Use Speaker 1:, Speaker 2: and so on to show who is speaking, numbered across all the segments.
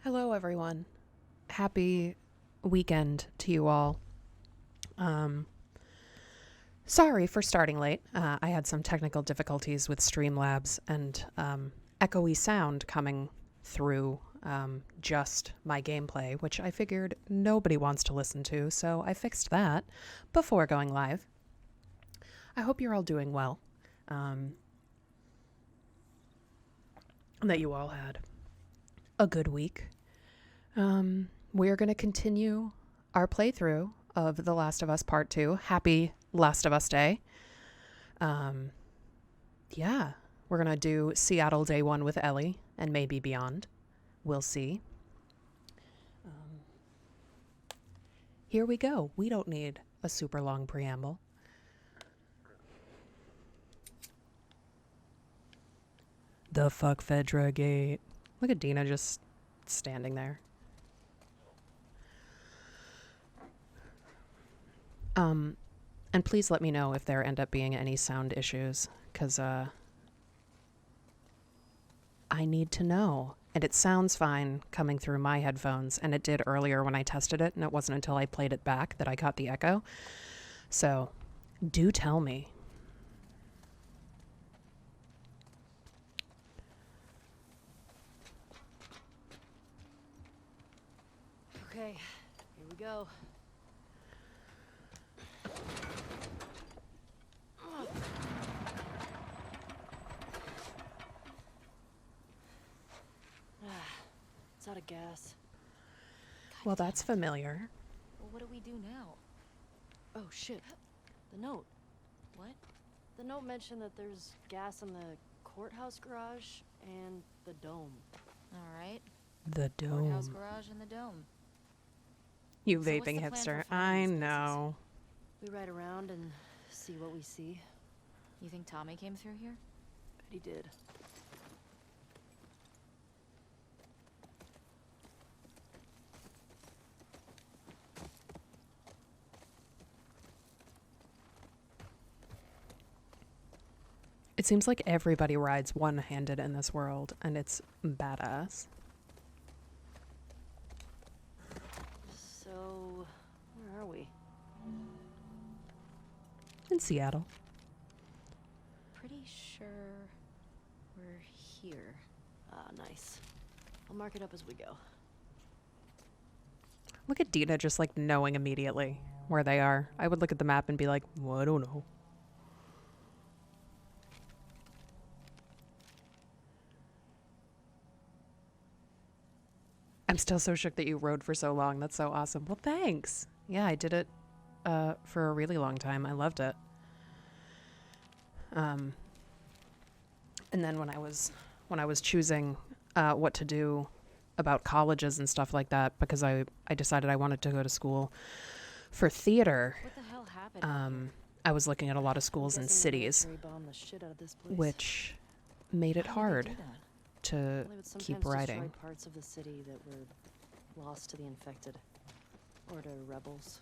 Speaker 1: Hello, everyone. Happy weekend to you all. Um, Sorry for starting late. I had some technical difficulties with Streamlabs and echoey sound coming through just my gameplay, which I figured nobody wants to listen to, so I fixed that before going live. I hope you're all doing well. And that you all had a good week. We're going to continue our playthrough of The Last of Us Part 2. Happy Last of Us Day. Yeah, we're going to do Seattle Day 1 with Ellie and maybe beyond. We'll see. Here we go. We don't need a super long preamble. The fuck Fedra gate. Look at Dina just standing there. And please let me know if there end up being any sound issues, because I need to know. And it sounds fine coming through my headphones, and it did earlier when I tested it, and it wasn't until I played it back that I got the echo. So, do tell me.
Speaker 2: Okay, here we go. It's out of gas.
Speaker 1: Well, that's familiar.
Speaker 2: Well, what do we do now? Oh, shit. The note. What? The note mentioned that there's gas in the courthouse garage and the dome.
Speaker 3: Alright.
Speaker 1: The
Speaker 3: Courthouse
Speaker 1: dome.
Speaker 3: garage and the dome.
Speaker 1: You
Speaker 3: So what's
Speaker 1: vaping
Speaker 3: the plan
Speaker 1: hipster.
Speaker 3: for finding
Speaker 1: I
Speaker 3: these places?
Speaker 1: know.
Speaker 2: We ride around and see what we see.
Speaker 3: You think Tommy came through here?
Speaker 2: Bet he did.
Speaker 1: It seems like everybody rides one-handed in this world, and it's badass.
Speaker 2: So, where are we?
Speaker 1: In Seattle.
Speaker 3: Pretty sure we're here.
Speaker 2: Ah, nice. I'll mark it up as we go.
Speaker 1: Look at Dina just like knowing immediately where they are. I would look at the map and be like, well, I don't know. I'm still so shook that you rode for so long. That's so awesome. Well, thanks. Yeah, I did it for a really long time. I loved it. And then when I was choosing what to do about colleges and stuff like that, because I decided I wanted to go to school for theater,
Speaker 3: What the hell happened?
Speaker 1: I was looking at a lot of schools in cities,
Speaker 2: Bomb the shit out of this place.
Speaker 1: which made it
Speaker 3: How did they
Speaker 1: hard
Speaker 3: do that?
Speaker 1: to
Speaker 2: Well, they would
Speaker 1: keep
Speaker 2: sometimes
Speaker 1: writing.
Speaker 2: destroy parts of the city that were lost to the infected or to rebels.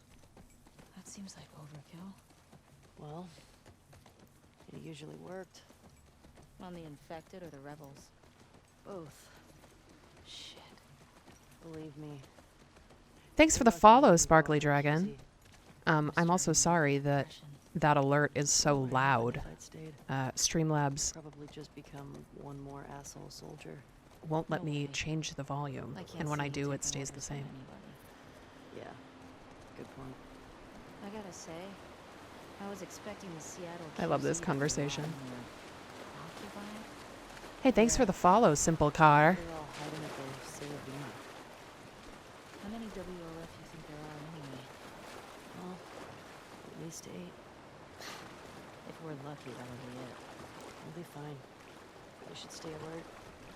Speaker 3: That seems like overkill.
Speaker 2: Well, it usually worked.
Speaker 3: On the infected or the rebels?
Speaker 2: Both.
Speaker 3: Shit.
Speaker 2: Believe me.
Speaker 1: Thanks for the
Speaker 2: Lucky
Speaker 1: follow,
Speaker 2: people
Speaker 1: Sparkly
Speaker 2: are
Speaker 1: Dragon.
Speaker 2: easy.
Speaker 1: I'm also sorry that that alert is so
Speaker 2: Where
Speaker 1: loud.
Speaker 2: if I'd stayed,
Speaker 1: Streamlabs
Speaker 2: probably just become one more asshole soldier.
Speaker 1: won't let
Speaker 3: No
Speaker 1: me
Speaker 3: way.
Speaker 1: change the volume,
Speaker 3: I can't
Speaker 1: and when
Speaker 3: see
Speaker 1: I
Speaker 3: you
Speaker 1: do, it
Speaker 3: taking
Speaker 1: stays the
Speaker 3: orders from
Speaker 1: same.
Speaker 3: anybody.
Speaker 2: Yeah. Good point.
Speaker 3: I gotta say, I was expecting the Seattle
Speaker 1: I love this
Speaker 3: QC to be a lot
Speaker 1: conversation.
Speaker 3: more occupied.
Speaker 1: Hey, thanks for
Speaker 2: Yeah.
Speaker 1: the follow, Simple Car.
Speaker 2: They're all hiding at the Saravina.
Speaker 3: How many WLF you think there are anyway?
Speaker 2: Well, at least 8.
Speaker 3: If we're lucky, that'll be it.
Speaker 2: We'll be fine. We should stay alert.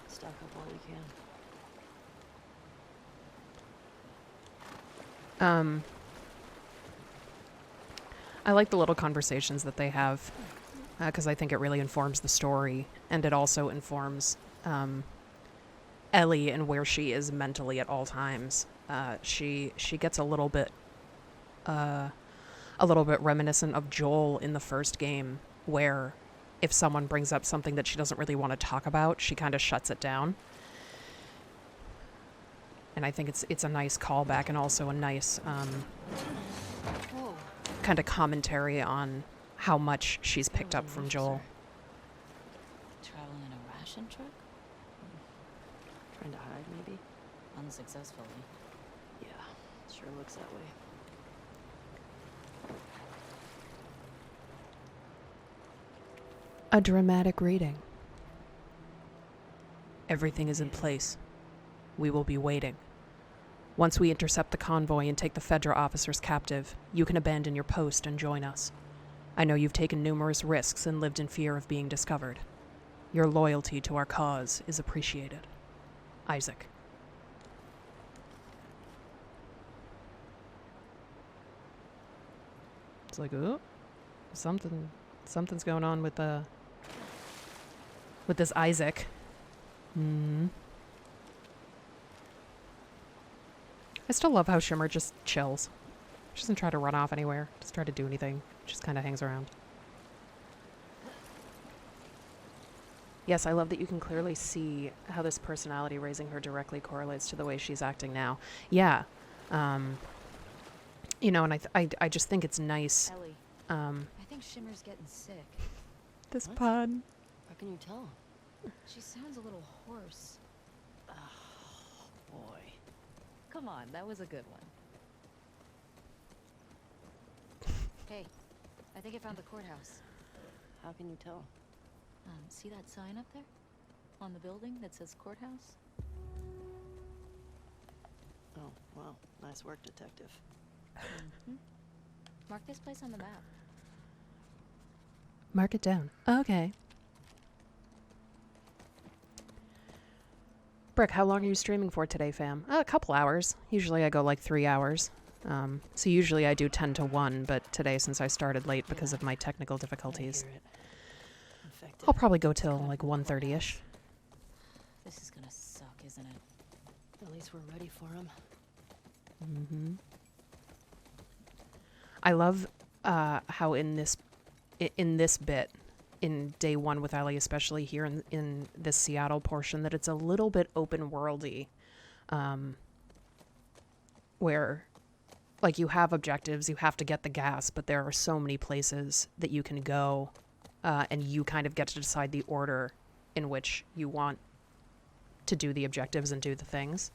Speaker 2: Stock up while we can.
Speaker 1: I like the little conversations that they have, because I think it really informs the story, and it also informs Ellie and where she is mentally at all times. She gets a little bit reminiscent of Joel in the first game, where if someone brings up something that she doesn't really want to talk about, she kind of shuts it down. And I think it's a nice callback and also a nice
Speaker 2: Whoa.
Speaker 1: kind of commentary on how much she's picked
Speaker 2: That
Speaker 1: up
Speaker 2: was
Speaker 1: from
Speaker 2: an
Speaker 1: Joel.
Speaker 3: Traveling in a ration truck?
Speaker 2: Trying to hide, maybe?
Speaker 3: Unsuccessfully.
Speaker 2: Yeah, sure looks that way.
Speaker 1: A dramatic reading. Everything is in place. We will be waiting. Once we intercept the convoy and take the Fedra officers captive, you can abandon your post and join us. I know you've taken numerous risks and lived in fear of being discovered. Your loyalty to our cause is appreciated. Isaac. It's like, oh, something's going on with this Isaac. I still love how Shimmer just chills. She doesn't try to run off anywhere, doesn't try to do anything. Just kind of hangs around. Yes, I love that you can clearly see how this personality raising her directly correlates to the way she's acting now. Yeah. You know, and I just think it's nice.
Speaker 3: Ellie,
Speaker 1: I
Speaker 3: think Shimmer's getting sick.
Speaker 1: This
Speaker 2: What?
Speaker 1: pod.
Speaker 2: How can you tell?
Speaker 3: She sounds a little hoarse.
Speaker 2: Boy.
Speaker 3: Come on, that was a good one. Hey, I think I found the courthouse.
Speaker 2: How can you tell?
Speaker 3: See that sign up there? On the building that says courthouse?
Speaker 2: Oh, wow. Nice work, detective.
Speaker 3: Mark this place on the map.
Speaker 1: Mark it down. Okay. Brick, how long are you streaming for today, fam? A couple hours. Usually I go like 3 hours. So usually I do 10 to 1, but today, since I started late because of my technical difficulties,
Speaker 2: I hear it. Infected.
Speaker 1: I'll probably go till like 1:30ish.
Speaker 3: This is gonna suck, isn't it?
Speaker 2: At least we're ready for him.
Speaker 1: Mm-hmm. I love how in this bit, in day one with Ellie, especially here in this Seattle portion, that it's a little bit open worldy, where like you have objectives, you have to get the gas, but there are so many places that you can go, and you kind of get to decide the order in which you want to do the objectives and do the things.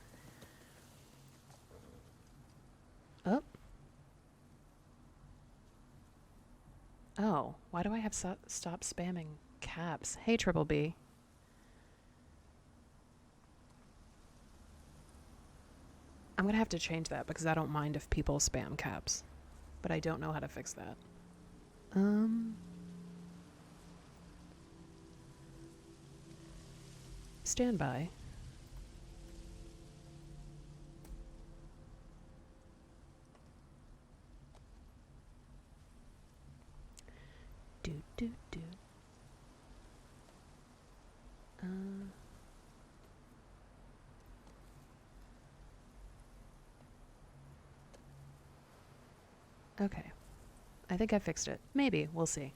Speaker 1: Oh. Oh, why do I have stop spamming caps? Hey, Triple B. I'm going to have to change that because I don't mind if people spam caps, but I don't know how to fix that. Stand by. Do, do, do. Okay. I think I fixed it. Maybe. We'll see.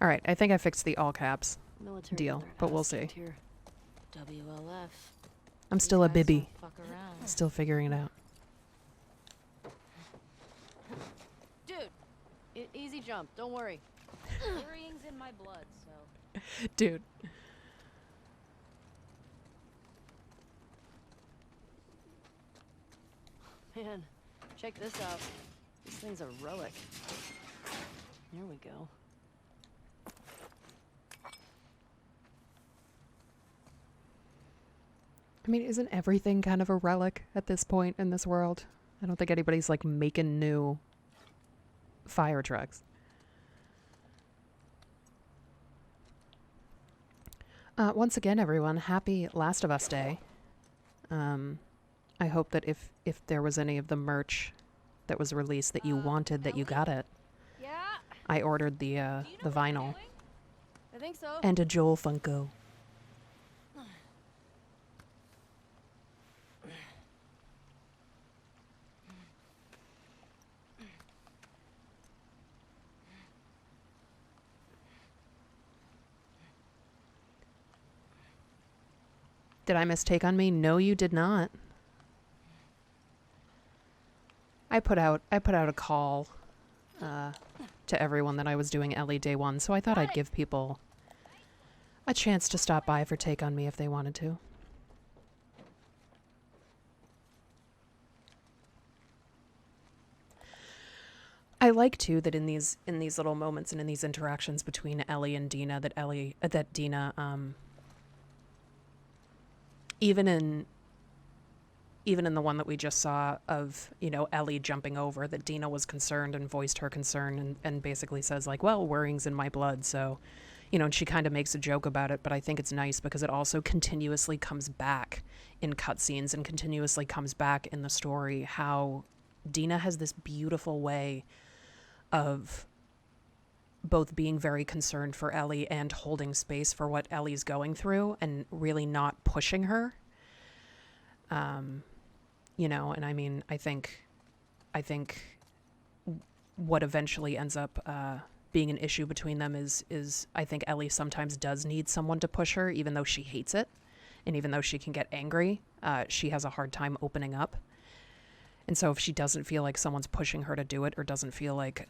Speaker 1: All right. I think I fixed the all caps
Speaker 2: Military
Speaker 1: deal,
Speaker 2: alert
Speaker 1: but we'll
Speaker 2: has
Speaker 1: see.
Speaker 2: skipped here.
Speaker 3: WLF.
Speaker 1: I'm
Speaker 3: These
Speaker 1: still a
Speaker 3: guys
Speaker 1: bibby.
Speaker 3: don't fuck around.
Speaker 1: Still figuring it out.
Speaker 2: Dude! Easy jump, don't worry.
Speaker 3: Worrying's in my blood, so.
Speaker 1: Dude.
Speaker 2: Man, check this out. This thing's a relic. Here we go.
Speaker 1: I mean, isn't everything kind of a relic at this point in this world? I don't think anybody's like making new fire trucks. Once again, everyone, happy Last of Us Day. I hope that if there was any of the merch that was released that you wanted, that you got it.
Speaker 2: Yeah,
Speaker 1: I ordered the vinyl
Speaker 2: I think so.
Speaker 1: and a Joel Funko. Did I mistake on me? No, you did not. I put out a call to everyone that I was doing Ellie Day 1, so I thought I'd give people a chance to stop by for Take on Me if they wanted to. I like too that in these little moments and in these interactions between Ellie and Dina that Dina even in the one that we just saw of, you know, Ellie jumping over, that Dina was concerned and voiced her concern and basically says like, well, worrying's in my blood, so, you know, and she kind of makes a joke about it, but I think it's nice because it also continuously comes back in cutscenes and continuously comes back in the story how Dina has this beautiful way of both being very concerned for Ellie and holding space for what Ellie's going through and really not pushing her. You know, and I mean, I think what eventually ends up being an issue between them is I think Ellie sometimes does need someone to push her, even though she hates it. And even though she can get angry, she has a hard time opening up. And so if she doesn't feel like someone's pushing her to do it, or doesn't feel like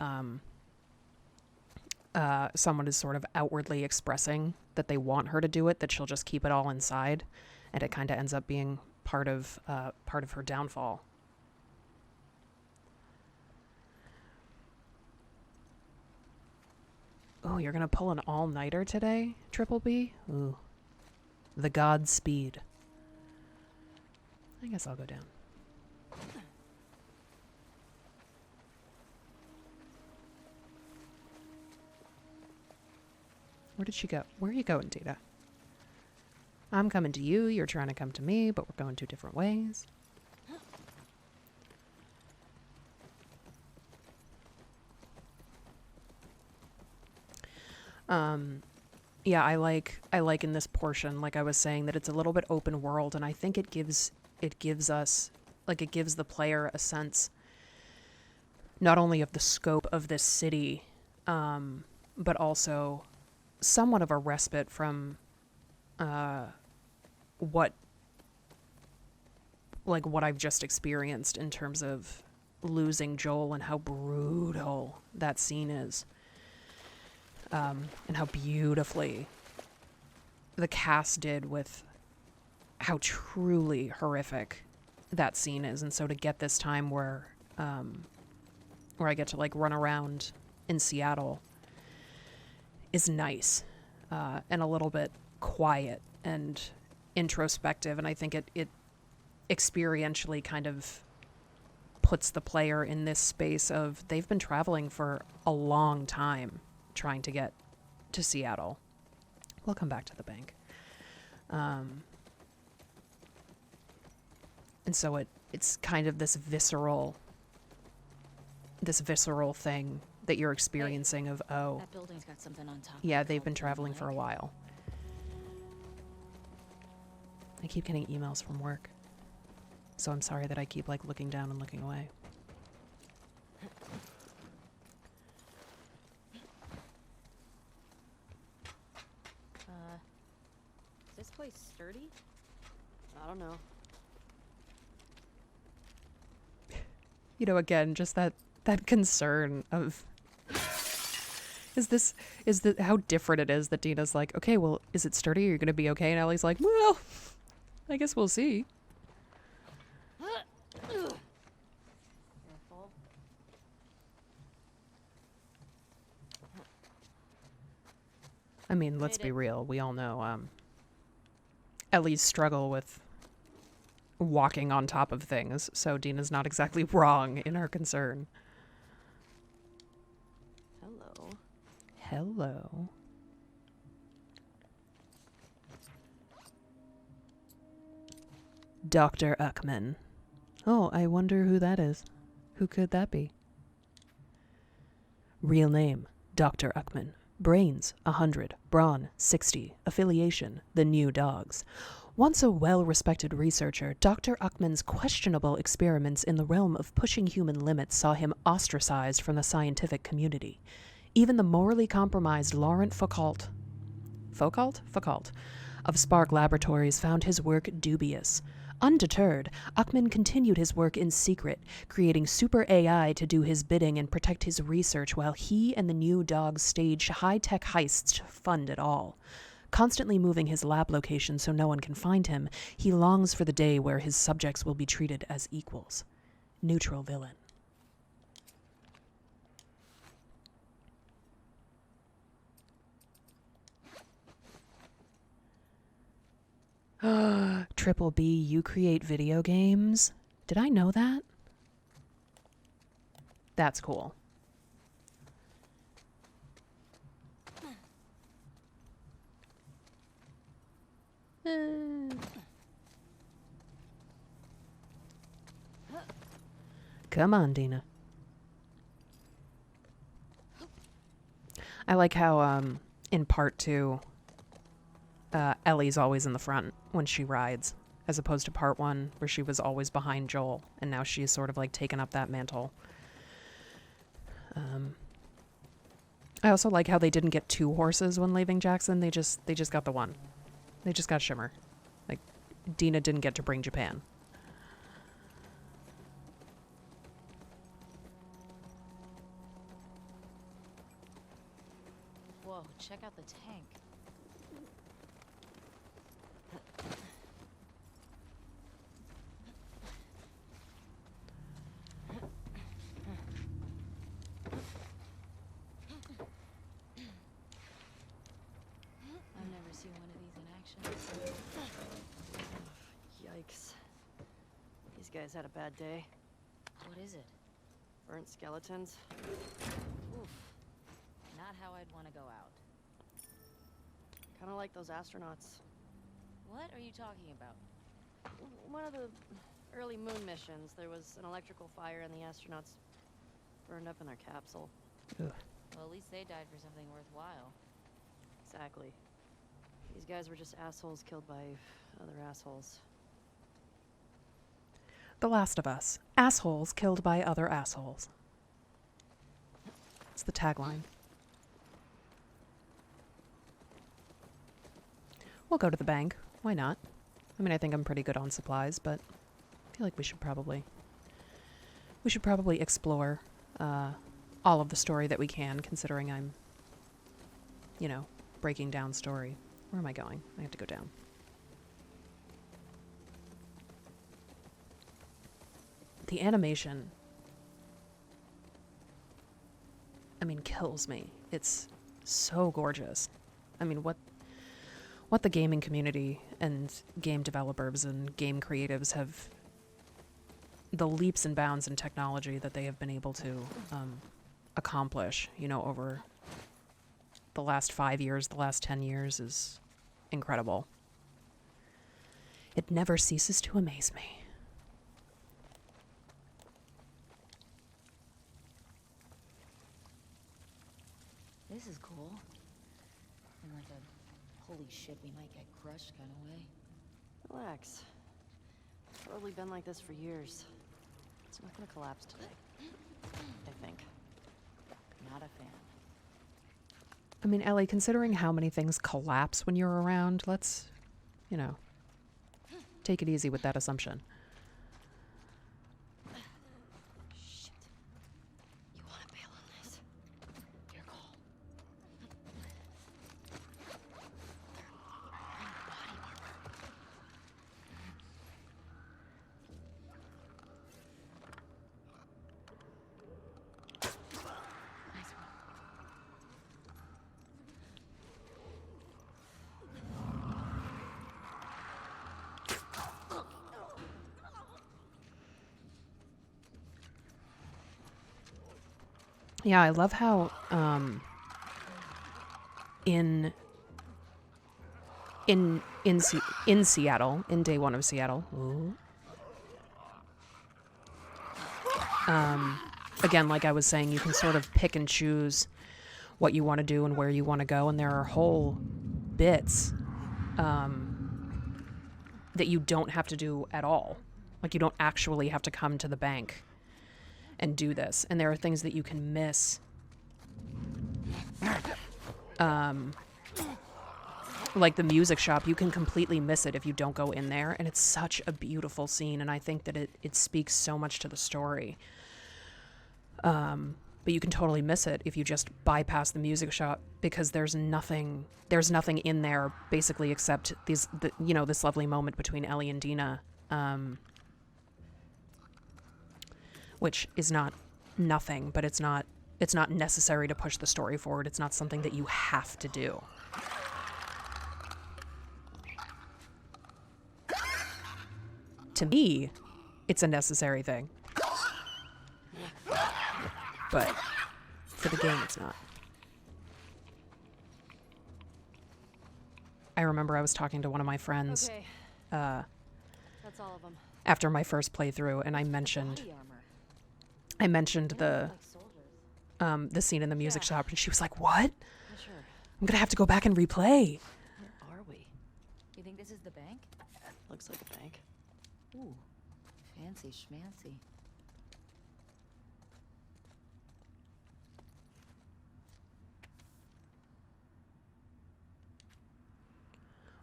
Speaker 1: someone is sort of outwardly expressing that they want her to do it, that she'll just keep it all inside. And it kind of ends up being part of her downfall. Oh, you're going to pull an all-nighter today, Triple B? Ooh. The Godspeed. I guess I'll go down. Where did she go? Where are you going, Dina? I'm coming to you, you're trying to come to me, but we're going two different ways. Yeah, I like in this portion, like I was saying, that it's a little bit open world, and I think it gives the player a sense not only of the scope of this city, but also somewhat of a respite from what I've just experienced in terms of losing Joel and how brutal that scene is. And how beautifully the cast did with how truly horrific that scene is. And so to get this time where I get to like run around in Seattle is nice, and a little bit quiet and introspective. And I think it experientially kind of puts the player in this space of they've been traveling for a long time trying to get to Seattle. We'll come back to the bank. And so it's kind of this visceral thing that you're experiencing of, oh,
Speaker 3: That building's got something on top.
Speaker 1: yeah, they've been traveling for a while. I keep getting emails from work, so I'm sorry that I keep like looking down and looking away.
Speaker 3: Is this place sturdy?
Speaker 2: I don't know.
Speaker 1: You know, again, just that concern of is how different it is that Dina's like, okay, well, is it sturdy? Are you going to be okay? And Ellie's like, well, I guess we'll see.
Speaker 2: Careful.
Speaker 1: I mean, let's be real. We all know Ellie's struggle with walking on top of things, so Dina's not exactly wrong in her concern.
Speaker 2: Hello.
Speaker 1: Hello. Dr. Uckman. Oh, I wonder who that is. Who could that be? Real name, Dr. Uckman. Brains, 100. Brawn, 60. Affiliation, the New Dogs. Once a well-respected researcher, Dr. Uckman's questionable experiments in the realm of pushing human limits saw him ostracized from the scientific community. Even the morally compromised Laurent Foucault, of Spark Laboratories found his work dubious. Undeterred, Uckman continued his work in secret, creating super AI to do his bidding and protect his research while he and the new dogs staged high-tech heists to fund it all. Constantly moving his lab location so no one can find him, he longs for the day where his subjects will be treated as equals. Neutral villain. Triple B, you create video games? Did I know that? That's cool. Come on, Dina. I like how, in part 2, Ellie's always in the front when she rides, as opposed to part 1, where she was always behind Joel, and now she's sort of like taken up that mantle. I also like how they didn't get 2 horses when leaving Jackson. They just got the one. They just got Shimmer. Like, Dina didn't get to bring Japan.
Speaker 3: Whoa, check out the tank. I've never seen one of these in action.
Speaker 2: Yikes. These guys had a bad day.
Speaker 3: What is it?
Speaker 2: Burnt skeletons.
Speaker 3: Oof. Not how I'd want to go out.
Speaker 2: Kind of like those astronauts.
Speaker 3: What are you talking about?
Speaker 2: One of the early moon missions, there was an electrical fire and the astronauts burned up in their capsule.
Speaker 1: Ugh.
Speaker 3: Well, at least they died for something worthwhile.
Speaker 2: Exactly. These guys were just assholes killed by other assholes.
Speaker 1: The Last of Us. Assholes killed by other assholes. It's the tagline. We'll go to the bank. Why not? I mean, I think I'm pretty good on supplies, but I feel like we should probably explore all of the story that we can, considering I'm, you know, breaking down story. Where am I going? I have to go down. The animation, I mean, kills me. It's so gorgeous. I mean, what the gaming community and game developers and game creatives have, the leaps and bounds in technology that they have been able to accomplish, you know, over the last 5 years, the last 10 years is incredible. It never ceases to amaze me.
Speaker 3: This is cool. In like a holy shit, we might get crushed kind of way.
Speaker 2: Relax. It's probably been like this for years. It's not gonna collapse today. I think.
Speaker 3: Not a fan.
Speaker 1: I mean, Ellie, considering how many things collapse when you're around, let's, you know, take it easy with that assumption.
Speaker 2: Shit. You wanna bail on this? Your call. Body armor. Nice one.
Speaker 1: Yeah, I love how in Seattle, in day one of Seattle. Ooh. Again, like I was saying, you can sort of pick and choose what you want to do and where you want to go, and there are whole bits that you don't have to do at all. Like, you don't actually have to come to the bank and do this, and there are things that you can like the music shop, you can completely miss it if you don't go in there, and it's such a beautiful scene, and I think that it speaks so much to the story. But you can totally miss it if you just bypass the music shop, because there's nothing in there basically except this lovely moment between Ellie and Dina, which is not nothing, but it's not necessary to push the story forward. It's not something that you have to do. To me, it's a necessary thing. But for the game, it's not. I remember I was talking to one of my friends
Speaker 2: Okay. That's all of them.
Speaker 1: after my first playthrough, and I mentioned the scene in the music shop, and she was like, "What?
Speaker 2: Yeah, sure.
Speaker 1: I'm gonna have to go back and replay."
Speaker 2: Where are we?
Speaker 3: You think this is the bank?
Speaker 2: Looks like a bank.
Speaker 3: Ooh, fancy schmancy.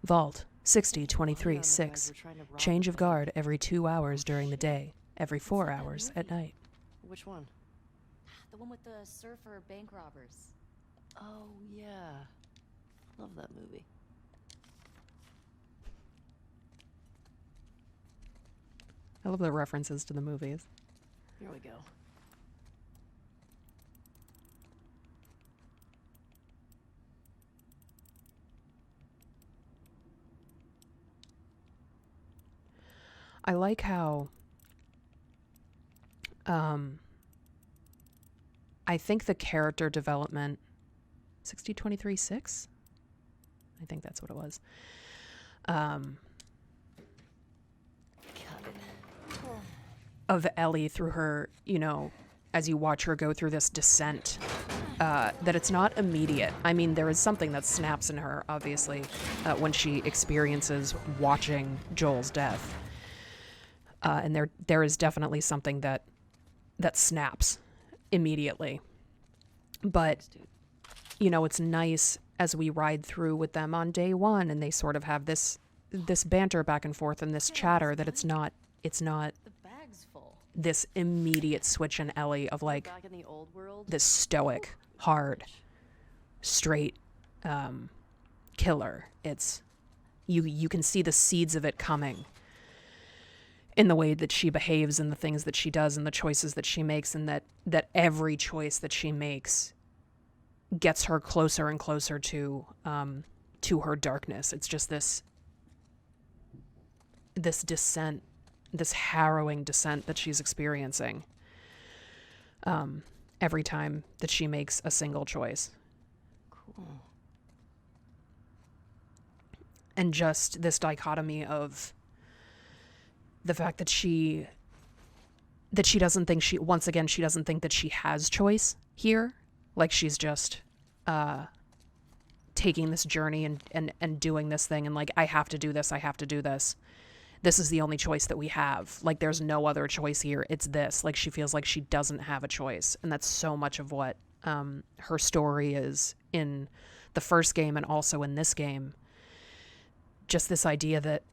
Speaker 1: Vault 6023
Speaker 2: Leon and the
Speaker 1: 6.
Speaker 2: guys were trying to rob
Speaker 1: Change
Speaker 2: the
Speaker 1: of
Speaker 2: bank.
Speaker 1: guard every 2 hours during the day, every 4 hours at night.
Speaker 2: Which one?
Speaker 3: The one with the surfer bank robbers.
Speaker 2: Oh, yeah. Love that movie.
Speaker 1: I love the references to the movies.
Speaker 2: Here we go.
Speaker 1: I like how I think the character development 6023-6? I think that's what it was. Of Ellie through her, as you watch her go through this descent, that it's not immediate. I mean, there is something that snaps in her, obviously, when she experiences watching Joel's death. And there is definitely something that snaps immediately. But, it's nice as we ride through with them on day one, and they sort of have this banter back and forth and this chatter, that it's not
Speaker 3: The bag's full.
Speaker 1: this immediate switch in Ellie of like
Speaker 2: Back in the old world.
Speaker 1: this stoic, hard, straight killer. It's you can see the seeds of it coming in the way that she behaves and the things that she does and the choices that she makes, and that every choice that she makes gets her closer and closer to her darkness. It's just this descent, this harrowing descent that she's experiencing every time that she makes a single choice.
Speaker 2: Cool.
Speaker 1: And just this dichotomy of the fact that she doesn't think she doesn't think that she has choice here. Like, she's just taking this journey and doing this thing, and like, I have to do this. This is the only choice that we have. Like, there's no other choice here. It's this. Like, she feels like she doesn't have a choice. And that's so much of what her story is in the first game and also in this game. Just this idea that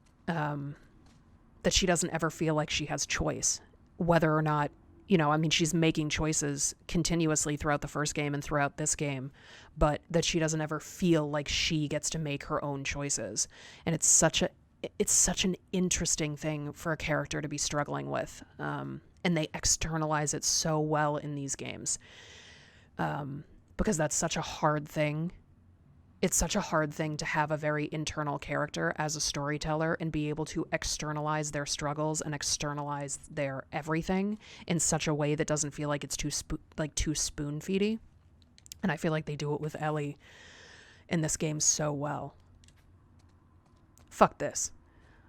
Speaker 1: that she doesn't ever feel like she has choice, whether or not, she's making choices continuously throughout the first game and throughout this game, but that she doesn't ever feel like she gets to make her own choices. And it's such an interesting thing for a character to be struggling with. And they externalize it so well in these games. Because that's such a hard thing. It's such a hard thing to have a very internal character as a storyteller and be able to externalize their struggles and externalize their everything in such a way that doesn't feel like it's too spoon-feedy. And I feel like they do it with Ellie in this game so well. Fuck this.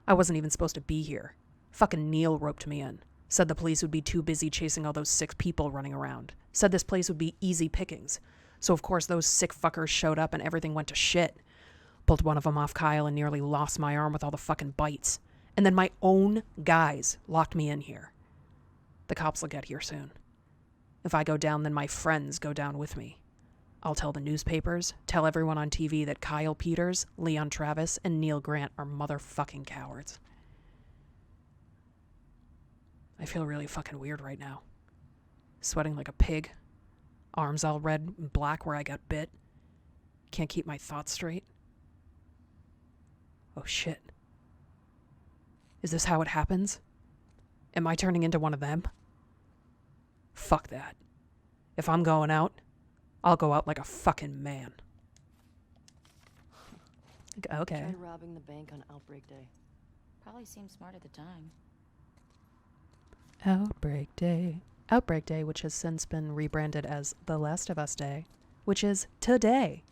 Speaker 1: I wasn't even supposed to be here. Fucking Neil roped me in. Said the police would be too busy chasing all those sick people running around. Said this place would be easy pickings. So, of course, those sick fuckers showed up and everything went to shit. Pulled one of them off Kyle and nearly lost my arm with all the fucking bites. And then my own guys locked me in here. The cops will get here soon. If I go down, then my friends go down with me. I'll tell the newspapers, tell everyone on TV that Kyle Peters, Leon Travis, and Neil Grant are motherfucking cowards. I feel really fucking weird right now. Sweating like a pig. Arms all red and black where I got bit. Can't keep my thoughts straight. Oh shit. Is this how it happens? Am I turning into one of them? Fuck that. If I'm going out, I'll go out like a fucking man. Okay.
Speaker 2: Try robbing the bank on Outbreak Day.
Speaker 3: Probably seemed smart at the time.
Speaker 1: Outbreak Day. Outbreak Day, which has since been rebranded as The Last of Us Day, which is today.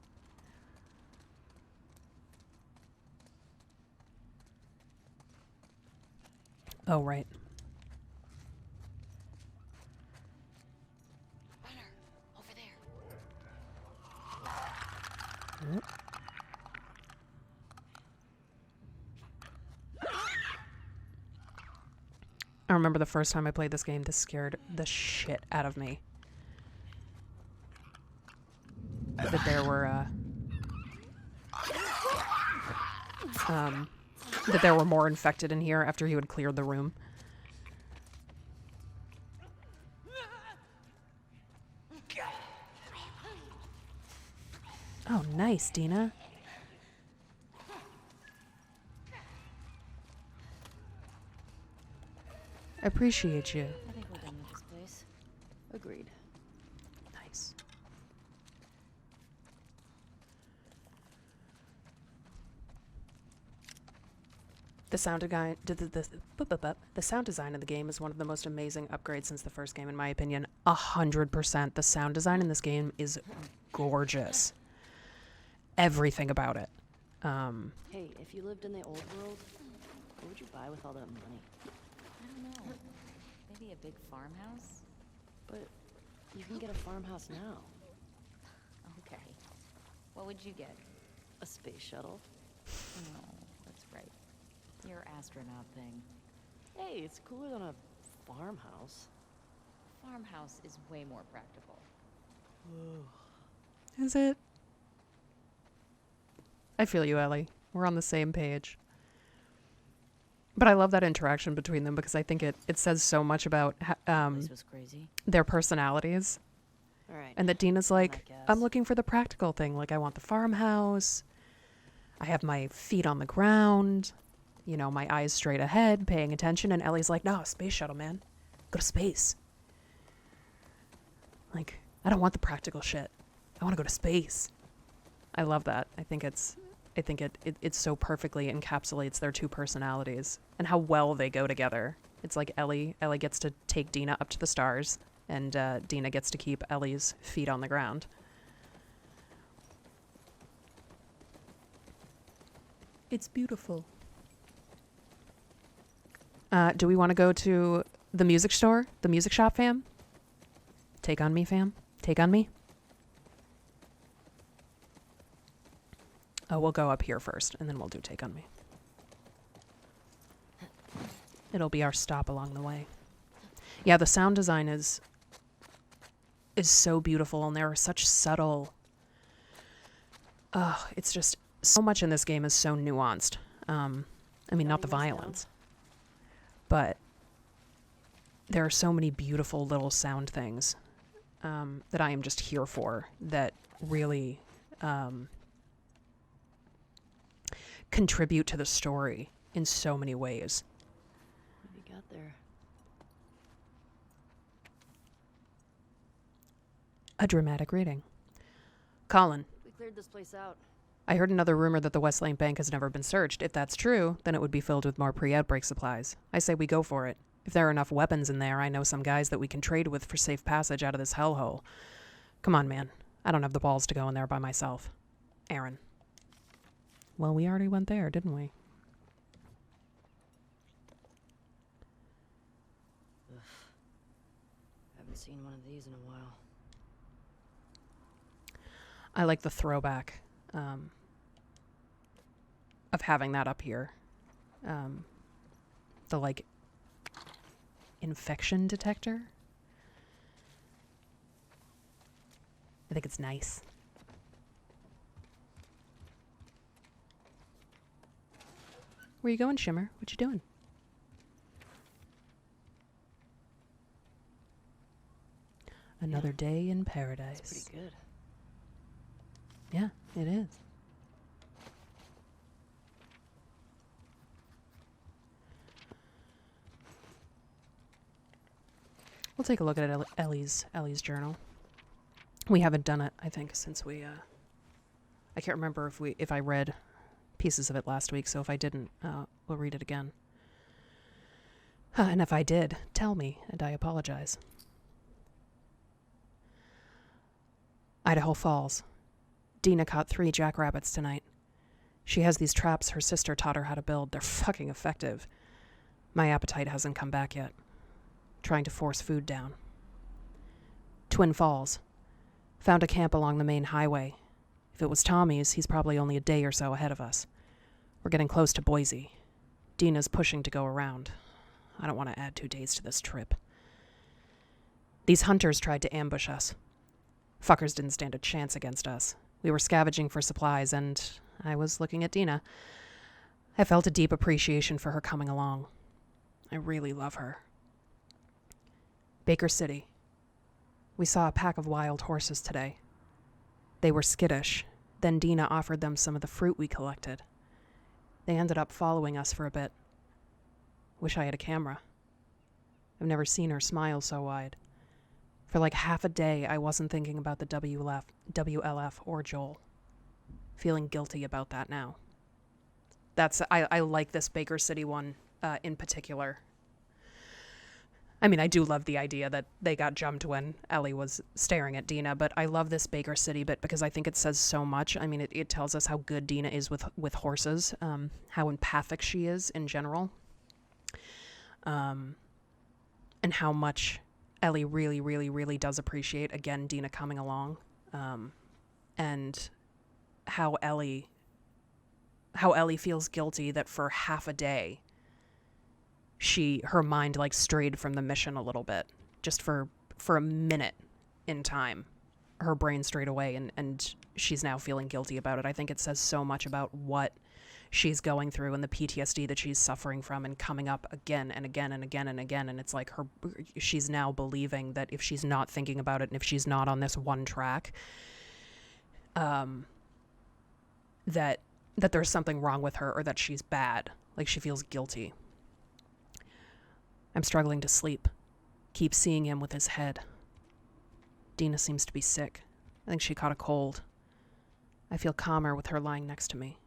Speaker 1: Oh, right.
Speaker 3: Runner, over there.
Speaker 1: Yep. I remember the first time I played this game, this scared the shit out of me. That there were, that there were more infected in here after he had cleared the room. Oh, nice, Dina. Appreciate you.
Speaker 3: I think we're done with this place.
Speaker 2: Agreed.
Speaker 1: Nice. The sound design, the sound design of the game is one of the most amazing upgrades since the first game, in my opinion. 100%. The sound design in this game is gorgeous. Everything about it.
Speaker 2: Hey, if you lived in the old world, what would you buy with all that money?
Speaker 3: I don't know. Maybe a big farmhouse?
Speaker 2: But you can get a farmhouse now.
Speaker 3: Okay. What would you get?
Speaker 2: A space shuttle.
Speaker 3: No, that's right. Your astronaut thing.
Speaker 2: Hey, it's cooler than a farmhouse.
Speaker 3: Farmhouse is way more practical.
Speaker 1: Is it? I feel you, Ellie. We're on the same page. But I love that interaction between them because I think it says so much about
Speaker 2: This was crazy.
Speaker 1: their personalities.
Speaker 2: All right.
Speaker 1: And that Dina's
Speaker 2: I
Speaker 1: like,
Speaker 2: guess.
Speaker 1: I'm looking for the practical thing. Like, I want the farmhouse. I have my feet on the ground. You know, my eyes straight ahead, paying attention. And Ellie's like, no, space shuttle, man. Go to space. Like, I don't want the practical shit. I want to go to space. I love that. I think it so perfectly encapsulates their two personalities and how well they go together. It's like Ellie gets to take Dina up to the stars, and Dina gets to keep Ellie's feet on the ground. It's beautiful. Do we want to go to the music store? The music shop, fam? Take on me, fam? Take on me? Oh, we'll go up here first, and then we'll do Take on Me. It'll be our stop along the way. Yeah, the sound design is so beautiful, and there are such subtle... it's just... So much in this game is so nuanced. I mean, not the violence. But there are so many beautiful little sound things that I am just here for that really... contribute to the story in so many ways.
Speaker 2: What have you got there?
Speaker 1: A dramatic reading. Colin,
Speaker 2: We cleared this place out.
Speaker 1: I heard another rumor that the West Lane Bank has never been searched. If that's true, then it would be filled with more pre-outbreak supplies. I say we go for it. If there are enough weapons in there, I know some guys that we can trade with for safe passage out of this hellhole. Come on, man. I don't have the balls to go in there by myself. Aaron. Well, we already went there, didn't we?
Speaker 2: Haven't seen one of these in a while.
Speaker 1: I like the throwback of having that up here. The, like, infection detector. I think it's nice. Where you going, Shimmer? What you doing? Another day in paradise.
Speaker 2: It's pretty good.
Speaker 1: Yeah, it is. We'll take a look at Ellie's journal. We haven't done it, I think, since we. I can't remember if I read pieces of it last week. So if I didn't, we'll read it again. And if I did, tell me, and I apologize. Idaho Falls. Dina caught 3 jackrabbits tonight. She has these traps her sister taught her how to build. They're fucking effective. My appetite hasn't come back yet. Trying to force food down. Twin Falls. Found a camp along the main highway. If it was Tommy's, he's probably only a day or so ahead of us. We're getting close to Boise. Dina's pushing to go around. I don't want to add 2 days to this trip. These hunters tried to ambush us. Fuckers didn't stand a chance against us. We were scavenging for supplies, and I was looking at Dina. I felt a deep appreciation for her coming along. I really love her. Baker City. We saw a pack of wild horses today. They were skittish. Then Dina offered them some of the fruit we collected. They ended up following us for a bit. Wish I had a camera. I've never seen her smile so wide. For like half a day, I wasn't thinking about the WLF or Joel. Feeling guilty about that now. I like this Baker City one in particular. I mean, I do love the idea that they got jumped when Ellie was staring at Dina, but I love this Baker City bit because I think it says so much. I mean, it tells us how good Dina is with horses, how empathic she is in general, and how much Ellie really, really, really does appreciate, again, Dina coming along, and how Ellie feels guilty that for half a day her mind like strayed from the mission a little bit, just for a minute in time. Her brain strayed away, and she's now feeling guilty about it. I think it says so much about what she's going through and the PTSD that she's suffering from and coming up again and again and again and again. And it's like she's now believing that if she's not thinking about it and if she's not on this one track, that there's something wrong with her or that she's bad. Like she feels guilty. I'm struggling to sleep. Keep seeing him with his head. Dina seems to be sick. I think she caught a cold. I feel calmer with her lying next to me.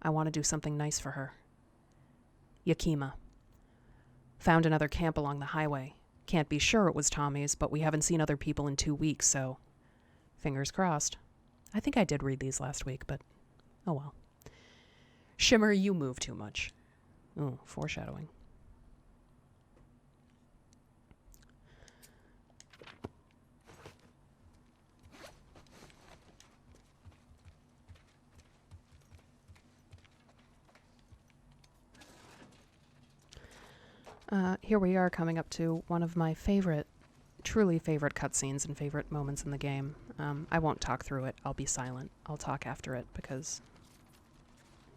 Speaker 1: I want to do something nice for her. Yakima. Found another camp along the highway. Can't be sure it was Tommy's, but we haven't seen other people in 2 weeks, so fingers crossed. I think I did read these last week, but oh well. Shimmer, you move too much. Ooh, foreshadowing. Here we are coming up to one of my truly favorite cutscenes and favorite moments in the game. I won't talk through it. I'll be silent. I'll talk after it because,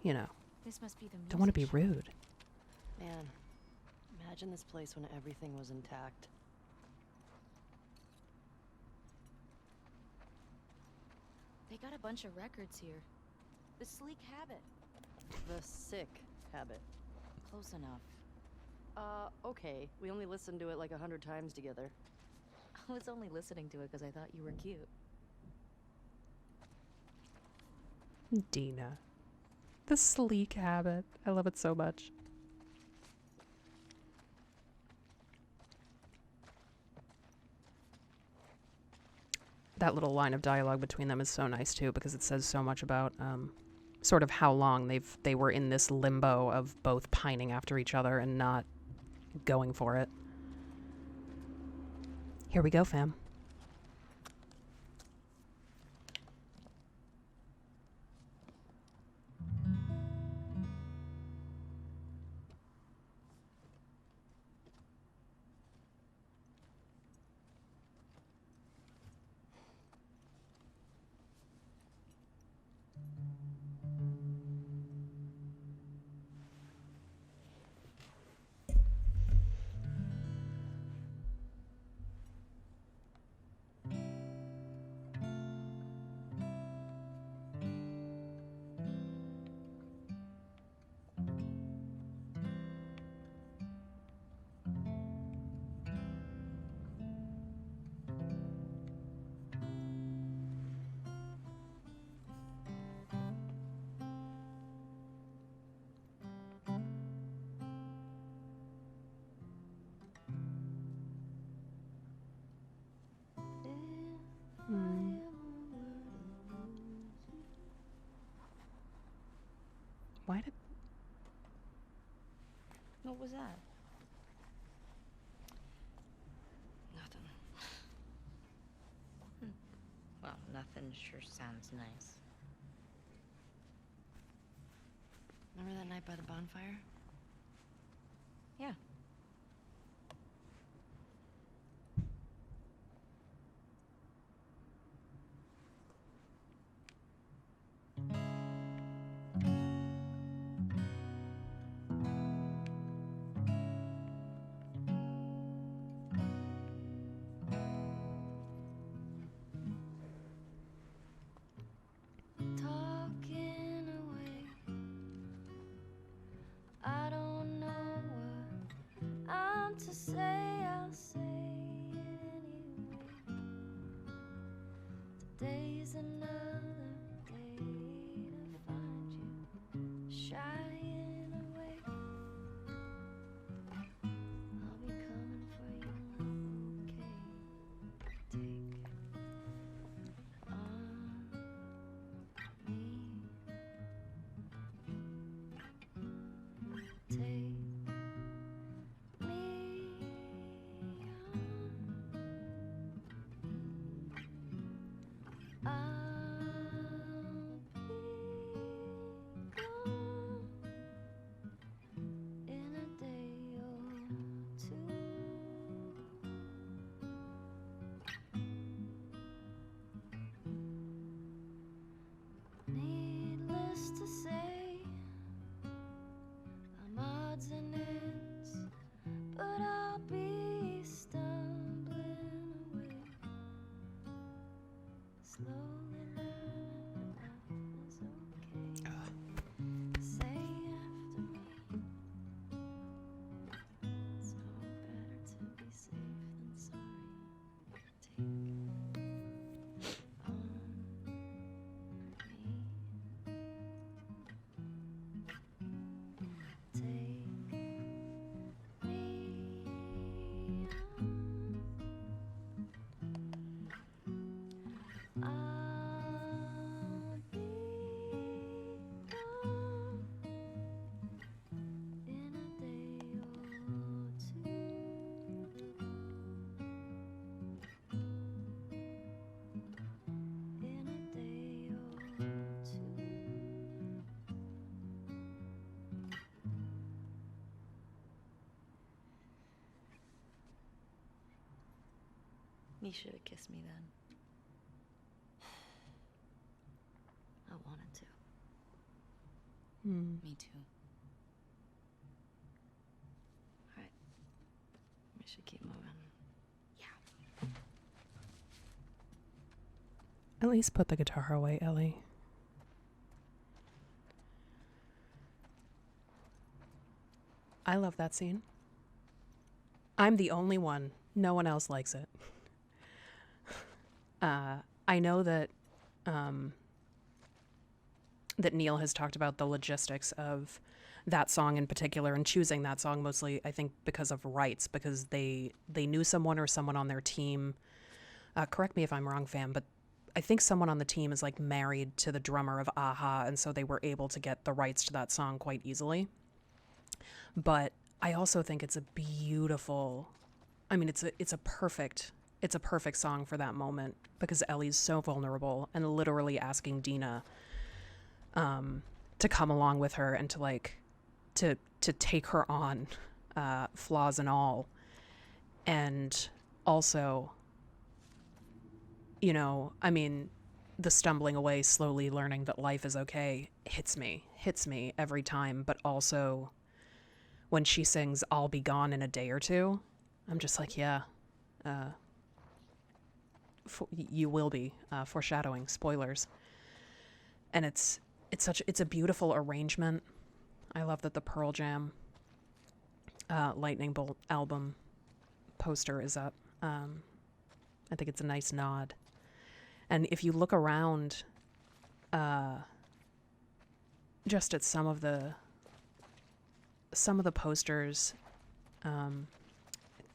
Speaker 3: This must be the
Speaker 1: don't want to be
Speaker 3: music shop.
Speaker 1: rude.
Speaker 2: Man, imagine this place when everything was intact.
Speaker 3: They got a bunch of records here. The Sleek Habit.
Speaker 2: The sick habit.
Speaker 3: Close enough.
Speaker 2: Okay. We only listened to it like 100 times together.
Speaker 3: I was only listening to it because I thought you were cute.
Speaker 1: Dina. The sleek habit. I love it so much. That little line of dialogue between them is so nice too because it says so much about sort of how long they were in this limbo of both pining after each other and not going for it. Here we go, fam. Why did...
Speaker 3: What was that?
Speaker 2: Nothing.
Speaker 3: Well, nothing sure sounds nice.
Speaker 2: Remember that night by the bonfire?
Speaker 3: Yeah.
Speaker 2: Talking away. I don't know what I'm to say. I'll say it anyway. Today's another day to find you shying away. I'll be coming for you, okay? Take on me. Take me on. I'll be gone in a day or two. Needless to say, I'm odds and ends, but I'll be stumbling away, slowly learning that life is okay. Say after me, it's no better to be safe than sorry. Take on me. Take me on. I'll be gone in a day or two. In a day or two.
Speaker 3: You should have kissed me then.
Speaker 2: I wanted to.
Speaker 3: Me too.
Speaker 2: Alright. We should keep moving.
Speaker 1: At least put the guitar away, Ellie. I love that scene. I'm the only one. No one else likes it. I know that that Neil has talked about the logistics of that song in particular and choosing that song mostly, I think, because of rights, because they knew someone or someone on their team. Correct me if I'm wrong, fam, but I think someone on the team is like married to the drummer of Aha, and so they were able to get the rights to that song quite easily. But I also think it's a beautiful, I mean, it's a perfect song for that moment, because Ellie's so vulnerable and literally asking Dina to come along with her and to like to take her on, flaws and all. And also, you know, I mean, the stumbling away, slowly learning that life is okay hits me every time. But also when she sings I'll be gone in a day or two, I'm just like, yeah, you will be, foreshadowing, spoilers. And it's a beautiful arrangement. I love that the Pearl Jam Lightning Bolt album poster is up. I think it's a nice nod. And if you look around, just at some of the posters, I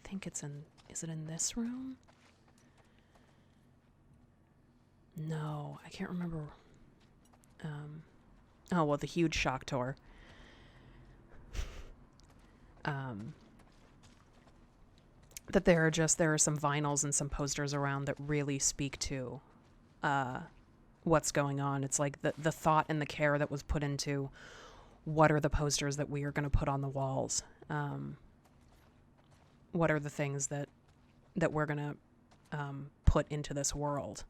Speaker 1: think is it in this room? No, I can't remember. Oh, well, the huge shock tour. That there are some vinyls and some posters around that really speak to what's going on. It's like the thought and the care that was put into what are the posters that we are going to put on the walls. What are the things that we're going to put into this world.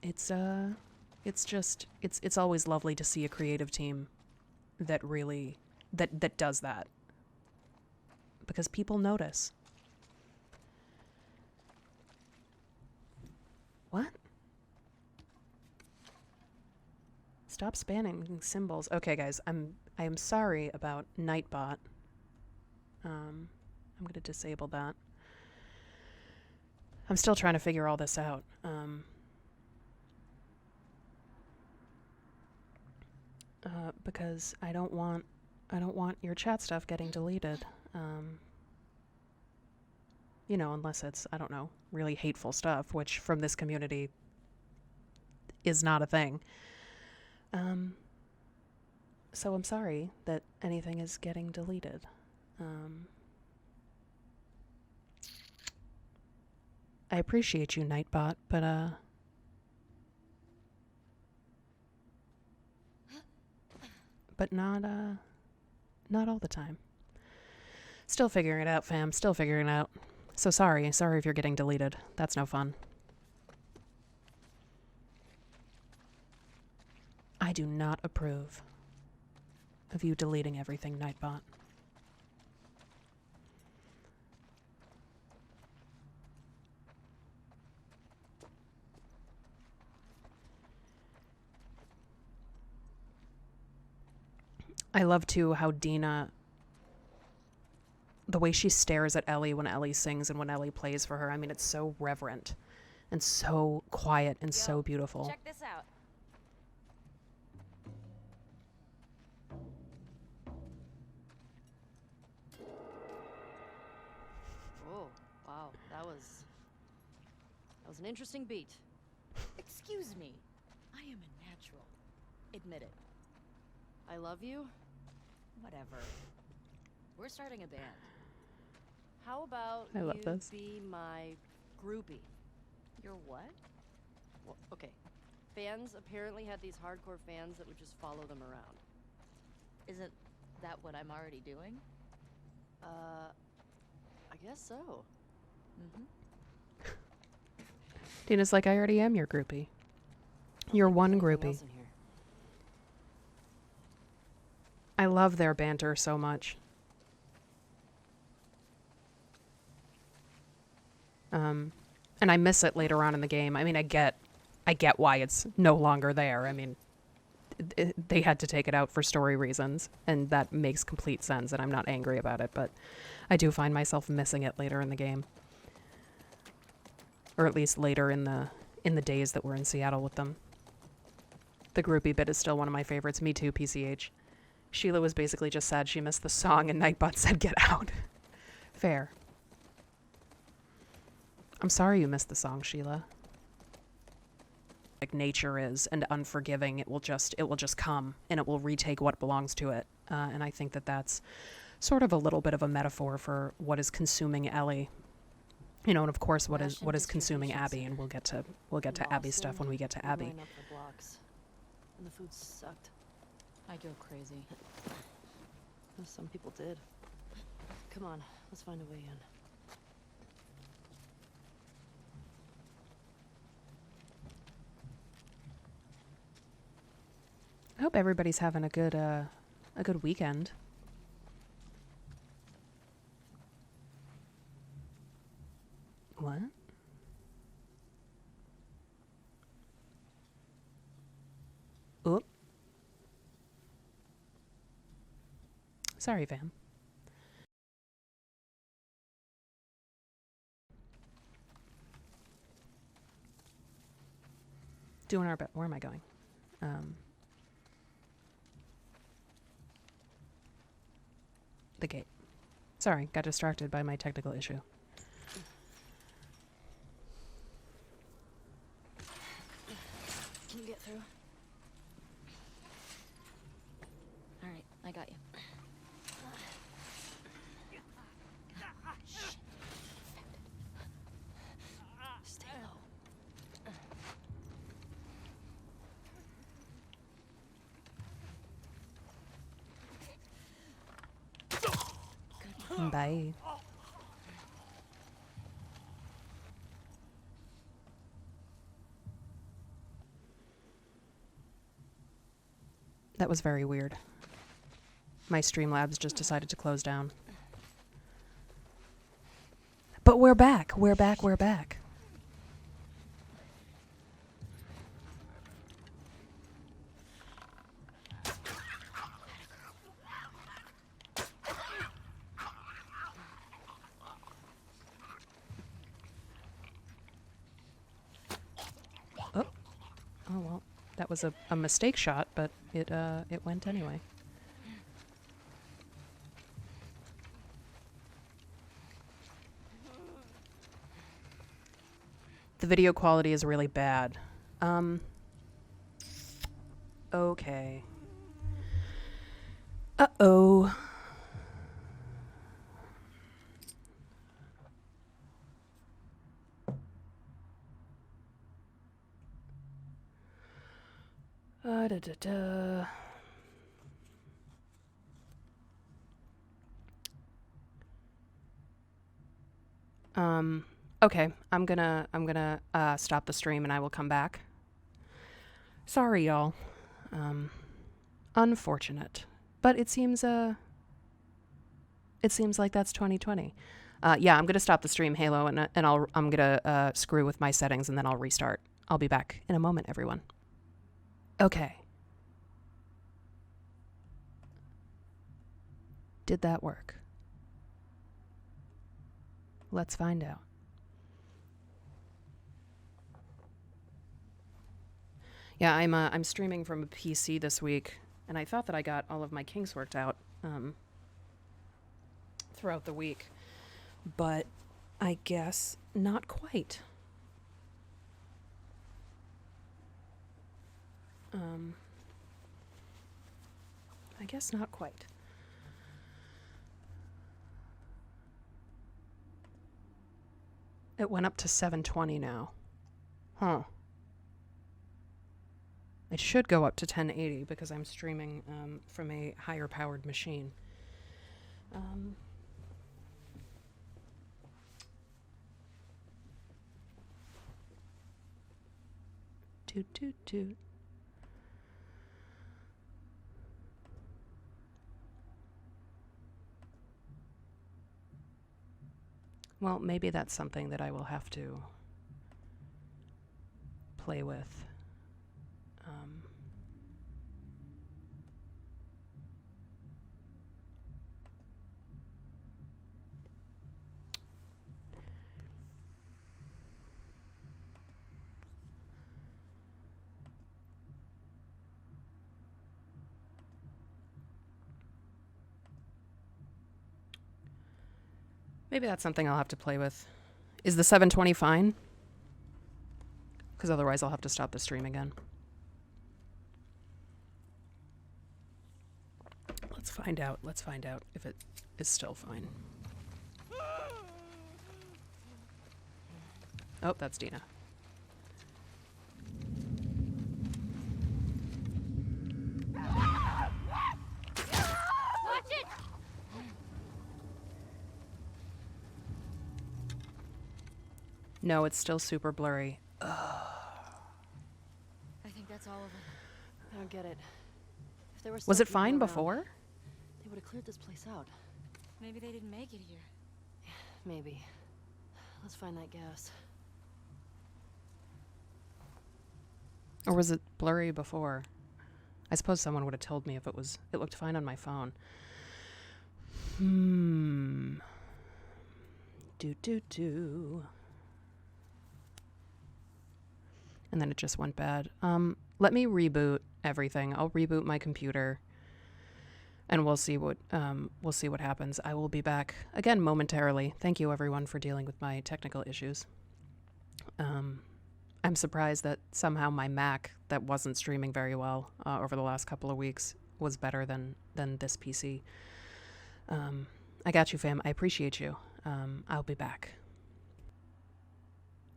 Speaker 1: It's always lovely to see a creative team that really that does that, because people notice. What? Stop spamming symbols. Okay, guys, I am sorry about Nightbot. I'm gonna disable that. I'm still trying to figure all this out. Because I don't want your chat stuff getting deleted. You know, unless it's, I don't know, really hateful stuff, which from this community is not a thing. So I'm sorry that anything is getting deleted. I appreciate you, Nightbot, but not all the time. Still figuring it out, fam. Still figuring it out. So sorry if you're getting deleted. That's no fun. I do not approve of you deleting everything, Nightbot. I love, too, how Dina, the way she stares at Ellie when Ellie sings and when Ellie plays for her. I mean, it's so reverent and so quiet and so beautiful.
Speaker 3: Check this out.
Speaker 2: Oh, wow. That was an interesting beat.
Speaker 3: Excuse me. I am a natural. Admit it.
Speaker 2: I love you.
Speaker 3: Whatever. We're starting a band.
Speaker 2: How about
Speaker 1: I love
Speaker 2: you
Speaker 1: this.
Speaker 2: be my groupie?
Speaker 3: You're what?
Speaker 2: Well, okay. Fans apparently had these hardcore fans that would just follow them around.
Speaker 3: Isn't that what I'm already doing?
Speaker 2: I guess so.
Speaker 3: Mm-hmm.
Speaker 1: Dina's like, I already am your groupie. You're one
Speaker 2: Anything
Speaker 1: groupie.
Speaker 2: else in here?
Speaker 1: I love their banter so much. And I miss it later on in the game. I mean, I get why it's no longer there. I mean, they had to take it out for story reasons, and that makes complete sense, and I'm not angry about it, but I do find myself missing it later in the game. Or at least later in the days that we're in Seattle with them. The groupie bit is still one of my favorites. Me too, PCH. Sheila was basically just sad she missed the song, and Nightbot said, get out. Fair. I'm sorry you missed the song, Sheila. Like nature is, and unforgiving, it will just come, and it will retake what belongs to it. And I think that that's sort of a little bit of a metaphor for what is consuming Ellie. You know, and of course what is consuming Abby, and we'll get to Abby stuff when we get to Abby.
Speaker 2: Line up for blocks, and the food sucked.
Speaker 3: I go crazy.
Speaker 2: Well, some people did. Come on, let's find a way in.
Speaker 1: I hope everybody's having a good weekend. What? Oop. Sorry, fam. Doing our best. Where am I going? The gate. Sorry, got distracted by my technical issue.
Speaker 2: Can you get through?
Speaker 1: Bye. That was very weird. My Streamlabs just decided to close down. But we're back. We're back. We're back. Oh. Oh well. That was a mistake shot, but it went anyway. The video quality is really bad. Okay. Uh-oh. Da-da-da. Okay, I'm gonna stop the stream and I will come back. Sorry, y'all. Unfortunate. But it seems like that's 2020. Yeah, I'm gonna stop the stream, Halo, and I'm gonna screw with my settings and then I'll restart. I'll be back in a moment, everyone. Okay. Did that work? Let's find out. Yeah, I'm streaming from a PC this week, and I thought that I got all of my kinks worked out throughout the week, but I guess not quite. I guess not quite. It went up to 720 now. Huh. It should go up to 1080 because I'm streaming from a higher powered machine. Toot toot toot. Well, maybe that's something that I will have to play with. Maybe that's something I'll have to play with. Is the 720 fine? Because otherwise I'll have to stop the stream again. Let's find out. Let's find out if it is still fine. Oh, that's Dina.
Speaker 3: Watch it!
Speaker 1: No, it's still super blurry.
Speaker 3: I think that's all of them.
Speaker 2: I don't get it. If there
Speaker 1: Was
Speaker 2: still
Speaker 1: it fine
Speaker 2: people around,
Speaker 1: before?
Speaker 2: they would have cleared this place out.
Speaker 3: Maybe they didn't make it here.
Speaker 2: Maybe. Let's find that gas.
Speaker 1: Or was it blurry before? I suppose someone would have told me if it looked fine on my phone. Do. And then it just went bad. Let me reboot everything. I'll reboot my computer and we'll see what happens. I will be back again momentarily. Thank you everyone for dealing with my technical issues. I'm surprised that somehow my Mac that wasn't streaming very well over the last couple of weeks was better than this PC. I got you, fam. I appreciate you. I'll be back.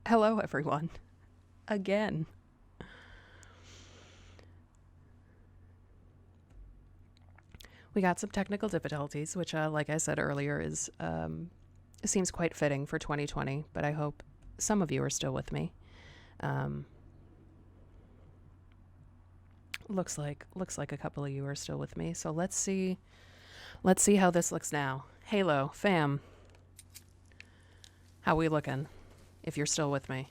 Speaker 1: Hello, everyone. Again. We got some technical difficulties, which, like I said earlier, is seems quite fitting for 2020. But I hope some of you are still with me. Looks like a couple of you are still with me. So let's see how this looks now. Halo fam, how we looking? If you're still with me.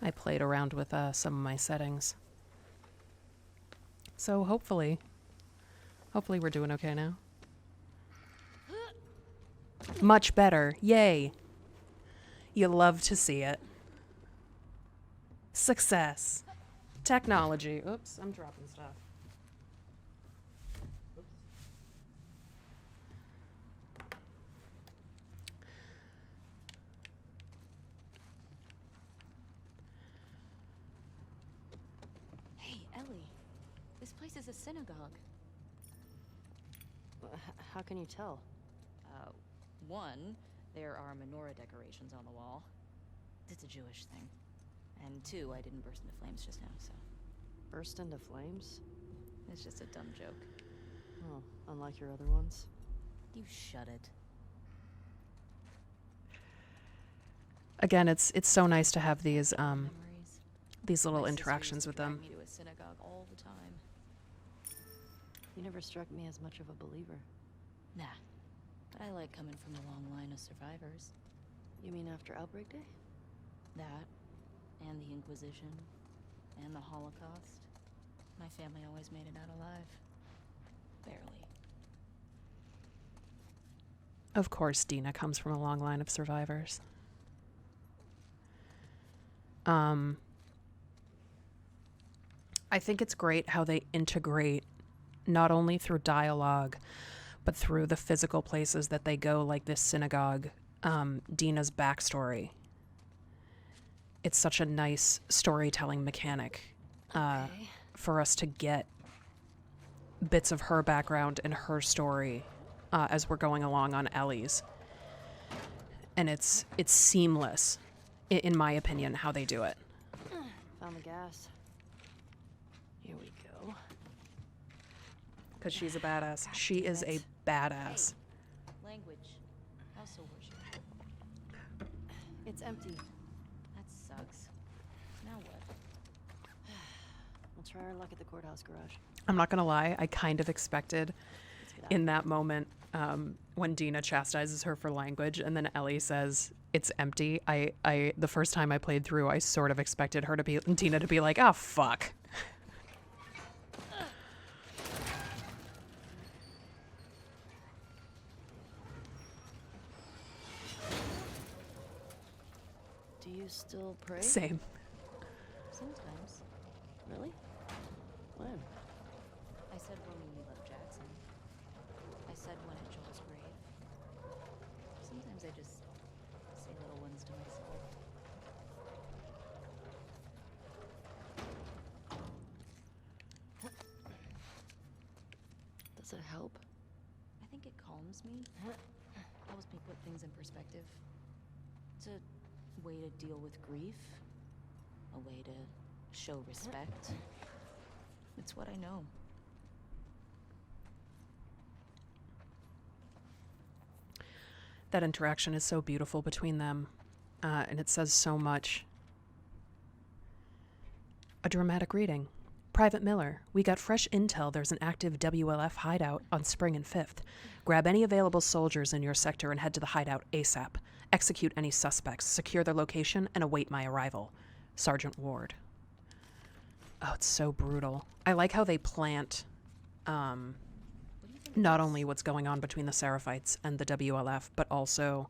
Speaker 1: I played around with some of my settings. So hopefully we're doing okay now. Much better. Yay. You love to see it. Success. Technology. Oops, I'm dropping stuff.
Speaker 3: Hey, Ellie. This place is a synagogue.
Speaker 2: How can you tell?
Speaker 3: One, there are menorah decorations on the wall. It's a Jewish thing. And two, I didn't burst into flames just now, so...
Speaker 2: Burst into flames?
Speaker 3: It's just a dumb joke.
Speaker 2: Oh, unlike your other ones?
Speaker 3: You shut it.
Speaker 1: Again, it's so nice to have these
Speaker 3: Memories.
Speaker 1: these little
Speaker 3: My sister
Speaker 1: interactions
Speaker 3: used to
Speaker 1: with
Speaker 3: drag
Speaker 1: them.
Speaker 3: me to a synagogue all the time.
Speaker 2: You never struck me as much of a believer.
Speaker 3: Nah. But I like coming from the long line of survivors.
Speaker 2: You mean after Outbreak Day?
Speaker 3: That, and the Inquisition, and the Holocaust. My family always made it out alive. Barely.
Speaker 1: Of course, Dina comes from a long line of survivors. I think it's great how they integrate not only through dialogue, but through the physical places that they go, like this synagogue, Dina's backstory. It's such a nice storytelling mechanic for us to get bits of her background and her story as we're going along on Ellie's. And it's seamless, in my opinion, how they do it.
Speaker 2: Found the gas. Here we go.
Speaker 1: Because she's a badass. She is a badass.
Speaker 3: Language. How so worship?
Speaker 2: It's empty.
Speaker 3: That sucks. Now what?
Speaker 2: We'll try our luck at the courthouse garage.
Speaker 1: I'm not going to lie. I kind of expected
Speaker 2: Let's get out.
Speaker 1: in that moment when Dina chastises her for language and then Ellie says it's empty. I the first time I played through, I sort of expected Dina to be like, oh, fuck.
Speaker 2: Do you still pray?
Speaker 1: Same.
Speaker 3: Sometimes.
Speaker 2: Really? When?
Speaker 3: I said when we left Jackson. I said when at Joel's grave. Sometimes I just say little ones to myself.
Speaker 2: Does it help?
Speaker 3: I think it calms me. Helps me put things in perspective. It's a way to deal with grief. A way to show respect. It's what I know.
Speaker 1: That interaction is so beautiful between them, and it says so much. A dramatic reading. Private Miller, we got fresh intel there's an active WLF hideout on Spring and 5th. Grab any available soldiers in your sector and head to the hideout ASAP. Execute any suspects, secure their location, and await my arrival. Sergeant Ward. Oh, it's so brutal. I like how they plant
Speaker 3: What do you think
Speaker 1: not
Speaker 3: of
Speaker 1: only what's going on between the Seraphites and the WLF, but also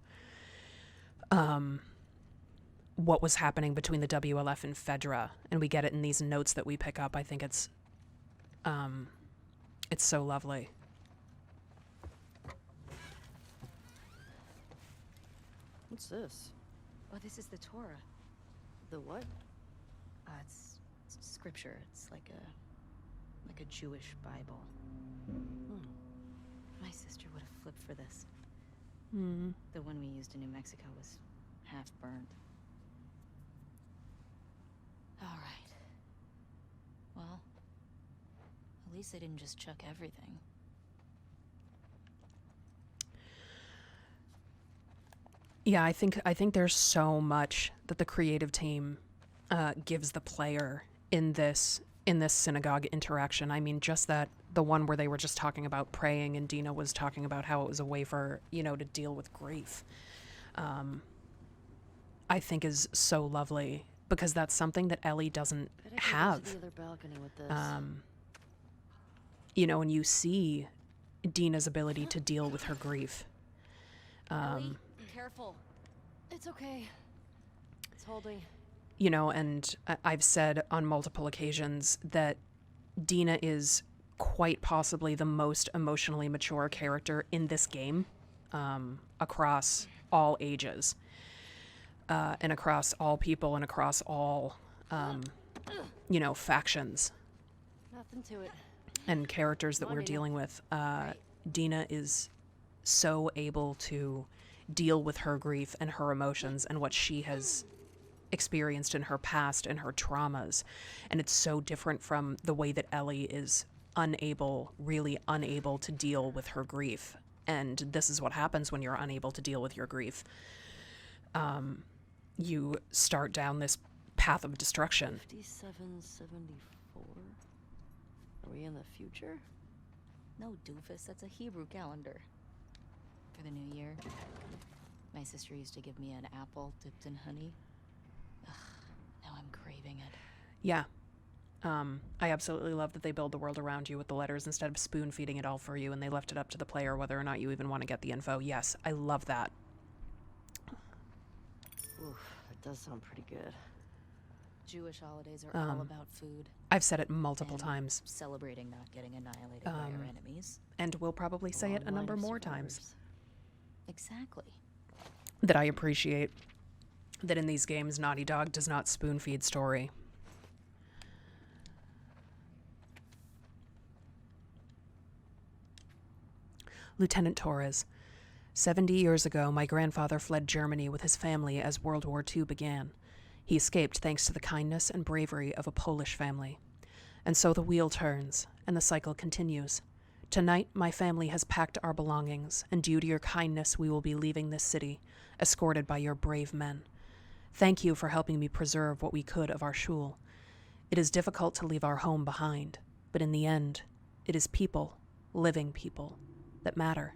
Speaker 1: what was happening between the WLF and Fedra. And we get it in these notes that we pick up. I think it's so lovely.
Speaker 2: What's this?
Speaker 3: Oh, this is the Torah.
Speaker 2: The what?
Speaker 3: It's scripture. It's like a like a Jewish Bible.
Speaker 2: Hmm.
Speaker 3: My sister would have flipped for this.
Speaker 1: Hmm.
Speaker 3: The one we used in New Mexico was half burned. All right. Well, at least they didn't just chuck everything.
Speaker 1: Yeah, I think there's so much that the creative team gives the player in this synagogue interaction. I mean, just that the one where they were just talking about praying and Dina was talking about how it was a way for, to deal with grief. I think is so lovely because that's something that Ellie doesn't
Speaker 2: Bet I could go
Speaker 1: have.
Speaker 2: to the other balcony with this.
Speaker 1: And you see Dina's ability to deal with her grief.
Speaker 3: Ellie, careful.
Speaker 2: It's okay. It's holding.
Speaker 1: And I've said on multiple occasions that Dina is quite possibly the most emotionally mature character in this game, across all ages, and across all people and across all, factions
Speaker 2: Nothing to it.
Speaker 1: and characters that
Speaker 2: Come on,
Speaker 1: we're
Speaker 2: Dina.
Speaker 1: dealing with. Dina is so able to deal with her grief and her emotions and what she has experienced in her past and her traumas. And it's so different from the way that Ellie is really unable to deal with her grief. And this is what happens when you're unable to deal with your grief. You start down this path of destruction.
Speaker 2: 5774. Are we in the future?
Speaker 3: No, doofus, that's a Hebrew calendar. For the new year, my sister used to give me an apple dipped in honey. Ugh, now I'm craving it.
Speaker 1: Yeah. I absolutely love that they build the world around you with the letters instead of spoon feeding it all for you, and they left it up to the player whether or not you even want to get the info. Yes, I love that.
Speaker 2: Oof, that does sound pretty good.
Speaker 3: Jewish holidays are all about food.
Speaker 1: I've said it multiple
Speaker 3: and
Speaker 1: times,
Speaker 3: celebrating not getting annihilated by our enemies.
Speaker 1: and we'll probably say it a
Speaker 2: Long line
Speaker 1: number
Speaker 2: of
Speaker 1: more
Speaker 2: survivors.
Speaker 1: times,
Speaker 3: Exactly.
Speaker 1: that I appreciate that in these games Naughty Dog does not spoon feed story. Lieutenant Torres. 70 years ago, my grandfather fled Germany with his family as World War II began. He escaped thanks to the kindness and bravery of a Polish family. And so the wheel turns, and the cycle continues. Tonight, my family has packed our belongings, and due to your kindness, we will be leaving this city, escorted by your brave men. Thank you for helping me preserve what we could of our shul. It is difficult to leave our home behind, but in the end, it is people, living people, that matter.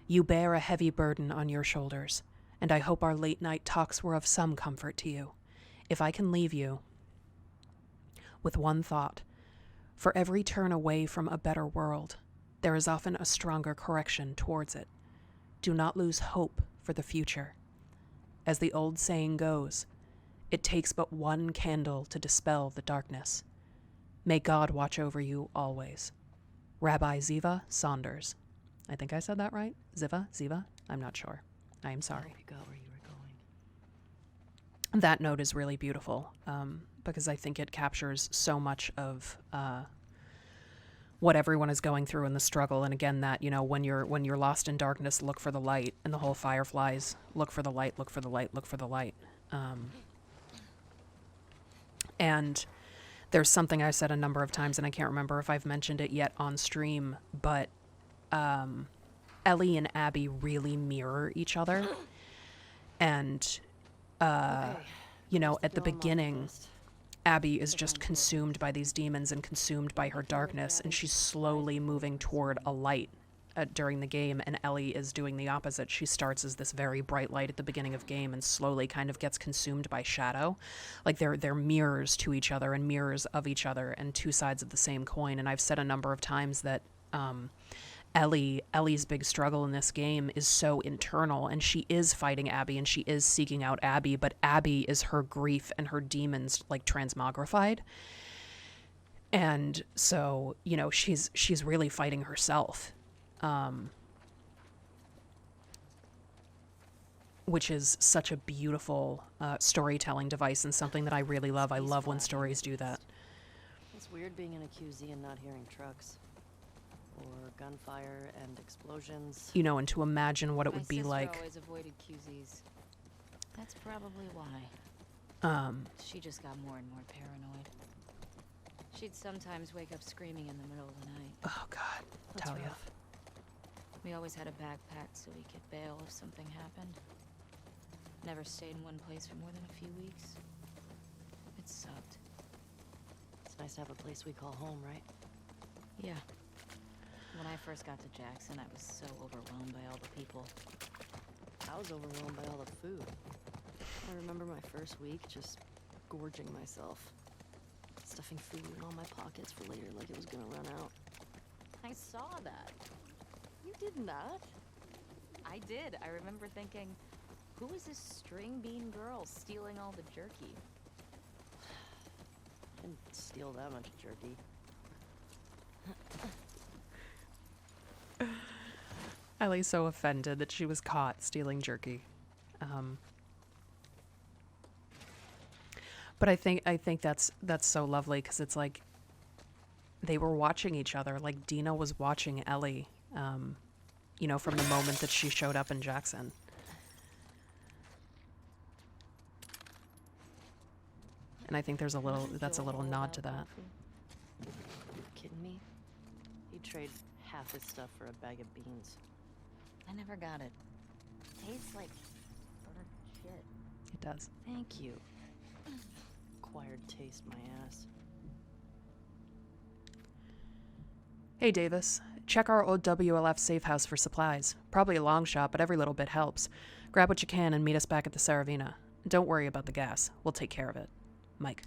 Speaker 1: You bear a heavy burden on your shoulders, and I hope our late-night talks were of some comfort to you. If I can leave you with one thought, for every turn away from a better world, there is often a stronger correction towards it. Do not lose hope for the future. As the old saying goes, it takes but one candle to dispel the darkness. May God watch over you always. Rabbi Ziva Saunders. I think I said that right? Ziva? I'm not sure. I am
Speaker 2: I
Speaker 1: sorry.
Speaker 2: hope you got where you were going.
Speaker 1: That note is really beautiful, because I think it captures so much of what everyone is going through in the struggle. And again, that, when you're lost in darkness, look for the light. And the whole Fireflies, look for the light, look for the light, look for the light. And there's something I said a number of times, and I can't remember if I've mentioned it yet on stream, but Ellie and Abby really mirror each other. And,
Speaker 2: Okay.
Speaker 1: at the beginning, Abby is just consumed by these demons and consumed by her darkness, and she's slowly moving toward a light during the game, and Ellie is doing the opposite. She starts as this very bright light at the beginning of game and slowly kind of gets consumed by shadow. Like they're mirrors to each other and mirrors of each other and two sides of the same coin. And I've said a number of times that Ellie's big struggle in this game is so internal, and she is fighting Abby and she is seeking out Abby, but Abby is her grief and her demons like transmogrified. And so, she's really fighting herself. Which is such a beautiful storytelling device and something that I really love. I love when stories do that.
Speaker 2: Let's weird being in a QZ and not hearing trucks. Or gunfire and explosions.
Speaker 1: You know, and to imagine what it would be
Speaker 3: My
Speaker 1: like.
Speaker 3: sister always avoided QZs. That's probably why. She just got more and more paranoid. She'd sometimes wake up screaming in the middle of the night.
Speaker 1: Oh God,
Speaker 2: That's
Speaker 1: tell ya.
Speaker 2: rough.
Speaker 3: We always had a backpack so we could bail if something happened. Never stayed in one place for more than a few weeks. It sucked.
Speaker 2: It's nice to have a place we call home, right?
Speaker 3: Yeah. When I first got to Jackson, I was so overwhelmed by all the people.
Speaker 2: I was overwhelmed by all the food. I remember my first week just gorging myself. Stuffing food in all my pockets for later like it was gonna run out.
Speaker 3: I saw that.
Speaker 2: You did not?
Speaker 3: I did. I remember thinking, who is this string bean girl stealing all the jerky?
Speaker 2: I didn't steal that much jerky.
Speaker 1: Ellie's so offended that she was caught stealing jerky. But I think that's so lovely because it's like they were watching each other. Like Dina was watching Ellie, you know, from the moment that she showed up in Jackson. And I think there's a little that's a little nod to that.
Speaker 2: You kidding me? He'd trade half his stuff for a bag of beans.
Speaker 3: I never got it. Tastes like burnt shit.
Speaker 1: It does.
Speaker 2: Thank you. Acquired taste, my ass.
Speaker 1: Hey Davis, check our old WLF safe house for supplies. Probably a long shot, but every little bit helps. Grab what you can and meet us back at the Saravina. Don't worry about the gas. We'll take care of it. Mike.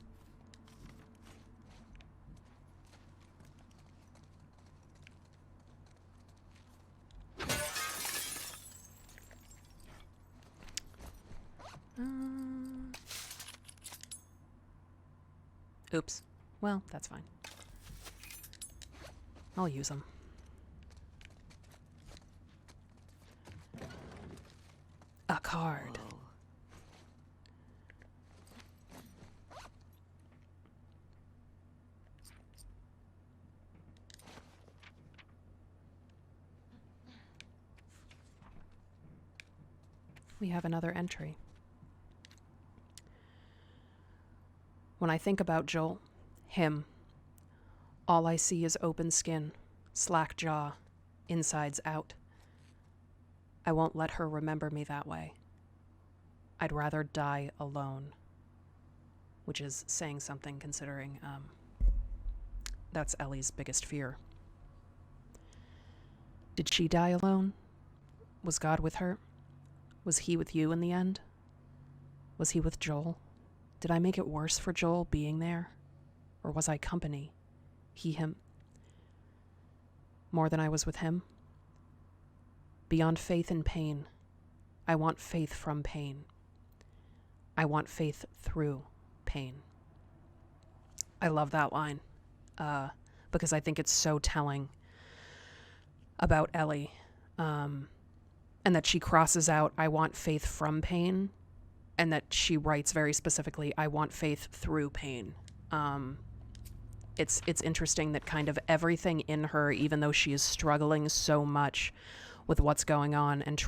Speaker 1: Oops. Well, that's fine. I'll use them. A card.
Speaker 2: Whoa.
Speaker 1: We have another entry. When I think about Joel, him, all I see is open skin, slack jaw, insides out. I won't let her remember me that way. I'd rather die alone. Which is saying something considering that's Ellie's biggest fear. Did she die alone? Was God with her? Was he with you in the end? Was he with Joel? Did I make it worse for Joel being there? Or was I company? He, him? More than I was with him? Beyond faith and pain, I want faith from pain. I want faith through pain. I love that line because I think it's so telling about Ellie. And that she crosses out, I want faith from pain, and that she writes very specifically, I want faith through pain. It's interesting that kind of everything in her, even though she is struggling so much with what's going on and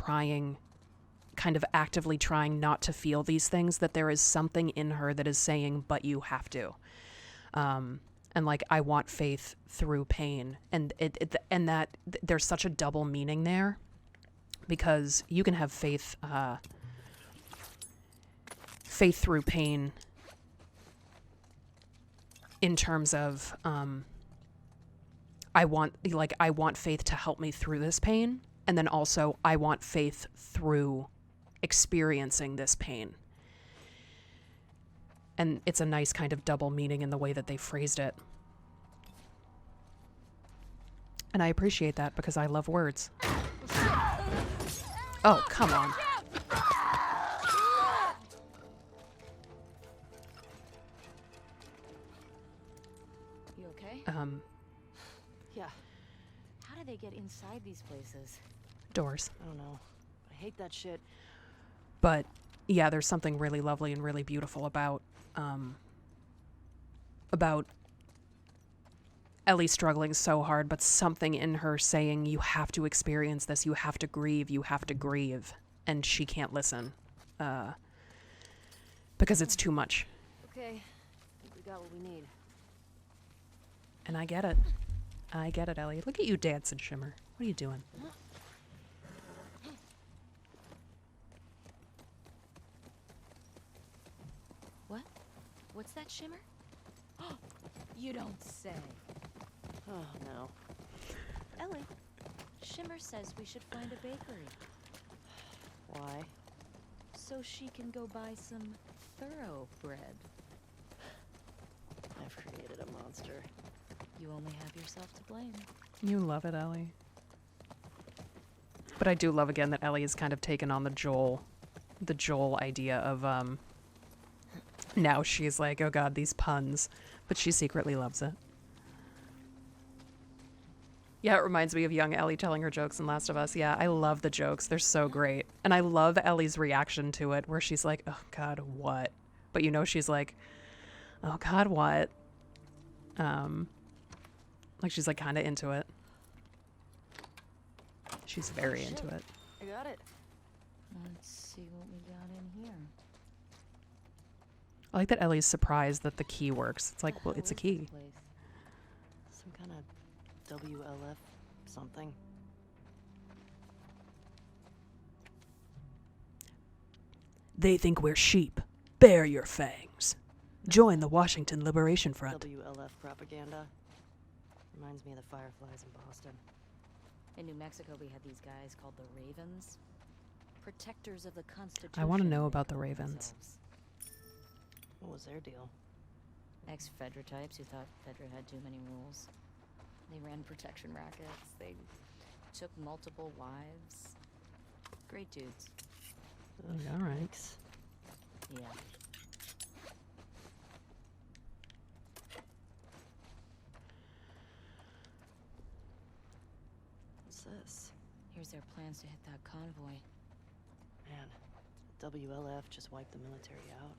Speaker 1: kind of actively trying not to feel these things, that there is something in her that is saying, but you have to. And like, I want faith through pain. And and that there's such a double meaning there. Because you can have faith through pain in terms of I want faith to help me through this pain, and then also I want faith through experiencing this pain. And it's a nice kind of double meaning in the way that they phrased it. And I appreciate that because I love words. Oh, come on.
Speaker 3: You okay?
Speaker 2: Yeah,
Speaker 3: How do they get inside these places?
Speaker 1: Doors.
Speaker 2: I don't know. I hate that shit.
Speaker 1: But yeah, there's something really lovely and really beautiful about Ellie's struggling so hard, but something in her saying, you have to experience this, you have to grieve, and she can't listen, because it's too much.
Speaker 2: Okay, I think we got what we need.
Speaker 1: And I get it. I get it, Ellie. Look at you dancing, Shimmer. What are you doing?
Speaker 3: What? What's that, Shimmer? You don't say.
Speaker 2: Oh, no.
Speaker 3: Ellie, Shimmer says we should find a bakery.
Speaker 2: Why?
Speaker 3: So she can go buy some thoroughbread.
Speaker 2: I've created a monster.
Speaker 3: You only have yourself to blame.
Speaker 1: You love it, Ellie. But I do love, again, that Ellie has kind of taken on the Joel idea of, now she's like, oh god, these puns. But she secretly loves it. Yeah, it reminds me of young Ellie telling her jokes in Last of Us. Yeah, I love the jokes. They're so great. And I love Ellie's reaction to it, where she's like, oh god, what? But you know she's like, oh god, what? Like she's like kind of into it. She's very into it.
Speaker 2: I got it.
Speaker 3: Let's see what we got in here.
Speaker 1: I like that Ellie's surprised that the key works. It's like, well, it's a key.
Speaker 2: Some kind of WLF something.
Speaker 1: They think we're sheep. Bare your fangs. Join the Washington Liberation Front.
Speaker 2: WLF propaganda. Reminds me of the Fireflies in Boston.
Speaker 3: In New Mexico, we had these guys called the Ravens. Protectors of the Constitution.
Speaker 1: I want to know
Speaker 3: they
Speaker 1: about the
Speaker 3: called
Speaker 1: Ravens.
Speaker 3: themselves.
Speaker 2: What was their deal?
Speaker 3: Ex-Fedra types who thought Fedra had too many rules. They ran protection rackets. They took multiple wives. Great dudes.
Speaker 1: All right.
Speaker 2: Thanks.
Speaker 3: Yeah.
Speaker 2: What's this?
Speaker 3: Here's their plans to hit that convoy.
Speaker 2: Man, WLF just wiped the military out.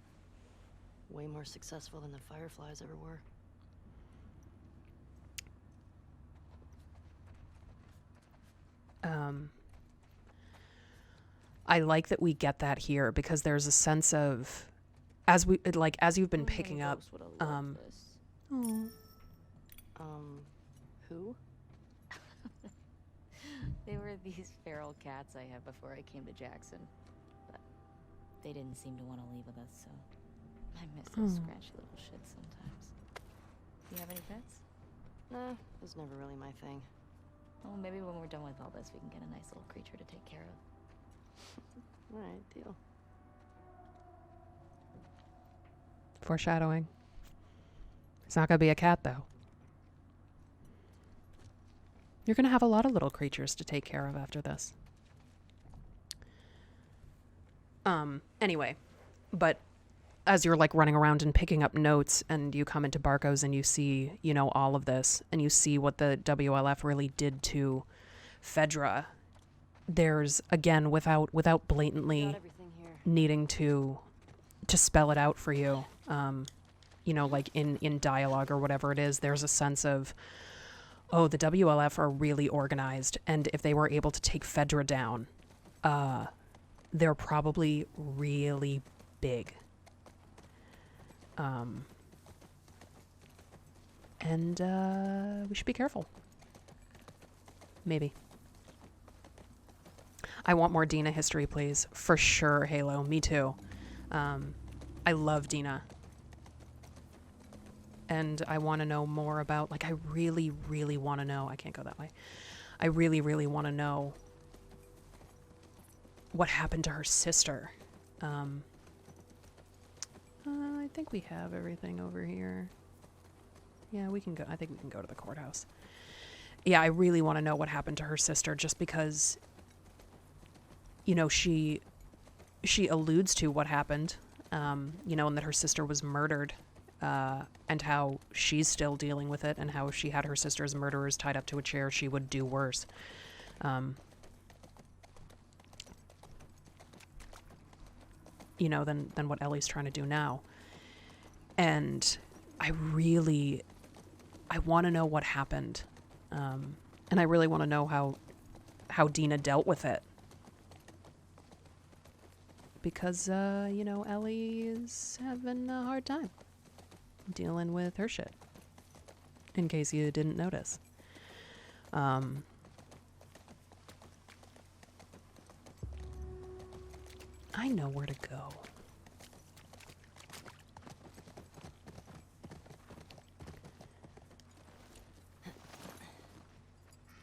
Speaker 2: Way more successful than the Fireflies ever were.
Speaker 1: I like that we get that here, because there's a sense of, as you've been picking up,
Speaker 2: Who?
Speaker 3: They were these feral cats I had before I came to Jackson. But they didn't seem to want to leave with us, so I miss those scratchy little shits sometimes. Do you have any pets?
Speaker 2: Nah, it was never really my thing.
Speaker 3: Well, maybe when we're done with all this, we can get a nice little creature to take care of.
Speaker 2: Alright, deal.
Speaker 1: foreshadowing. It's not going to be a cat, though. You're going to have a lot of little creatures to take care of after this. Anyway, but as you're like running around and picking up notes and you come into Barco's and you see, you know, all of this and you see what the WLF really did to Fedra, there's, again, without blatantly needing to spell it out for you, you know, like in dialogue or whatever it is, there's a sense of, oh, the WLF are really organized, and if they were able to take Fedra down, they're probably really big. And we should be careful. Maybe. I want more Dina history, please. For sure, Halo. Me too. I love Dina. And I want to know more about, like, I really, really want to know. I can't go that way. I really, really want to know what happened to her sister. I think we have everything over here. Yeah, we can go. I think we can go to the courthouse. Yeah, I really want to know what happened to her sister, just because, you know, she alludes to what happened, you know, and that her sister was murdered, and how she's still dealing with it, and how she had her sister's murderers tied up to a chair. She would do worse. You know, than what Ellie's trying to do now. And I really I want to know what happened. And I really want to know how Dina dealt with it. Because, you know, Ellie is having a hard time dealing with her shit. In case you didn't notice. I know where to go.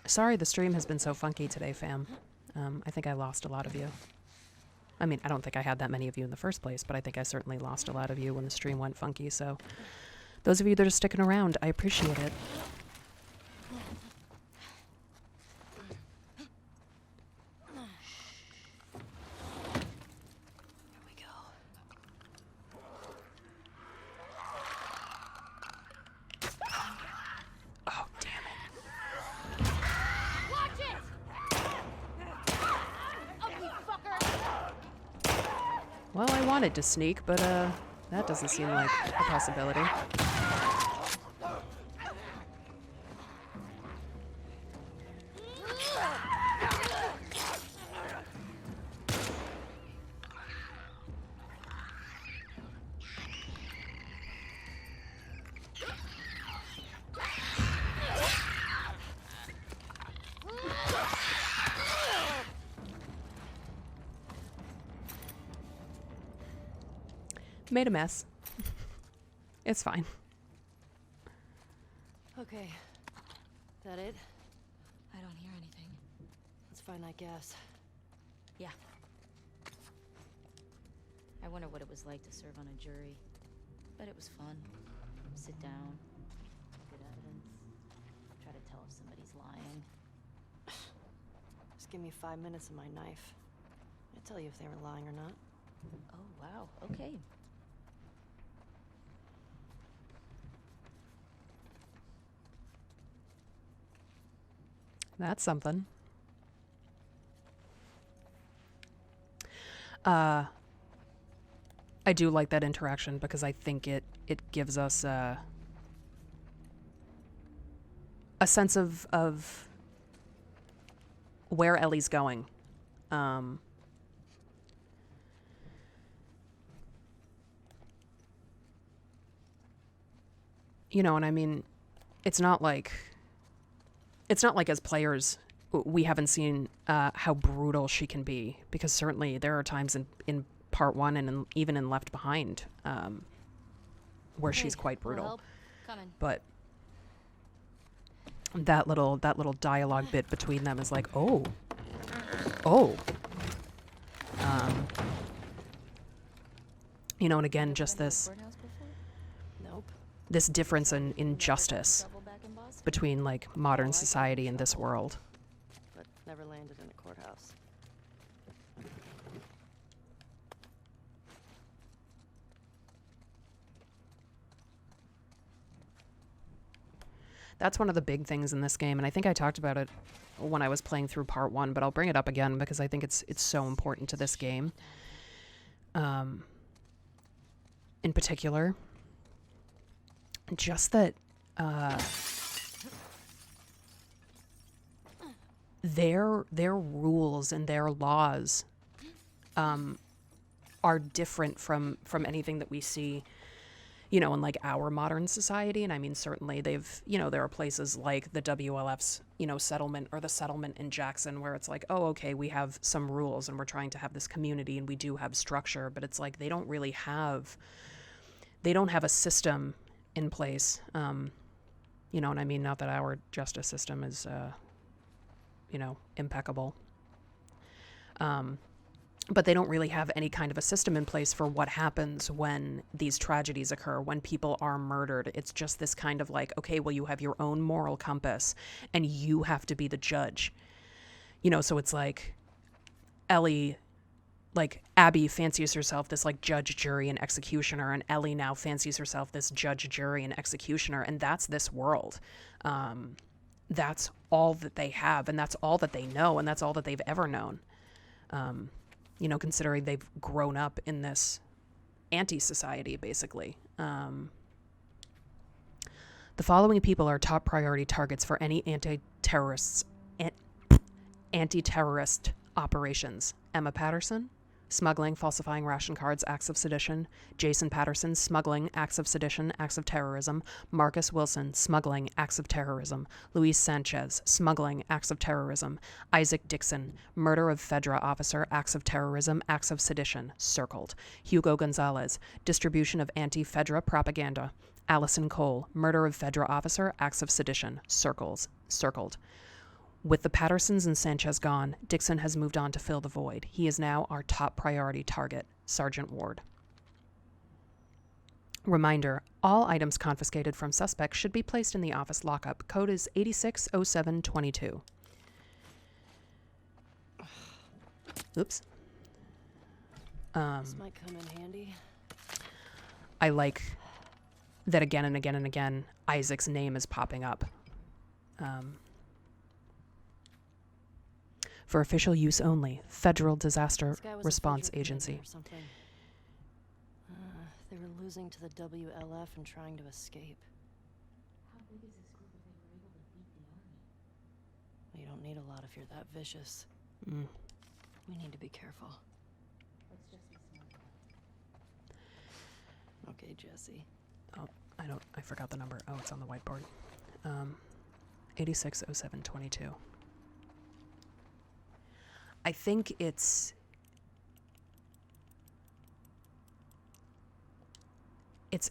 Speaker 1: Sorry the stream has been so funky today, fam. I think I lost a lot of you. I mean, I don't think I had that many of you in the first place, but I think I certainly lost a lot of you when the stream went funky, so those of you that are sticking around, I appreciate it.
Speaker 2: Here we go.
Speaker 1: Oh, damn it.
Speaker 2: Watch it! Ugly fucker!
Speaker 1: Well, I wanted to sneak, but that doesn't seem like a possibility. Made a mess. It's fine.
Speaker 2: Okay. That it?
Speaker 3: I don't hear anything.
Speaker 2: Let's find that gas.
Speaker 3: Yeah. I wonder what it was like to serve on a jury. But it was fun. Sit down. Good evidence. Try to tell if somebody's lying.
Speaker 2: Just give me 5 minutes and my knife. I'll tell you if they were lying or not.
Speaker 3: Oh, wow. Okay.
Speaker 1: That's something. I do like that interaction because I think it gives us a sense of where Ellie's going. You know, and I mean, it's not like as players we haven't seen how brutal she can be, because certainly there are times in part 1 and even in Left Behind where she's quite brutal.
Speaker 3: Help. Coming.
Speaker 1: But that little dialogue bit between them is like, oh. You know, and again, just this
Speaker 2: Nope.
Speaker 1: difference in justice between like modern society and this world.
Speaker 2: But never landed in a courthouse.
Speaker 1: That's one of the big things in this game, and I think I talked about it when I was playing through part 1, but I'll bring it up again because I think it's so important to this game. In particular, just that their rules and their laws are different from anything that we see, you know, in like our modern society. And I mean, certainly they've, you know, there are places like the WLF's, you know, settlement, or the settlement in Jackson, where it's like, oh, okay, we have some rules and we're trying to have this community and we do have structure, but it's like they don't have a system in place. You know, and I mean, not that our justice system is, you know, impeccable. But they don't really have any kind of a system in place for what happens when these tragedies occur, when people are murdered. It's just this kind of like, okay, well, you have your own moral compass and you have to be the judge. You know, so it's like Ellie, like Abby fancies herself this like judge, jury, and executioner, and Ellie now fancies herself this judge, jury, and executioner, and that's this world. That's all that they have, and that's all that they know, and that's all that they've ever known. You know, considering they've grown up in this anti-society, basically. The following people are top priority targets for any anti-terrorist operations. Emma Patterson, smuggling, falsifying ration cards, acts of sedition. Jason Patterson, smuggling, acts of sedition, acts of terrorism. Marcus Wilson, smuggling, acts of terrorism. Luis Sanchez, smuggling, acts of terrorism. Isaac Dixon, murder of Fedra officer, acts of terrorism, acts of sedition, circled. Hugo Gonzalez, distribution of anti-Fedra propaganda. Allison Cole, murder of Fedra officer, acts of sedition, circled. With the Pattersons and Sanchez gone, Dixon has moved on to fill the void. He is now our top priority target, Sergeant Ward. Reminder, all items confiscated from suspects should be placed in the office lockup. Code is 860722. Oops.
Speaker 2: This might come in handy.
Speaker 1: I like that again and again and again, Isaac's name is popping up. For official use only, Federal Disaster
Speaker 2: This guy was a
Speaker 1: Response
Speaker 2: Fedra
Speaker 1: Agency.
Speaker 2: or something. They were losing to the WLF and trying to escape.
Speaker 3: How big is this group if they were able to beat the army?
Speaker 2: Well, you don't need a lot if you're that vicious.
Speaker 1: Mm.
Speaker 2: We need to be careful.
Speaker 3: Let's just be smart about it.
Speaker 2: Okay, Jesse.
Speaker 1: Oh, I forgot the number. Oh, it's on the whiteboard. 860722. I think it's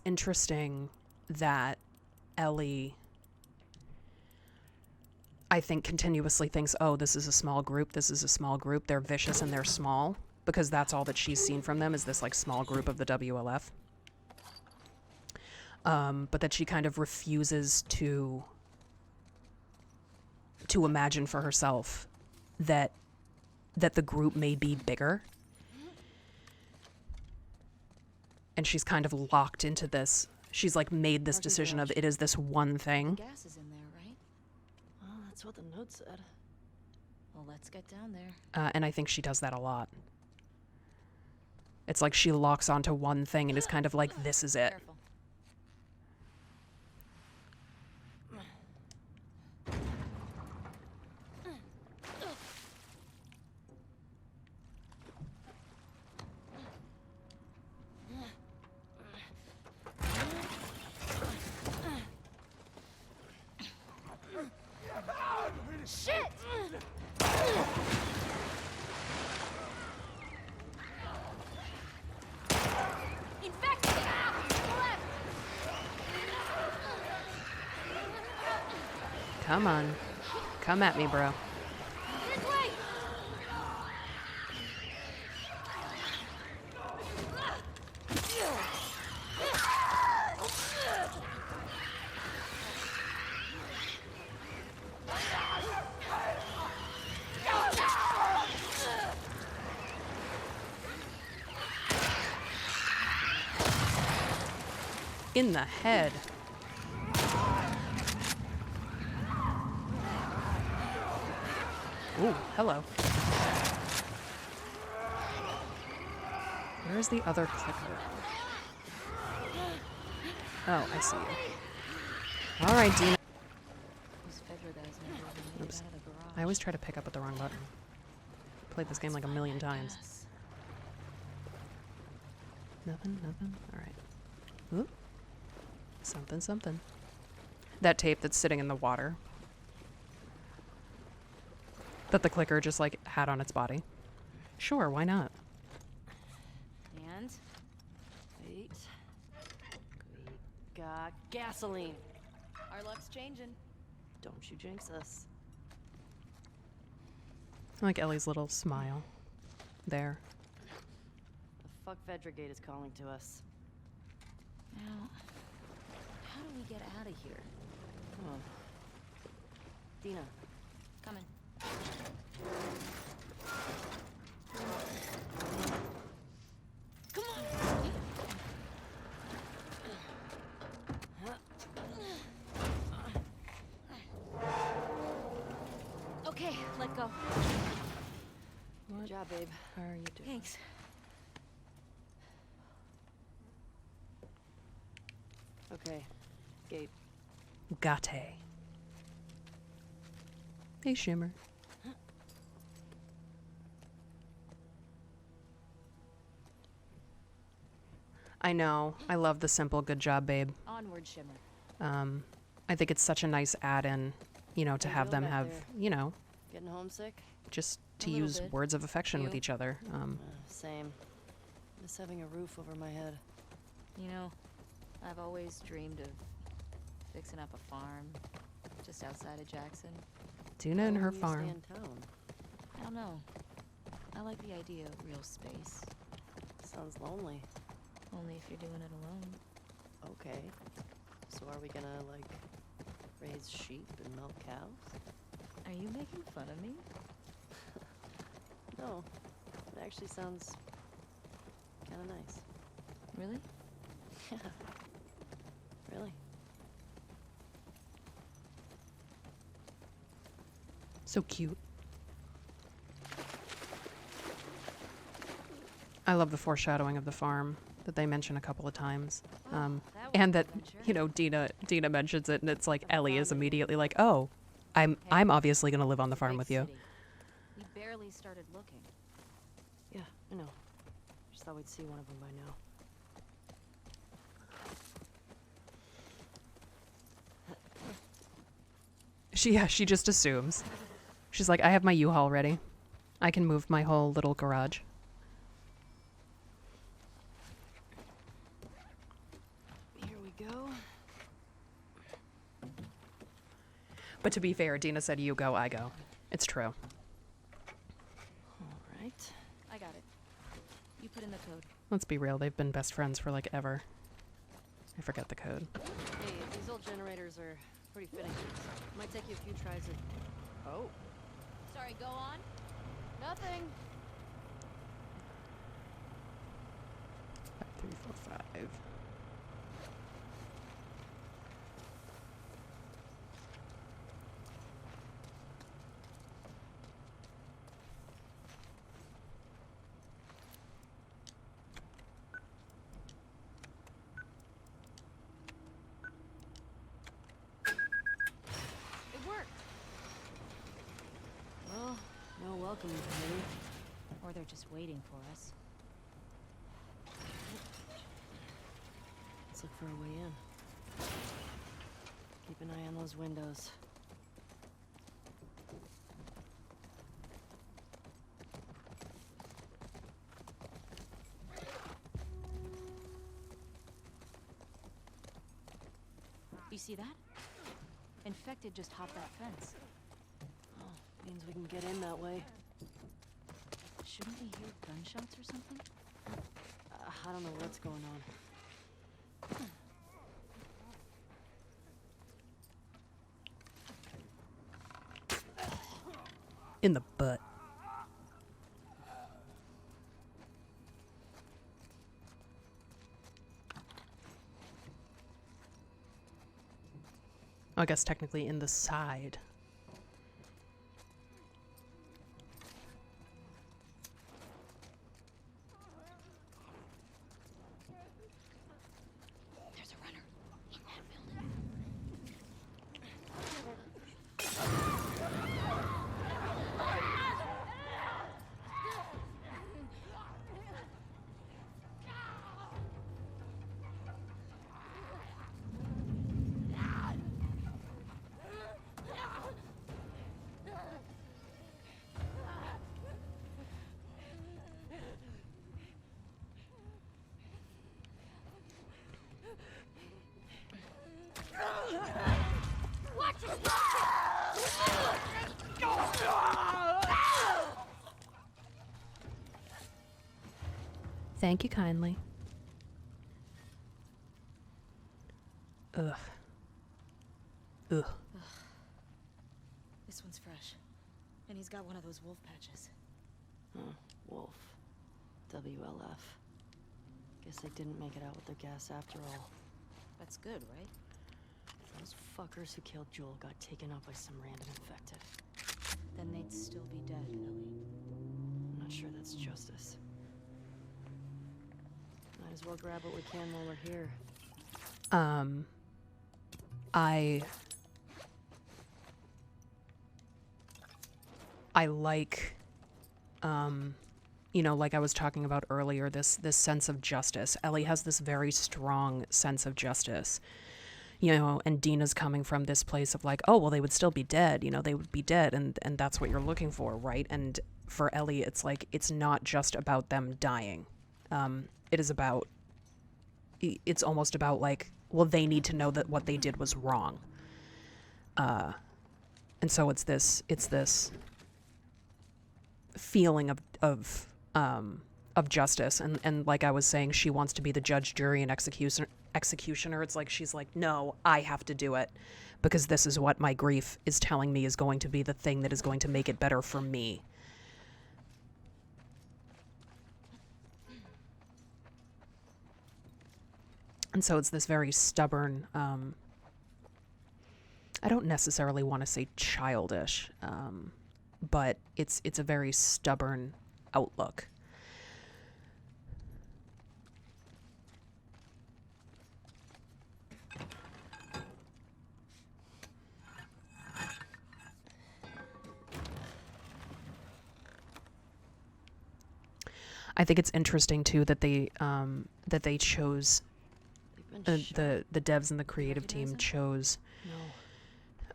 Speaker 1: interesting that Ellie, I think, continuously thinks, oh, this is a small group, they're vicious and they're small, because that's all that she's seen from them is this like small group of the WLF. But that she kind of refuses to imagine for herself that the group may be bigger. And she's kind of locked into this. She's like made this decision of it is this one thing.
Speaker 3: Gas is in there, right?
Speaker 2: Well, that's what the note said.
Speaker 3: Well, let's get down there.
Speaker 1: And I think she does that a lot. It's like she locks onto one thing and is kind of like, this is it.
Speaker 3: Careful.
Speaker 2: Shit!
Speaker 3: Infected! Left!
Speaker 1: Come on. Come at me, bro.
Speaker 3: This way!
Speaker 1: In the head. Ooh, hello. Where's the other clicker? Oh, I see you. All right, Dina.
Speaker 3: Those Fedra guys never even made it
Speaker 1: Oops.
Speaker 3: out of the garage.
Speaker 1: I always try to pick up at the wrong button. Played this game like a million times.
Speaker 3: Gas.
Speaker 1: Nothing. All right. Oop. Something. That tape that's sitting in the water. That the clicker just like had on its body. Sure, why not?
Speaker 3: And?
Speaker 2: Wait. We got gasoline.
Speaker 3: Our luck's changing.
Speaker 2: Don't you jinx us.
Speaker 1: I like Ellie's little smile. There.
Speaker 2: The fuck Vedragate is calling to us.
Speaker 3: Now, how do we get out of here?
Speaker 2: Oh. Dina.
Speaker 3: Coming. Come on! Okay, let go.
Speaker 2: Good job, babe.
Speaker 1: How are you doing?
Speaker 3: Thanks.
Speaker 2: Okay. Gate.
Speaker 1: Gate. Hey, Shimmer. I know. I love the simple good job, babe.
Speaker 3: Onward, Shimmer.
Speaker 1: I think it's such a nice add-in, you know, to
Speaker 2: How you
Speaker 1: have them
Speaker 2: doing back
Speaker 1: have,
Speaker 2: there?
Speaker 1: you know,
Speaker 2: Getting homesick?
Speaker 1: just
Speaker 3: A
Speaker 1: to
Speaker 3: little
Speaker 1: use
Speaker 3: bit.
Speaker 1: words of affection with
Speaker 3: You?
Speaker 1: each other.
Speaker 2: Same. Just having a roof over my head.
Speaker 3: You know, I've always dreamed of fixing up a farm just outside of Jackson.
Speaker 1: Duna
Speaker 2: Why
Speaker 1: and her
Speaker 2: wouldn't you stay
Speaker 1: farm.
Speaker 2: in town?
Speaker 3: I don't know. I like the idea of real space.
Speaker 2: Sounds lonely.
Speaker 3: Only if you're doing it alone.
Speaker 2: Okay. So are we gonna, like, raise sheep and milk cows?
Speaker 3: Are you making fun of me?
Speaker 2: No. It actually sounds kinda nice.
Speaker 3: Really?
Speaker 2: Yeah. Really?
Speaker 1: So cute. I love the foreshadowing of the farm that they mention a couple of times.
Speaker 3: That was
Speaker 1: And
Speaker 3: an
Speaker 1: that,
Speaker 3: adventure.
Speaker 1: you know, Dina mentions it, and it's like
Speaker 2: I
Speaker 1: Ellie is
Speaker 2: found it.
Speaker 1: immediately like, "Oh, I'm obviously gonna live on the
Speaker 3: It's a
Speaker 1: farm
Speaker 3: big
Speaker 1: with you."
Speaker 3: city. We barely started looking.
Speaker 2: Yeah, I know. Just thought we'd see one of them by now.
Speaker 1: She just assumes. She's like, "I have my U-Haul ready. I can move my whole little garage."
Speaker 2: Here we go.
Speaker 1: But to be fair, Dina said, "You go, I go." It's true.
Speaker 2: Alright.
Speaker 3: I got it. You put in the code.
Speaker 1: Let's be real, they've been best friends for like ever. I forget the code.
Speaker 2: Hey, these old generators are pretty finicky. Might take you a few tries at... Oh.
Speaker 3: Sorry, go on.
Speaker 2: Nothing!
Speaker 1: 5, 3, 4, 5.
Speaker 2: It worked! Well, no welcoming committee.
Speaker 3: Or they're just waiting for us.
Speaker 2: Let's look for a way in. Keep an eye on those windows.
Speaker 3: You see that? Infected just hopped that fence.
Speaker 2: Oh, means we can get in that way.
Speaker 3: Shouldn't we hear gunshots or something?
Speaker 2: I don't know what's going on.
Speaker 1: In the butt. I guess technically in the side.
Speaker 3: There's a runner in that building.
Speaker 1: Thank you kindly. Ugh. Ugh.
Speaker 3: This one's fresh. And he's got one of those wolf patches.
Speaker 2: Oh, Wolf. WLF. Guess they didn't make it out with the gas after all.
Speaker 3: That's good, right?
Speaker 2: Those fuckers who killed Joel got taken out by some random infected.
Speaker 3: Then they'd still be dead, Ellie.
Speaker 2: I'm not sure that's justice. Might as well grab what we can while we're here.
Speaker 1: I like, you know, like I was talking about earlier, this sense of justice. Ellie has this very strong sense of justice, you know, and Dina's coming from this place of like, oh, well, they would still be dead, you know, they would be dead, and that's what you're looking for, right? And for Ellie, it's like, it's not just about them dying. It is about, it's almost about like, well, they need to know that what they did was wrong. And so it's this feeling of justice, and like I was saying, she wants to be the judge, jury, and executioner. It's like she's like, no, I have to do it because this is what my grief is telling me is going to be the thing that is going to make it better for me. And so it's this very stubborn, I don't necessarily want to say childish, but it's a very stubborn outlook. I think it's interesting too that they chose the devs and the creative team chose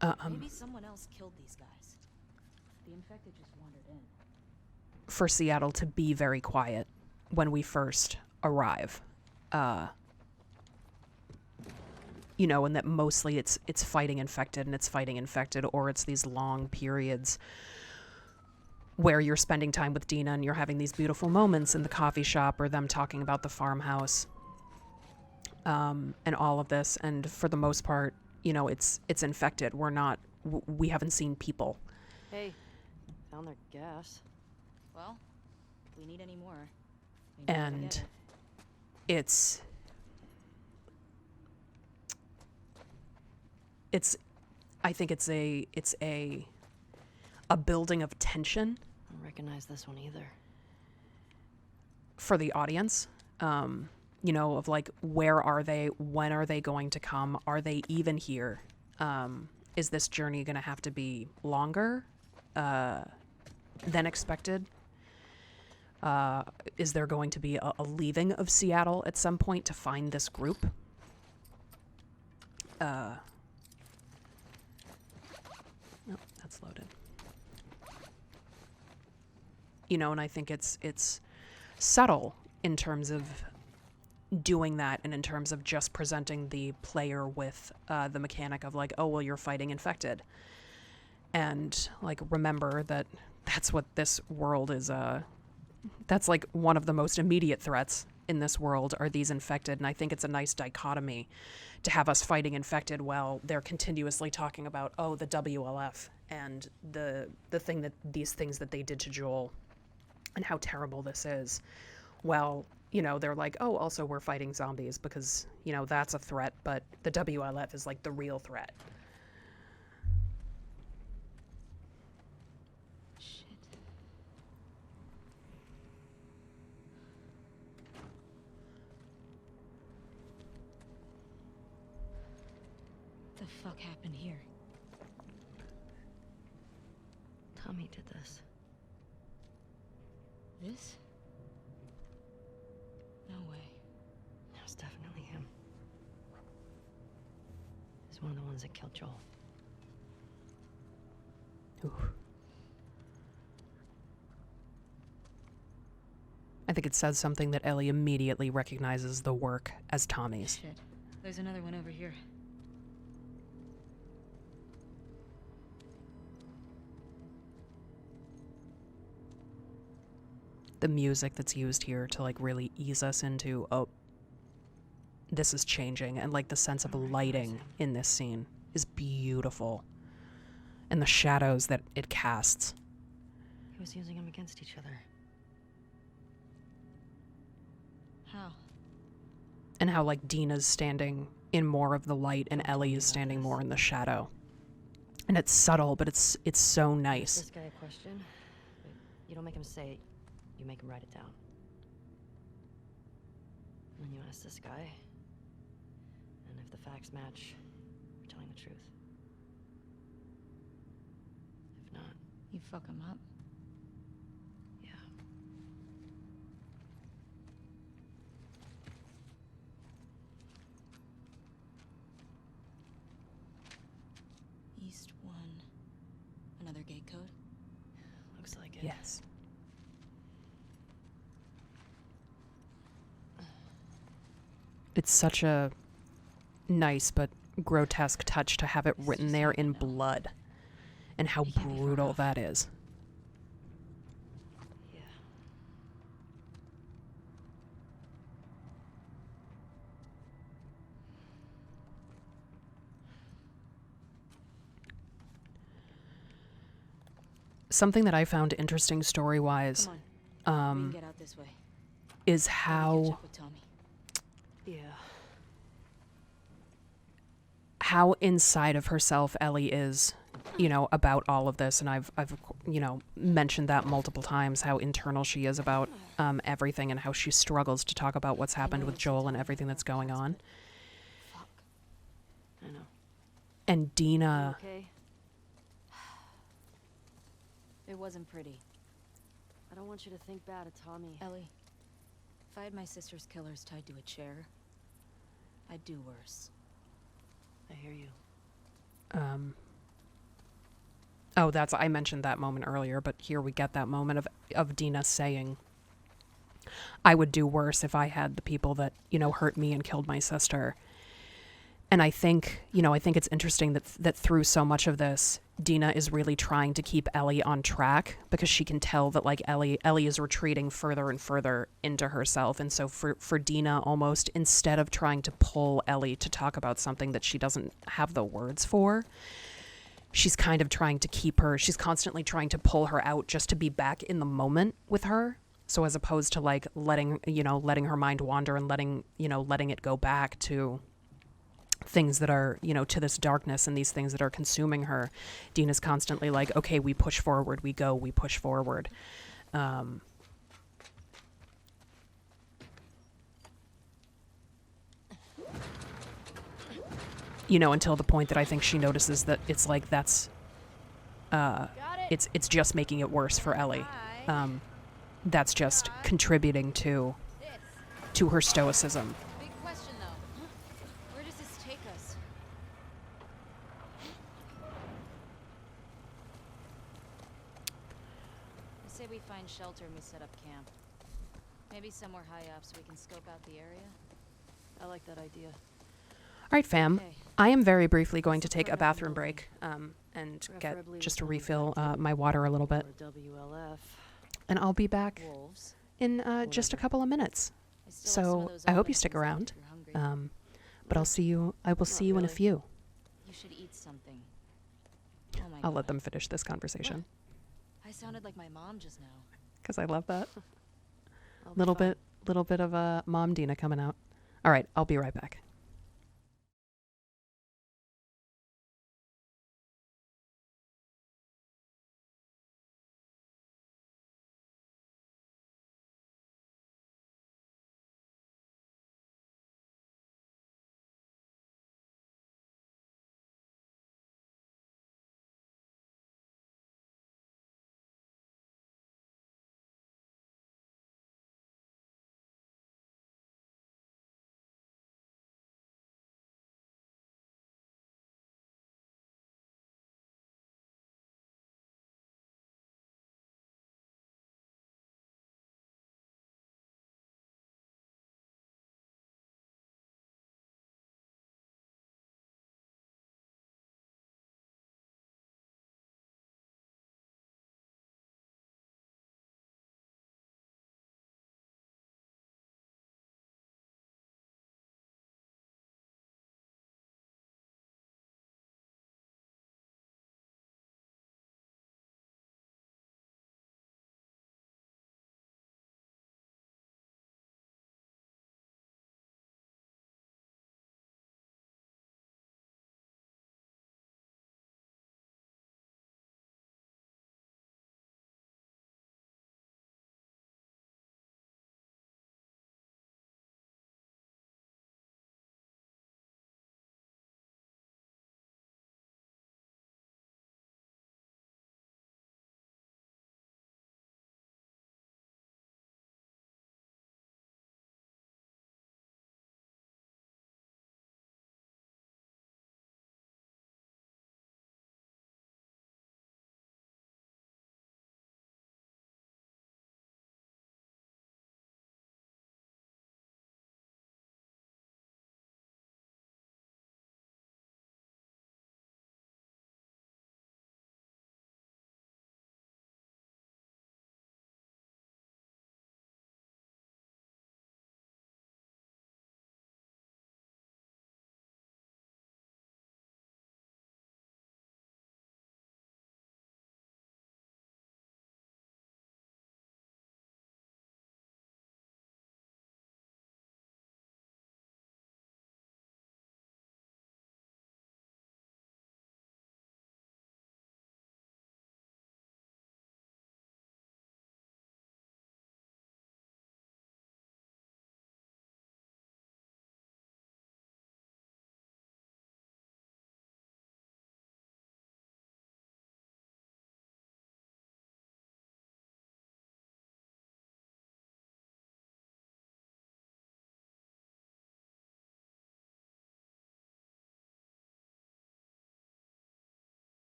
Speaker 2: No.
Speaker 3: Maybe someone else killed these guys. The infected just wandered in.
Speaker 1: for Seattle to be very quiet when we first arrive. You know, and that mostly it's fighting infected, or it's these long periods where you're spending time with Dina and you're having these beautiful moments in the coffee shop or them talking about the farmhouse, and all of this. And for the most part, you know, it's infected. We haven't seen people.
Speaker 2: Hey, found their gas.
Speaker 3: Well, if we need any more.
Speaker 1: And it's I think it's a building of tension.
Speaker 2: I don't recognize this one either.
Speaker 1: For the audience, you know, of like, where are they? When are they going to come? Are they even here? Is this journey going to have to be longer than expected? Is there going to be a leaving of Seattle at some point to find this group? Oh, that's loaded. You know, and I think it's subtle in terms of doing that, and in terms of just presenting the player with the mechanic of like, oh, well, you're fighting infected. And like, remember that that's what this world is. That's like one of the most immediate threats in this world are these infected. And I think it's a nice dichotomy to have us fighting infected while they're continuously talking about, oh, the WLF and the thing that these things that they did to Joel and how terrible this is. Well, you know, they're like, oh, also we're fighting zombies because, you know, that's a threat, but the WLF is like the real threat.
Speaker 3: Shit. The fuck happened here?
Speaker 2: Tommy did this.
Speaker 3: This? No way.
Speaker 2: That was definitely him. He's one of the ones that killed Joel.
Speaker 1: Ooh. I think it says something that Ellie immediately recognizes the work as Tommy's.
Speaker 3: Shit. There's another one over here.
Speaker 1: The music that's used here to like really ease us into, oh, this is changing, and like the sense of lighting in this scene is beautiful, and the shadows that it casts.
Speaker 2: He was using them against each other.
Speaker 3: How?
Speaker 1: And how like Dina's standing in more of the light and Ellie is standing more in the shadow, and it's subtle, but it's so
Speaker 2: Ask
Speaker 1: nice.
Speaker 2: this guy a question, but you don't make him say it. You make him write it down. And then you ask this guy, and if the facts match, for telling the truth. If not,
Speaker 3: You fuck him up.
Speaker 2: yeah.
Speaker 3: East 1. Another gate code?
Speaker 2: Looks like it.
Speaker 1: Yes. It's such a nice but grotesque touch to have it written there in blood. And how
Speaker 2: You can't be far
Speaker 1: brutal
Speaker 2: off.
Speaker 1: that is.
Speaker 2: Yeah.
Speaker 1: Something that I found interesting story-wise
Speaker 3: Come on. We can
Speaker 1: um,
Speaker 3: get out this way.
Speaker 1: is
Speaker 3: Gotta catch
Speaker 1: how
Speaker 3: up with Tommy.
Speaker 2: Yeah.
Speaker 1: how inside of herself Ellie is, you know, about all of this. And I've you know, mentioned that multiple times, how internal she is about everything, and how she struggles to talk about what's happened with Joel and everything that's going on.
Speaker 3: Fuck.
Speaker 2: I know.
Speaker 1: And
Speaker 2: You
Speaker 1: Dina,
Speaker 2: okay?
Speaker 3: It wasn't pretty.
Speaker 2: I don't want you to think bad of Tommy.
Speaker 3: Ellie, if I had my sister's killers tied to a chair, I'd do worse.
Speaker 2: I hear you.
Speaker 1: oh, that's, I mentioned that moment earlier, but here we get that moment of Dina saying, I would do worse if I had the people that, you know, hurt me and killed my sister. And I think, you know, I think it's interesting that through so much of this, Dina is really trying to keep Ellie on track, because she can tell that, like, Ellie is retreating further and further into herself. And so for Dina, almost, instead of trying to pull Ellie to talk about something that she doesn't have the words for, she's kind of trying to keep her, she's constantly trying to pull her out just to be back in the moment with her. So as opposed to, like, letting her mind wander and letting it go back to things that are, you know, to this darkness and these things that are consuming her, Dina's constantly like, okay, we push forward, we push forward. You know, until the point that I think she notices that it's like that's, it's just making it worse for Ellie. That's just contributing to her stoicism.
Speaker 3: Big question, though. Where does this take us? I say we find shelter and we set up camp. Maybe somewhere high up so we can scope out the area.
Speaker 2: I like that idea.
Speaker 1: All right, fam.
Speaker 3: Okay.
Speaker 1: I am very briefly going to
Speaker 2: Let's
Speaker 1: take a
Speaker 2: look around
Speaker 1: bathroom
Speaker 2: the building.
Speaker 1: break and get
Speaker 2: Preferably
Speaker 1: just to
Speaker 2: with one
Speaker 1: refill
Speaker 2: back
Speaker 1: my water a little bit.
Speaker 2: Or WLF.
Speaker 1: And I'll be back
Speaker 3: Wolves.
Speaker 1: in just a
Speaker 2: Whatever.
Speaker 1: couple of minutes.
Speaker 3: I still have some of
Speaker 1: So
Speaker 3: those
Speaker 1: I hope you
Speaker 3: omelets
Speaker 1: stick
Speaker 3: inside
Speaker 1: around.
Speaker 3: if you're hungry.
Speaker 1: But I will see you in a
Speaker 2: really.
Speaker 1: few.
Speaker 3: You should eat something. Oh my
Speaker 1: I'll
Speaker 3: God.
Speaker 1: let them finish this conversation
Speaker 3: I sounded like my mom just now.
Speaker 1: because I love that.
Speaker 2: I'll be
Speaker 1: Little
Speaker 2: fine.
Speaker 1: bit of Mom Dina coming out. All right, I'll be right back.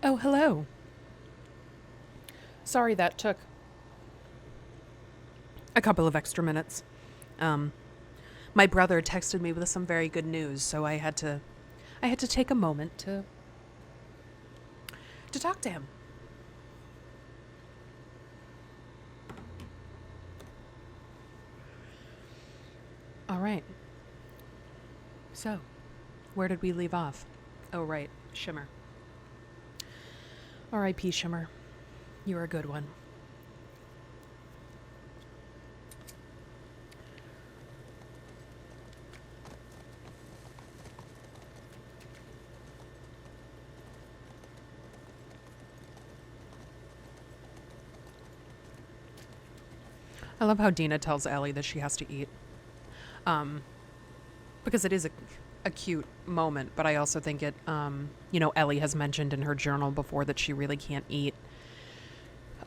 Speaker 1: Oh, hello. Sorry that took a couple of extra minutes. My brother texted me with some very good news, so I had to take a moment to talk to him. All right. So, where did we leave off? Oh, right, Shimmer. R.I.P. Shimmer. You're a good one. I love how Dina tells Ellie that she has to eat. Because it is a cute moment, but I also think it, Ellie has mentioned in her journal before that she really can't eat.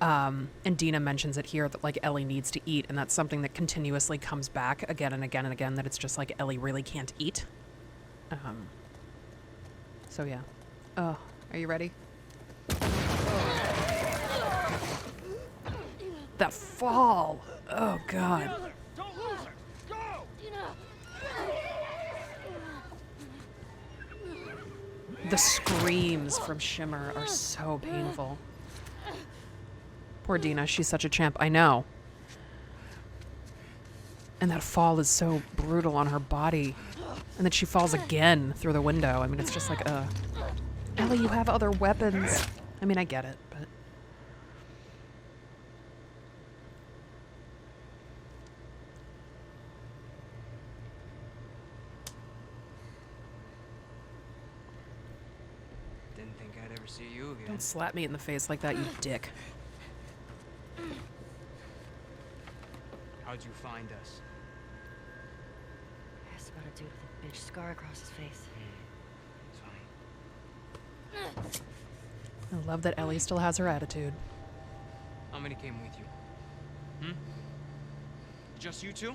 Speaker 1: And Dina mentions it here that, like, Ellie needs to eat, and that's something that continuously comes back again and again and again, that it's just like Ellie really can't eat. So yeah. Oh, are you ready? That fall! Oh, God.
Speaker 4: Don't lose her! Go!
Speaker 1: The screams from Shimmer are so painful. Poor Dina, she's such a champ. I know. And that fall is so brutal on her body. And then she falls again through the window. I mean, it's just like, Ellie, you have other weapons. I mean, I get it, but...
Speaker 4: Didn't think I'd ever see you again.
Speaker 1: Don't slap me in the face like that, you dick.
Speaker 4: How'd you find us?
Speaker 2: Asked about a dude with a bitch scar across his face.
Speaker 4: It's fine.
Speaker 1: I love that Ellie still has her attitude.
Speaker 4: How many came with you? Just you two?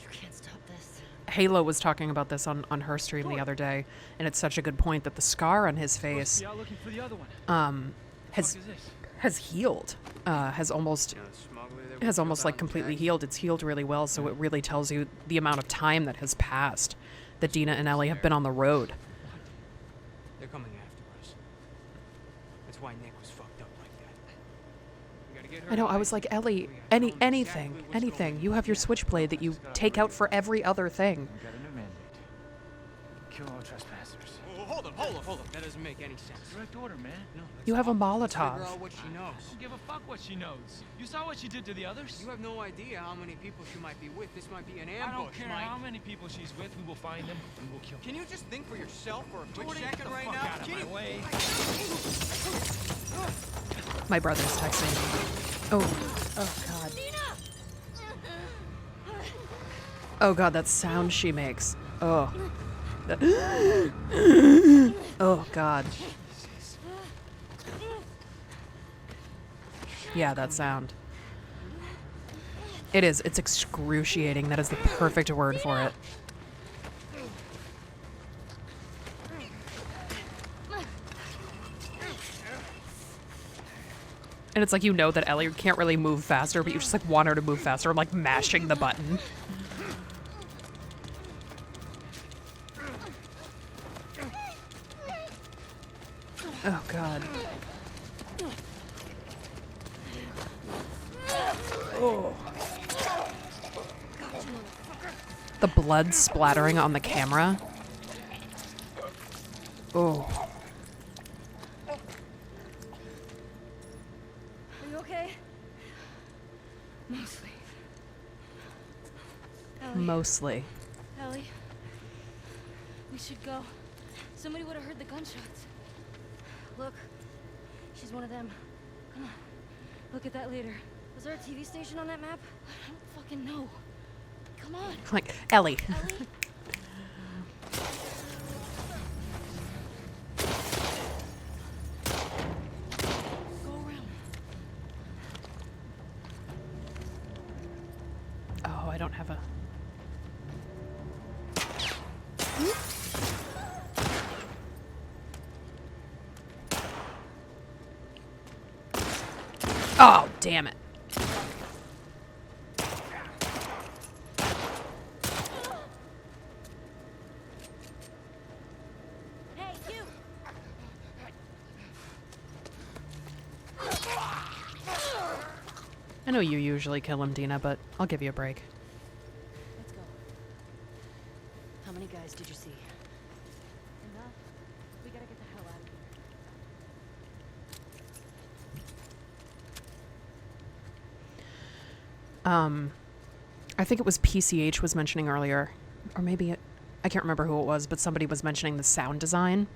Speaker 2: You can't stop this.
Speaker 1: Halo was talking about this on her stream the other day, and it's such a good point that the scar on his face
Speaker 5: Looking for the other one.
Speaker 1: has healed, has almost like completely healed. It's healed really well, so it really tells you the amount of time that has passed that Dina and Ellie have been on the road.
Speaker 4: They're coming after us. That's why Nick was fucked up like that. We gotta get her
Speaker 1: I know, I
Speaker 4: right.
Speaker 1: was like, Ellie,
Speaker 4: We gotta tell 'em
Speaker 1: anything.
Speaker 4: exactly what's going on.
Speaker 1: You have your switchblade that you take out for every other thing.
Speaker 5: We got a new mandate. Kill all trespassers.
Speaker 4: Oh, hold on. That doesn't make any sense.
Speaker 5: Direct order, man.
Speaker 4: No,
Speaker 1: You have a
Speaker 4: figure
Speaker 1: Molotov.
Speaker 4: out what she knows.
Speaker 5: Don't give a fuck what she knows. You saw what she did to the others?
Speaker 4: You have no idea how many people she might be with. This might be an
Speaker 5: I
Speaker 4: ambush,
Speaker 5: don't care
Speaker 4: Mike.
Speaker 5: how many people she's with. We will find them and we'll kill them.
Speaker 4: Can you just think for yourself for a quick
Speaker 5: Jordy,
Speaker 4: second
Speaker 5: get the
Speaker 4: right
Speaker 5: fuck
Speaker 4: now?
Speaker 5: out of
Speaker 4: Can
Speaker 5: my
Speaker 4: you-
Speaker 5: way.
Speaker 1: My brother's texting me. Oh God. Oh God, that sound she makes. Oh. Oh God. Yeah, that sound. It is. It's excruciating. That is the perfect word for it. And it's like, you know that Ellie can't really move faster, but you just like want her to move faster. I'm like mashing the button. Oh God. Oh. The blood splattering on the camera. Oh.
Speaker 2: Are you okay? Mostly.
Speaker 1: Mostly.
Speaker 2: Ellie, we should go. Somebody would have heard the gunshots. Look, she's one of them. Come on, look at that leader. Was there a TV station on that map? I don't fucking know. Come on,
Speaker 1: Like, Ellie.
Speaker 2: Ellie. Go around.
Speaker 1: Oh, I don't have a... Oh, damn it.
Speaker 2: Hey, you!
Speaker 1: I know you usually kill him, Dina, but I'll give you a break.
Speaker 2: Let's go. How many guys did you see? Enough. We gotta get the hell out of here.
Speaker 1: I think it was PCH was mentioning earlier, or maybe I can't remember who it was, but somebody was mentioning the sound design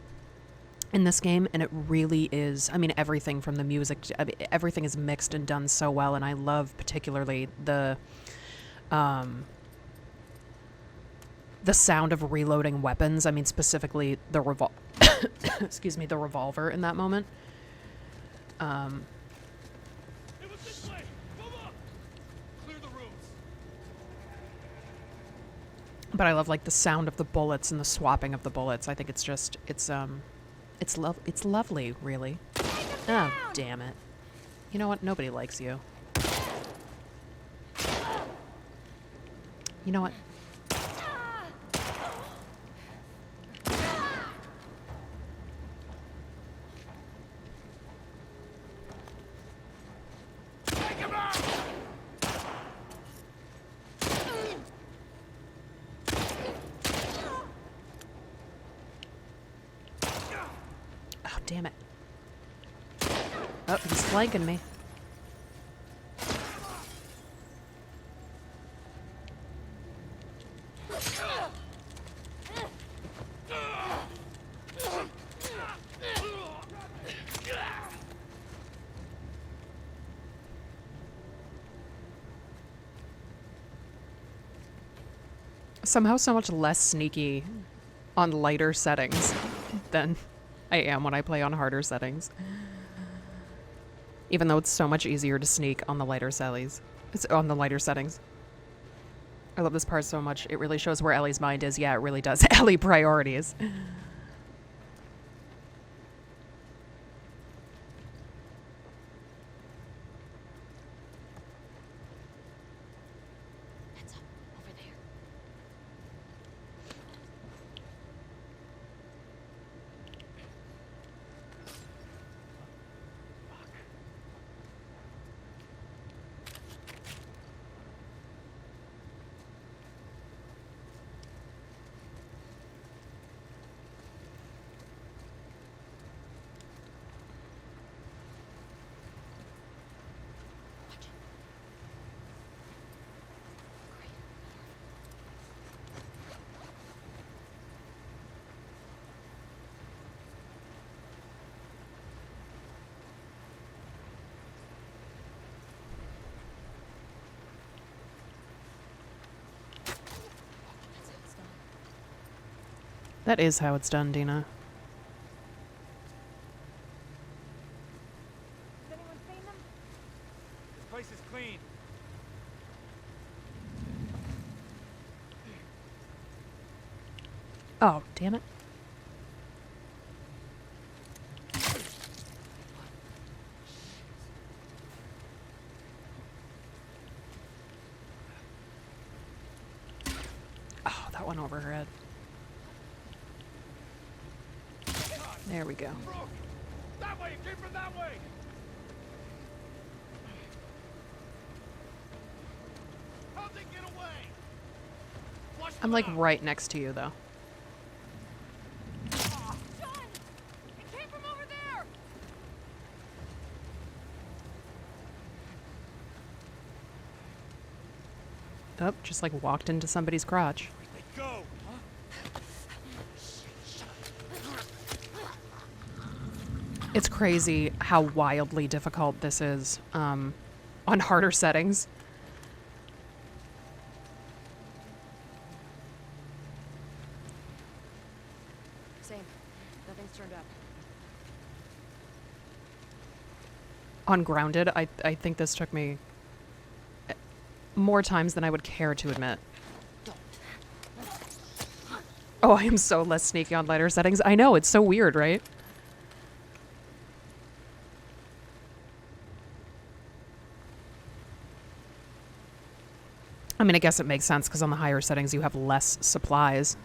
Speaker 1: in this game, and it really is. I mean, everything from the music, everything is mixed and done so well, and I love particularly the sound of reloading weapons. I mean, specifically the excuse me, the revolver in that moment.
Speaker 5: It was this way. Move up. Clear the rooms.
Speaker 1: But I love like the sound of the bullets and the swapping of the bullets. I think it's just it's lovely, really. Oh, damn it. You know what? Nobody likes you. You know what? Oh, damn it. Oh, he's flanking me. Somehow so much less sneaky on lighter settings than I am when I play on harder settings. Even though it's so much easier to sneak on the lighter settings. It's on the lighter settings. I love this part so much. It really shows where Ellie's mind is. Yeah, it really does. Ellie priorities.
Speaker 3: Heads up, over there.
Speaker 1: That is how it's done, Dina.
Speaker 2: Has anyone seen them?
Speaker 5: This place is clean.
Speaker 1: Oh, damn it. Oh, that went over her head. There we go.
Speaker 5: Brooke! That way! It came from that way! How'd they get away? Flush
Speaker 1: I'm
Speaker 5: them
Speaker 1: like
Speaker 5: out.
Speaker 1: right next to you, though.
Speaker 2: John! It came from over there!
Speaker 1: Oh, just like walked into somebody's crotch.
Speaker 5: Where'd they go?
Speaker 1: It's crazy how wildly difficult this is on harder settings.
Speaker 2: Same. Nothing's turned up.
Speaker 1: On Grounded, I think this took me more times than I would care to admit. Oh, I am so less sneaky on lighter settings. I know, it's so weird, right? I mean, I guess it makes sense because on the higher settings you have less supplies.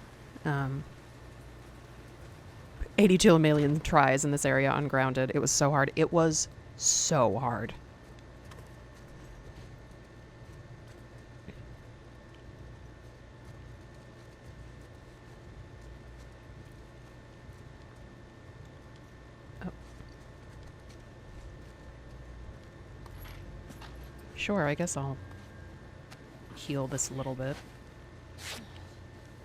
Speaker 1: 82 million tries in this area ungrounded. It was so hard. It was so hard. Oh. Sure, I guess I'll heal this a little bit.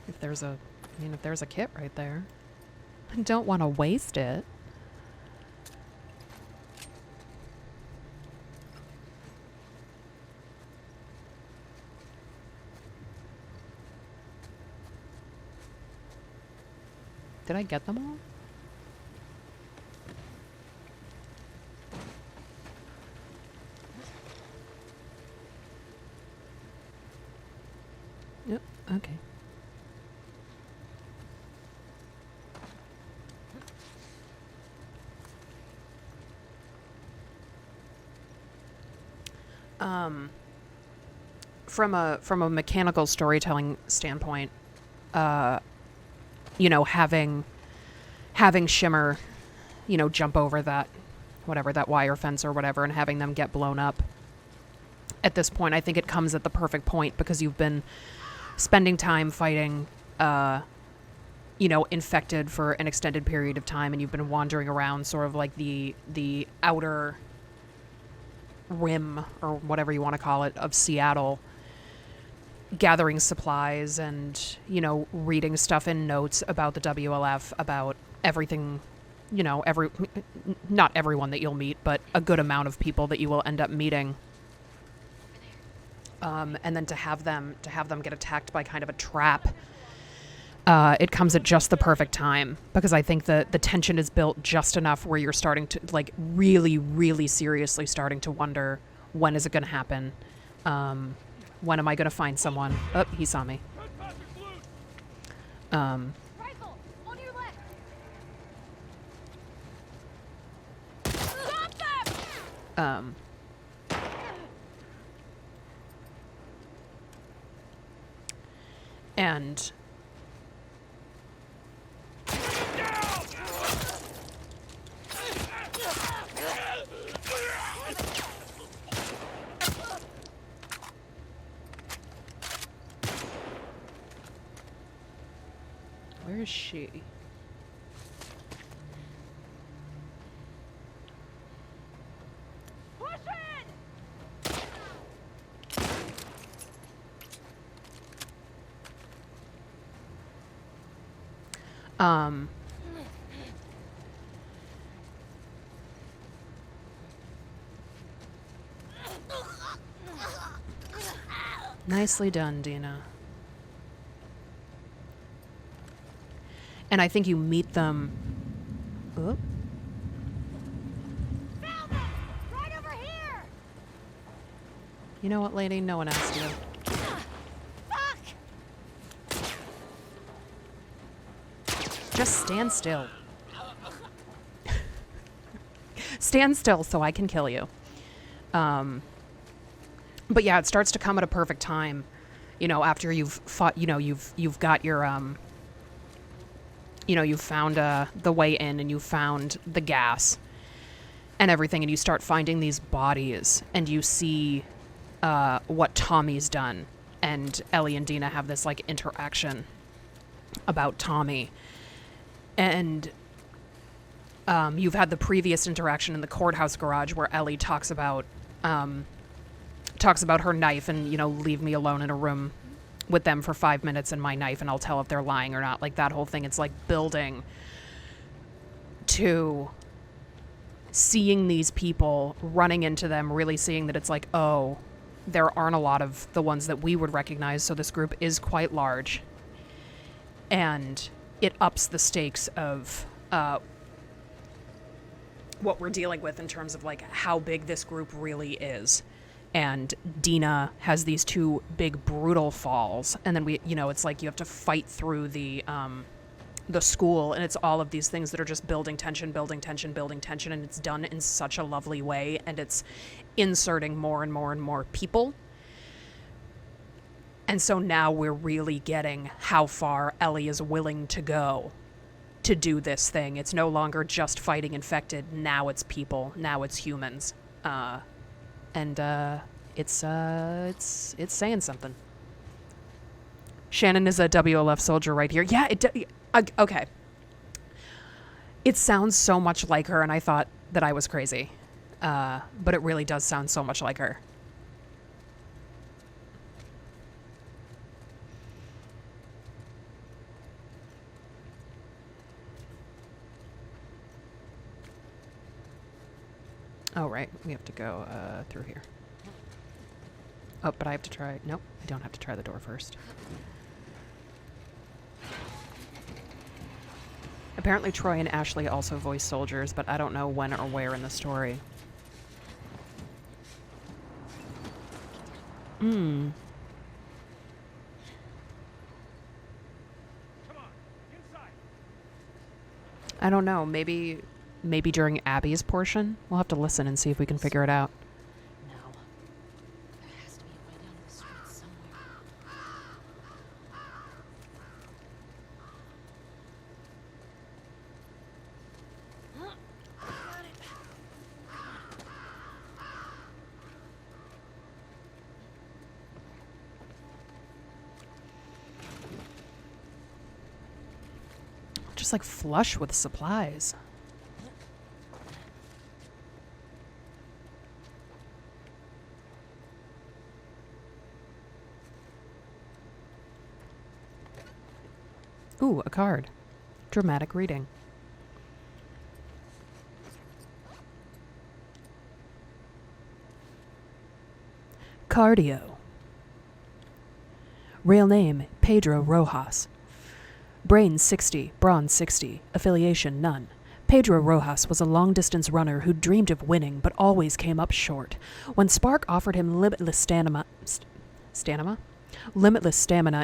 Speaker 1: If there's a, I mean, if there's a kit right there. I don't want to waste it. Did I get them all? Yep, okay. From a mechanical storytelling standpoint, you know, having Shimmer, you know, jump over that, whatever, that wire fence or whatever, and having them get blown up. At this point, I think it comes at the perfect point because you've been spending time fighting, you know, infected for an extended period of time, and you've been wandering around sort of like the outer rim, or whatever you want to call it, of Seattle, gathering supplies and, you know, reading stuff in notes about the WLF, about everything, you know, not everyone that you'll meet, but a good amount of people that you will end up meeting. And then to have them get attacked by kind of a trap, it comes at just the perfect time, because I think the tension is built just enough where you're starting to, like, really, really seriously starting to wonder, when is it going to happen? When am I going to find someone? Oh, he saw me.
Speaker 2: Rifle! On your left! Stop them!
Speaker 1: And where is she?
Speaker 2: Push it!
Speaker 1: Nicely done, Dina. And I think you meet them. Oh.
Speaker 2: Found them! Right over here!
Speaker 1: You know what, lady? No one asked you.
Speaker 2: Fuck!
Speaker 1: Just stand still. Stand still so I can kill you. But yeah, it starts to come at a perfect time. You know, after you've fought, you know, you've got your you know, you found the way in, and you found the gas and everything, and you start finding these bodies, and you see what Tommy's done, and Ellie and Dina have this, like, interaction about Tommy, and you've had the previous interaction in the courthouse garage where Ellie talks about her knife, and, you know, leave me alone in a room with them for 5 minutes and my knife, and I'll tell if they're lying or not. Like, that whole thing, it's like building to seeing these people, running into them, really seeing that it's like, oh, there aren't a lot of the ones that we would recognize, so this group is quite large. And it ups the stakes of what we're dealing with in terms of, like, how big this group really is. And Dina has these two big brutal falls, and then it's like you have to fight through the school, and it's all of these things that are just building tension, and it's done in such a lovely way, and it's inserting more and more and more people. And so now we're really getting how far Ellie is willing to go to do this thing. It's no longer just fighting infected. Now it's people. Now it's humans. It's saying something. Shannon is a WLF soldier right here. Yeah, okay. It sounds so much like her, and I thought that I was crazy. But it really does sound so much like her. Oh, right. We have to go through here. Oh, but I have to try... Nope, I don't have to try the door first. Apparently Troy and Ashley also voice soldiers, but I don't know when or where in the story.
Speaker 5: Come on, inside.
Speaker 1: I don't know. Maybe during Abby's portion? We'll have to listen and see if we can figure it out.
Speaker 3: No. There has to be a way down to the street somewhere. Got it.
Speaker 1: Just like flush with supplies. Ooh, a card. Dramatic reading. Cardio. Real name, Pedro Rojas. Brain 60, Bronze 60, affiliation none. Pedro Rojas was a long-distance runner who dreamed of winning but always came up short. When Spark offered him limitless stamina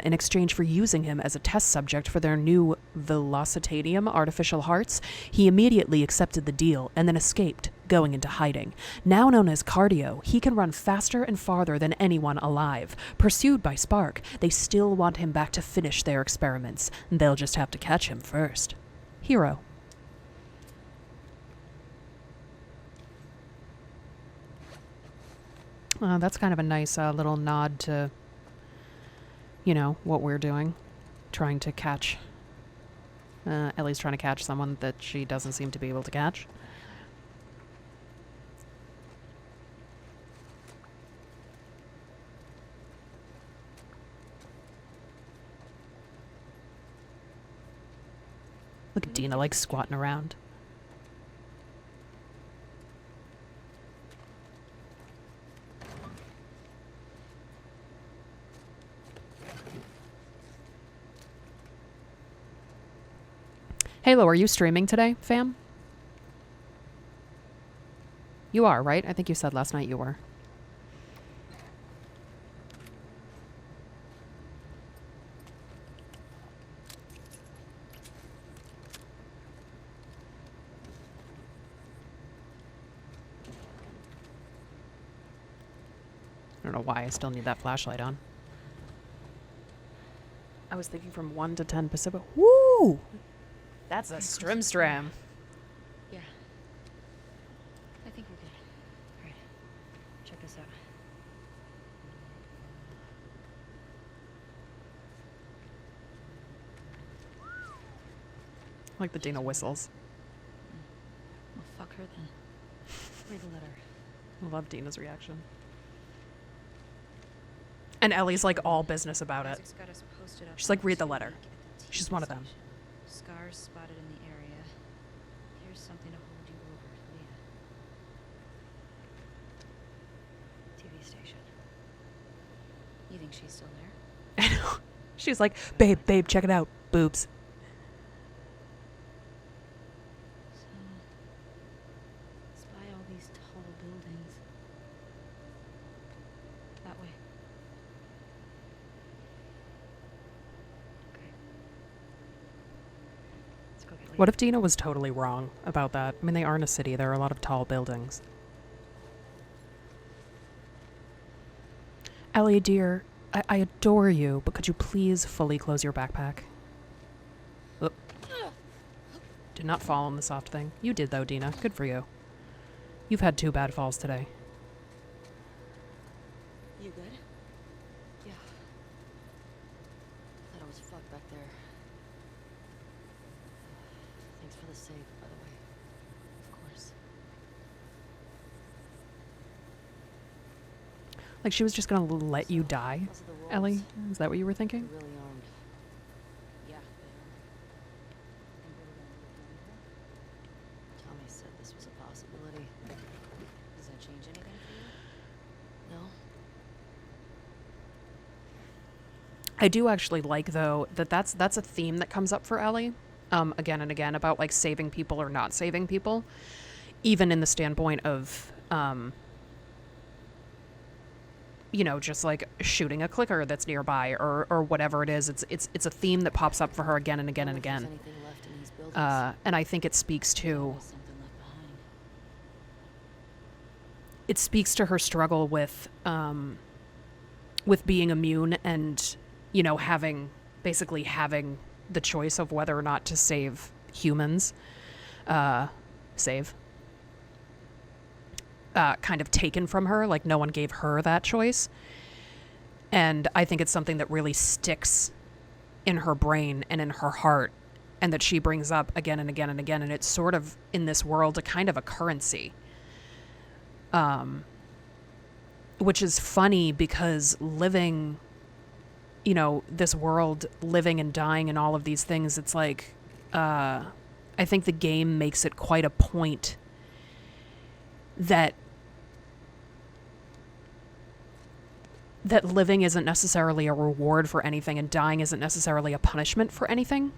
Speaker 1: in exchange for using him as a test subject for their new Velocitadium artificial hearts, he immediately accepted the deal and then escaped, going into hiding. Now known as Cardio, he can run faster and farther than anyone alive. Pursued by Spark, they still want him back to finish their experiments. They'll just have to catch him first. Hero. That's kind of a nice little nod to, you know, what we're doing. Trying to catch... Ellie's trying to catch someone that she doesn't seem to be able to catch. Look at Dina, like, squatting around. Halo, are you streaming today, fam? You are, right? I think you said last night you were. I don't know why I still need that flashlight on. I was thinking from 1 to 10 Pacific. Woo! That's a strim.
Speaker 2: Yeah. I think we're good. Alright. Check this out.
Speaker 1: Like the Dina whistles.
Speaker 3: Well, fuck her then. Read the letter.
Speaker 1: I love Dina's reaction. And Ellie's like all business about it.
Speaker 2: Isaac's got us posted up
Speaker 1: She's like, read the
Speaker 2: on
Speaker 1: letter.
Speaker 2: TV
Speaker 1: She's one of them.
Speaker 2: station. Scars spotted in the area. Here's something to hold you over, Leah. TV station. You think she's still there?
Speaker 1: I know. She's like, babe, check it out. Boobs.
Speaker 2: So, spy all these tall buildings. That way. Okay. Let's go get Leah.
Speaker 1: What if Dina was totally wrong about that? I mean, they are in a city. There are a lot of tall buildings. Ellie, dear, I adore you, but could you please fully close your backpack? Oop. Did not fall on the soft thing. You did, though, Dina. Good for you. You've had 2 bad falls today.
Speaker 3: You good? Yeah. Thought I was fucked back there. Thanks for the save, by the way. Of course.
Speaker 1: Like, she was just gonna let you die,
Speaker 3: Those are the rules.
Speaker 1: Ellie? Is that what you were
Speaker 3: They're
Speaker 1: thinking?
Speaker 3: really owned. Yeah, they are. Think we're gonna live longer? Tommy said this was a possibility. Does that change anything for you? No?
Speaker 1: I do actually like, though, that's a theme that comes up for Ellie, again and again, about, like, saving people or not saving people, even in the standpoint of, you know, just, like, shooting a clicker that's nearby or whatever it is. It's a theme that pops up for her again and again and
Speaker 3: Wonder if
Speaker 1: again.
Speaker 3: there's anything left in these buildings.
Speaker 1: And I think it speaks
Speaker 3: There's
Speaker 1: to...
Speaker 3: always something left behind.
Speaker 1: It speaks to her struggle with being immune and, you know, basically having the choice of whether or not to save humans, kind of taken from her. Like, no one gave her that choice. And I think it's something that really sticks in her brain and in her heart, and that she brings up again and again and again. And it's sort of, in this world, a kind of a currency. Which is funny because living, you know, this world, living and dying and all of these things, it's like, I think the game makes it quite a point that living isn't necessarily a reward for anything and dying isn't necessarily a punishment for anything.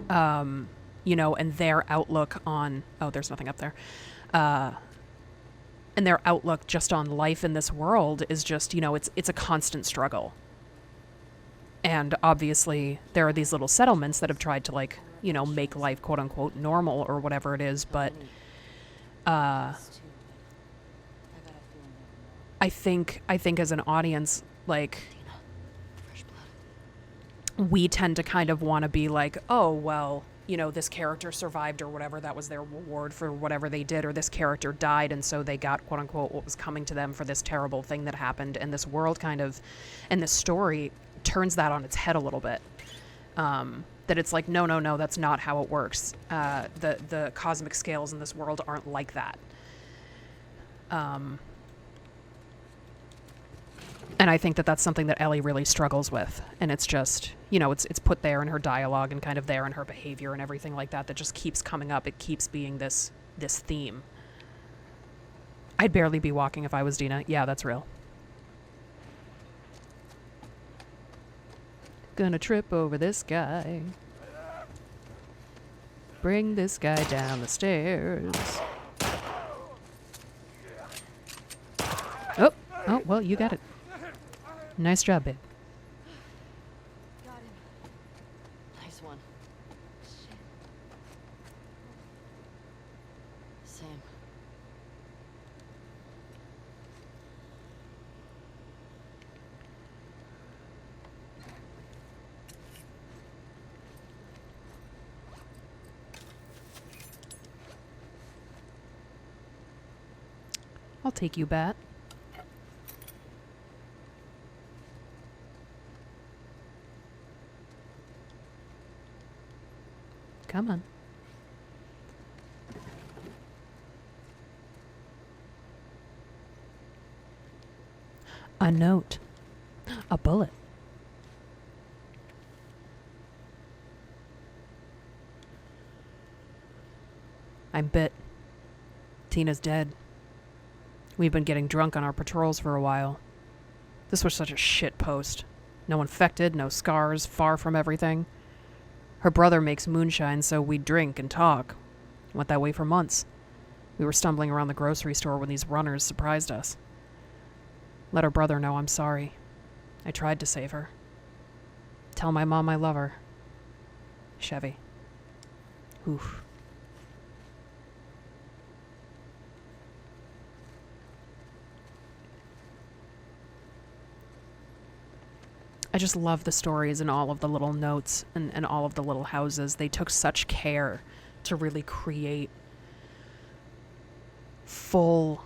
Speaker 1: You know, and their outlook on... Oh, there's nothing up there. And their outlook just on life in this world is just, you know, it's a constant struggle. And obviously there are these little settlements that have tried to, like, you know, make life quote unquote normal or whatever it is, but
Speaker 3: It's too, but I got a feeling there were more.
Speaker 1: I think as an audience, like,
Speaker 3: Tina, fresh blood.
Speaker 1: we tend to kind of want to be like, oh, well, you know, this character survived or whatever, that was their reward for whatever they did, or this character died and so they got quote unquote what was coming to them for this terrible thing that happened. And this world kind of, and this story turns that on its head a little bit. That it's like, no, that's not how it works. The cosmic scales in this world aren't like that. And I think that that's something that Ellie really struggles with. And it's just, you know, it's put there in her dialogue and kind of there in her behavior and everything like that just keeps coming up. It keeps being this theme. I'd barely be walking if I was Dina. Yeah, that's real. Gonna trip over this guy. Bring this guy down the stairs. Oh, well, you got it. Nice job, babe.
Speaker 3: Got him. Nice one.
Speaker 2: Shit.
Speaker 3: Same.
Speaker 1: I'll take you, Bat. Come on. A note. A bullet. I'm bit. Tina's dead. We've been getting drunk on our patrols for a while. This was such a shit post. No infected, no scars, far from everything. Her brother makes moonshine, so we drink and talk. Went that way for months. We were stumbling around the grocery store when these runners surprised us. Let her brother know I'm sorry. I tried to save her. Tell my mom I love her. Chevy. Oof. I just love the stories and all of the little notes and all of the little houses. They took such care to really create full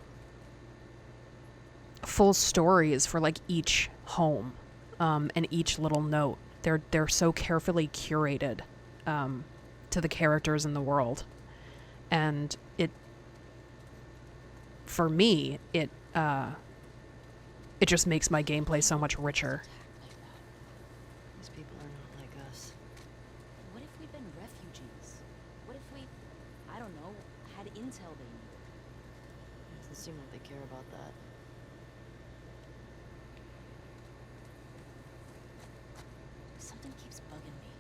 Speaker 1: stories for like each home, and each little note. They're so carefully curated to the characters in the world, and for me it just makes my gameplay so much richer.
Speaker 6: These people are not like us.
Speaker 3: What if we've been refugees? What if we, I don't know, had intel they needed?
Speaker 6: It doesn't seem like they care about that.
Speaker 3: Something keeps bugging me.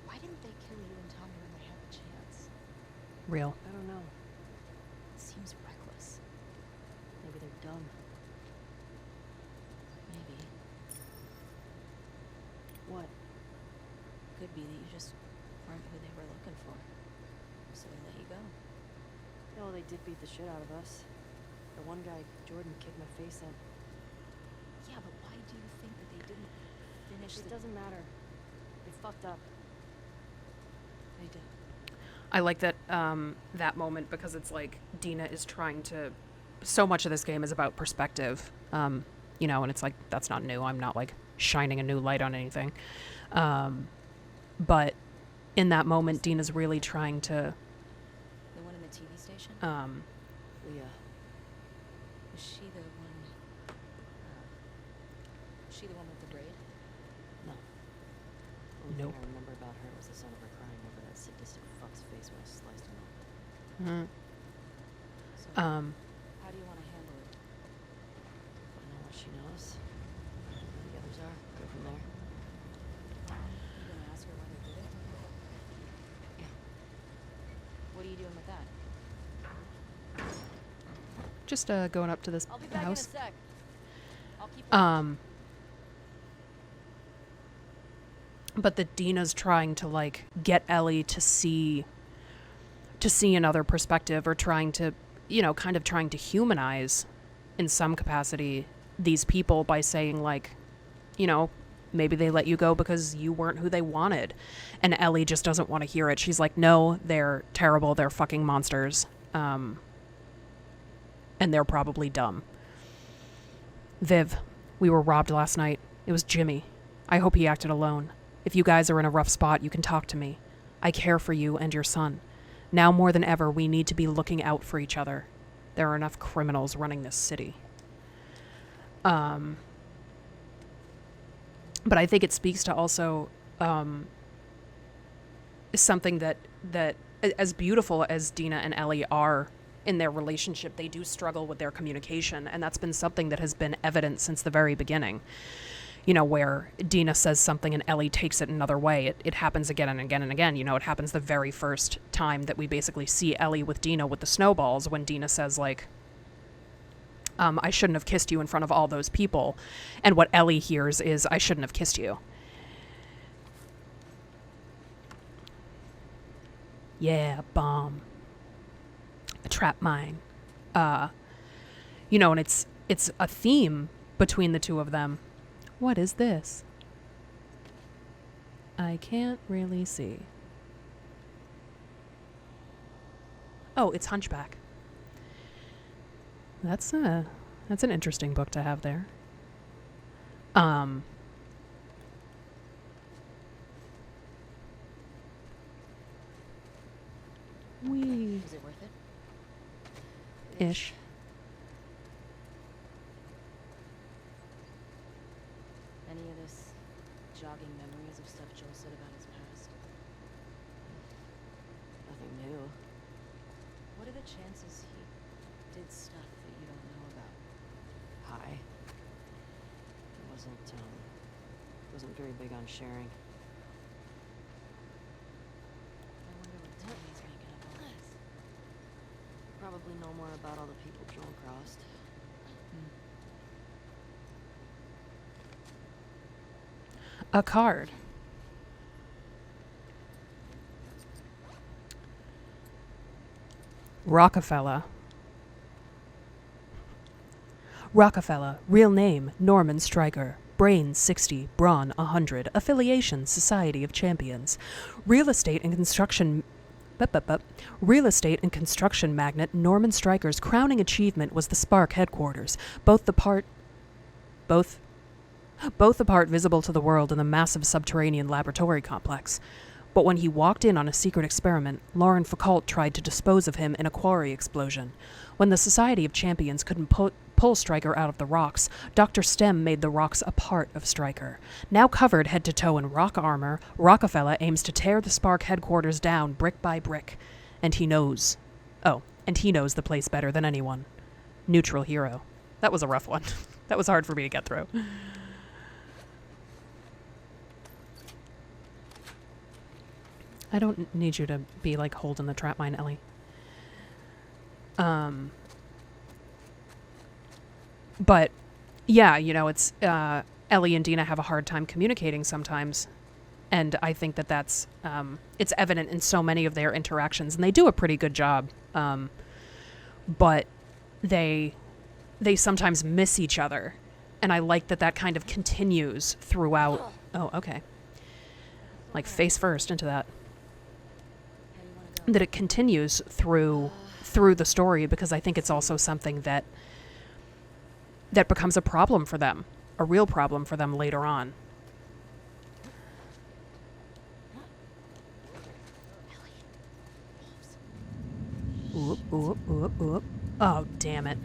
Speaker 3: Why didn't they kill you and Tommy when they had the chance?
Speaker 1: Real.
Speaker 6: I don't know.
Speaker 3: It seems reckless.
Speaker 6: Maybe they're dumb.
Speaker 3: Maybe.
Speaker 6: What?
Speaker 3: Could be that you just weren't who they were looking for. So they let you go.
Speaker 6: Oh, they did beat the shit out of us. The one guy, Jordan, kicked my face in.
Speaker 3: Yeah, but why do you think that they didn't finish
Speaker 6: It
Speaker 3: the...
Speaker 6: doesn't matter. They fucked up.
Speaker 3: They did.
Speaker 1: I like that that moment because it's like Dina is trying to. So much of this game is about perspective, and it's like that's not new. I'm not like shining a new light on anything, but in that moment, Dina's really trying to.
Speaker 3: The one in the TV station?
Speaker 6: Leah.
Speaker 3: Was she the one... was she the one with the braid?
Speaker 6: No. Only
Speaker 1: Nope.
Speaker 6: thing I remember about her was the sound of her crying over that sadistic fuck's face when I sliced him up.
Speaker 1: Mhm.
Speaker 3: So,
Speaker 1: Um,
Speaker 3: how do you want to handle it?
Speaker 6: Find out what she knows. Who the others are. Go from there.
Speaker 3: You gonna ask her why they did it?
Speaker 6: Yeah.
Speaker 3: What are you doing with that?
Speaker 1: just going up to this
Speaker 3: I'll be back
Speaker 1: house.
Speaker 3: in a sec. I'll keep
Speaker 1: But that Dina's trying to like get Ellie to see another perspective, or trying to, kind of trying to humanize in some capacity these people by saying like, maybe they let you go because you weren't who they wanted. And Ellie just doesn't want to hear it. She's like, no, they're terrible. They're fucking monsters. And they're probably dumb. Viv, we were robbed last night. It was Jimmy. I hope he acted alone. If you guys are in a rough spot, you can talk to me. I care for you and your son. Now more than ever, we need to be looking out for each other. There are enough criminals running this city. But I think it speaks to also something that as beautiful as Dina and Ellie are in their relationship, they do struggle with their communication, and that's been something that has been evident since the very beginning. Where Dina says something and Ellie takes it another way. It happens again and again and again. It happens the very first time that we basically see Ellie with Dina with the snowballs, when Dina says, like, I shouldn't have kissed you in front of all those people. And what Ellie hears is, I shouldn't have kissed you. Yeah, bomb. A trap mine. And it's a theme between the two of them. What is this? I can't really see. Oh, it's Hunchback. That's an interesting book to have there.
Speaker 3: Is it worth it?
Speaker 1: Ish.
Speaker 3: Any of this jogging memories of stuff Joel said about his past?
Speaker 6: Nothing new.
Speaker 3: What are the chances he did stuff that you don't know about?
Speaker 6: Hi. He wasn't very big on sharing.
Speaker 3: I wonder what Tommy's making of all this.
Speaker 6: Probably know more about all the people Joel crossed.
Speaker 1: A card. Rockefeller. Rockefeller, real name, Norman Stryker. Brains 60, Brawn 100, Affiliation Society of Champions, Real Estate and Construction magnate Norman Stryker's crowning achievement was the Spark headquarters, both the part visible to the world in the massive subterranean laboratory complex. But when he walked in on a secret experiment, Lauren Foucault tried to dispose of him in a quarry explosion. When the Society of Champions couldn't pull Stryker out of the rocks, Dr. Stem made the rocks a part of Stryker. Now covered head to toe in rock armor, Rockefeller aims to tear the Spark headquarters down brick by brick. And he knows. Oh, and he knows the place better than anyone. Neutral hero. That was a rough one. That was hard for me to get through. I don't need you to be, like, holding the trap mine, Ellie. But, yeah, you know, it's, Ellie and Dina have a hard time communicating sometimes. And I think that that's, it's evident in so many of their interactions. And they do a pretty good job. But they sometimes miss each other. And I like that that kind of continues throughout. Oh, okay. Like, face first into that. That it continues through the story, because I think it's also something that becomes a problem for them, a real problem for them later on. Oop, oop, oop, oop. Oh, damn it.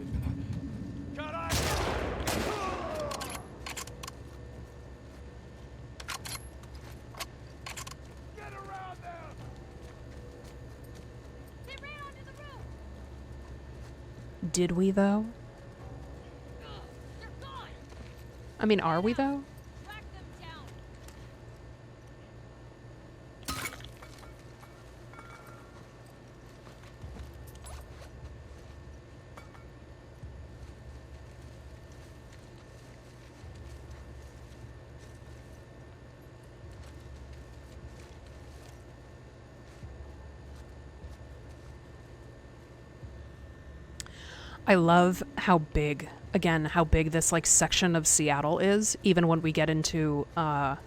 Speaker 1: Did we, though? I mean, are we, though? I love how big this, like, section of Seattle is, even when we get into the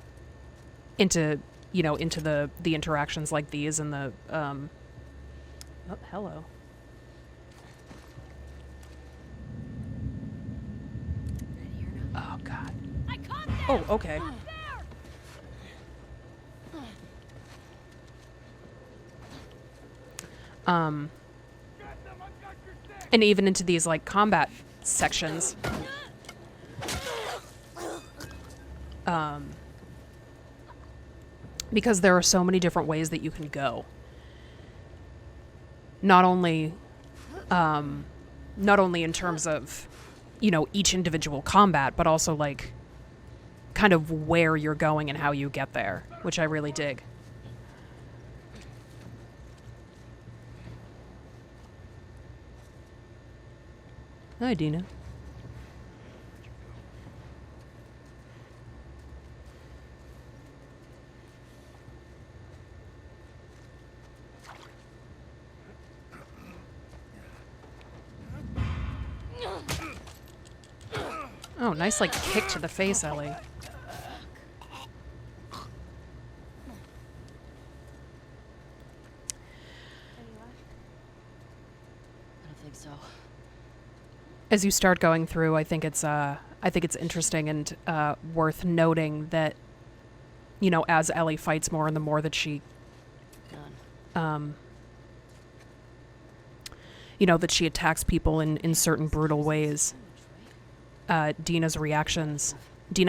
Speaker 1: interactions like these and the, oh, hello. Oh, God. Oh, okay. And even into these, like, combat sections. Because there are so many different ways that you can go. Not only in terms of, you know, each individual combat, but also, like, kind of where you're going and how you get there, which I really dig. Hi, Dina. Oh, nice, like, kick to the face, Ellie.
Speaker 3: I don't think so.
Speaker 1: As you start going through, I think it's interesting and worth noting that, you know, as Ellie fights more and the more that she, you know, that she attacks people in certain brutal ways, Dina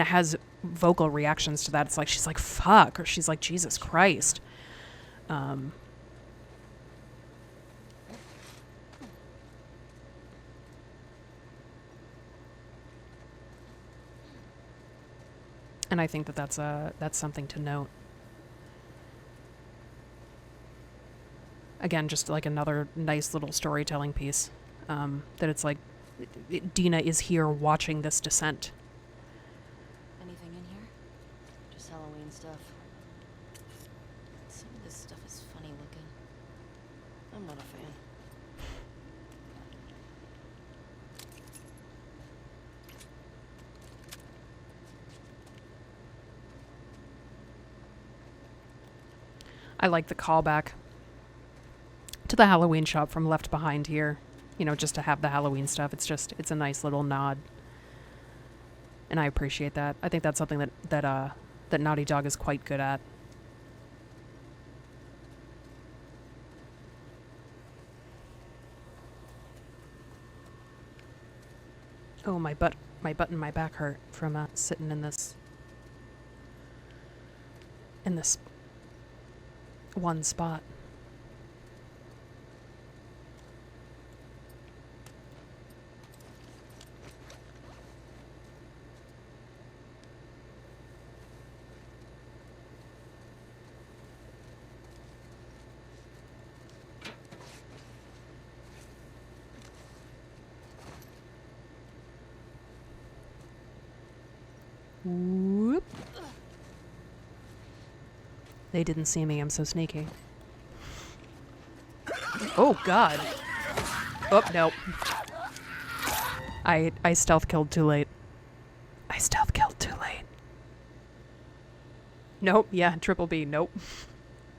Speaker 1: has vocal reactions to that. It's like, she's like, fuck, or she's like, Jesus Christ. And I think that that's something to note. Again, just like another nice little storytelling piece. That it's like, Dina is here watching this descent.
Speaker 3: Anything in here? Just Halloween stuff. Some of this stuff is funny looking. I'm not a fan.
Speaker 1: I like the callback to the Halloween shop from Left Behind here. You know, just to have the Halloween stuff. It's a nice little nod. And I appreciate that. I think that's something that Naughty Dog is quite good at. Oh, my butt and my back hurt from sitting in this one spot. Whoop. They didn't see me. I'm so sneaky. Oh, God. Oh, no. I stealth killed too late. I stealth killed too late. Nope. Yeah, triple B. Nope.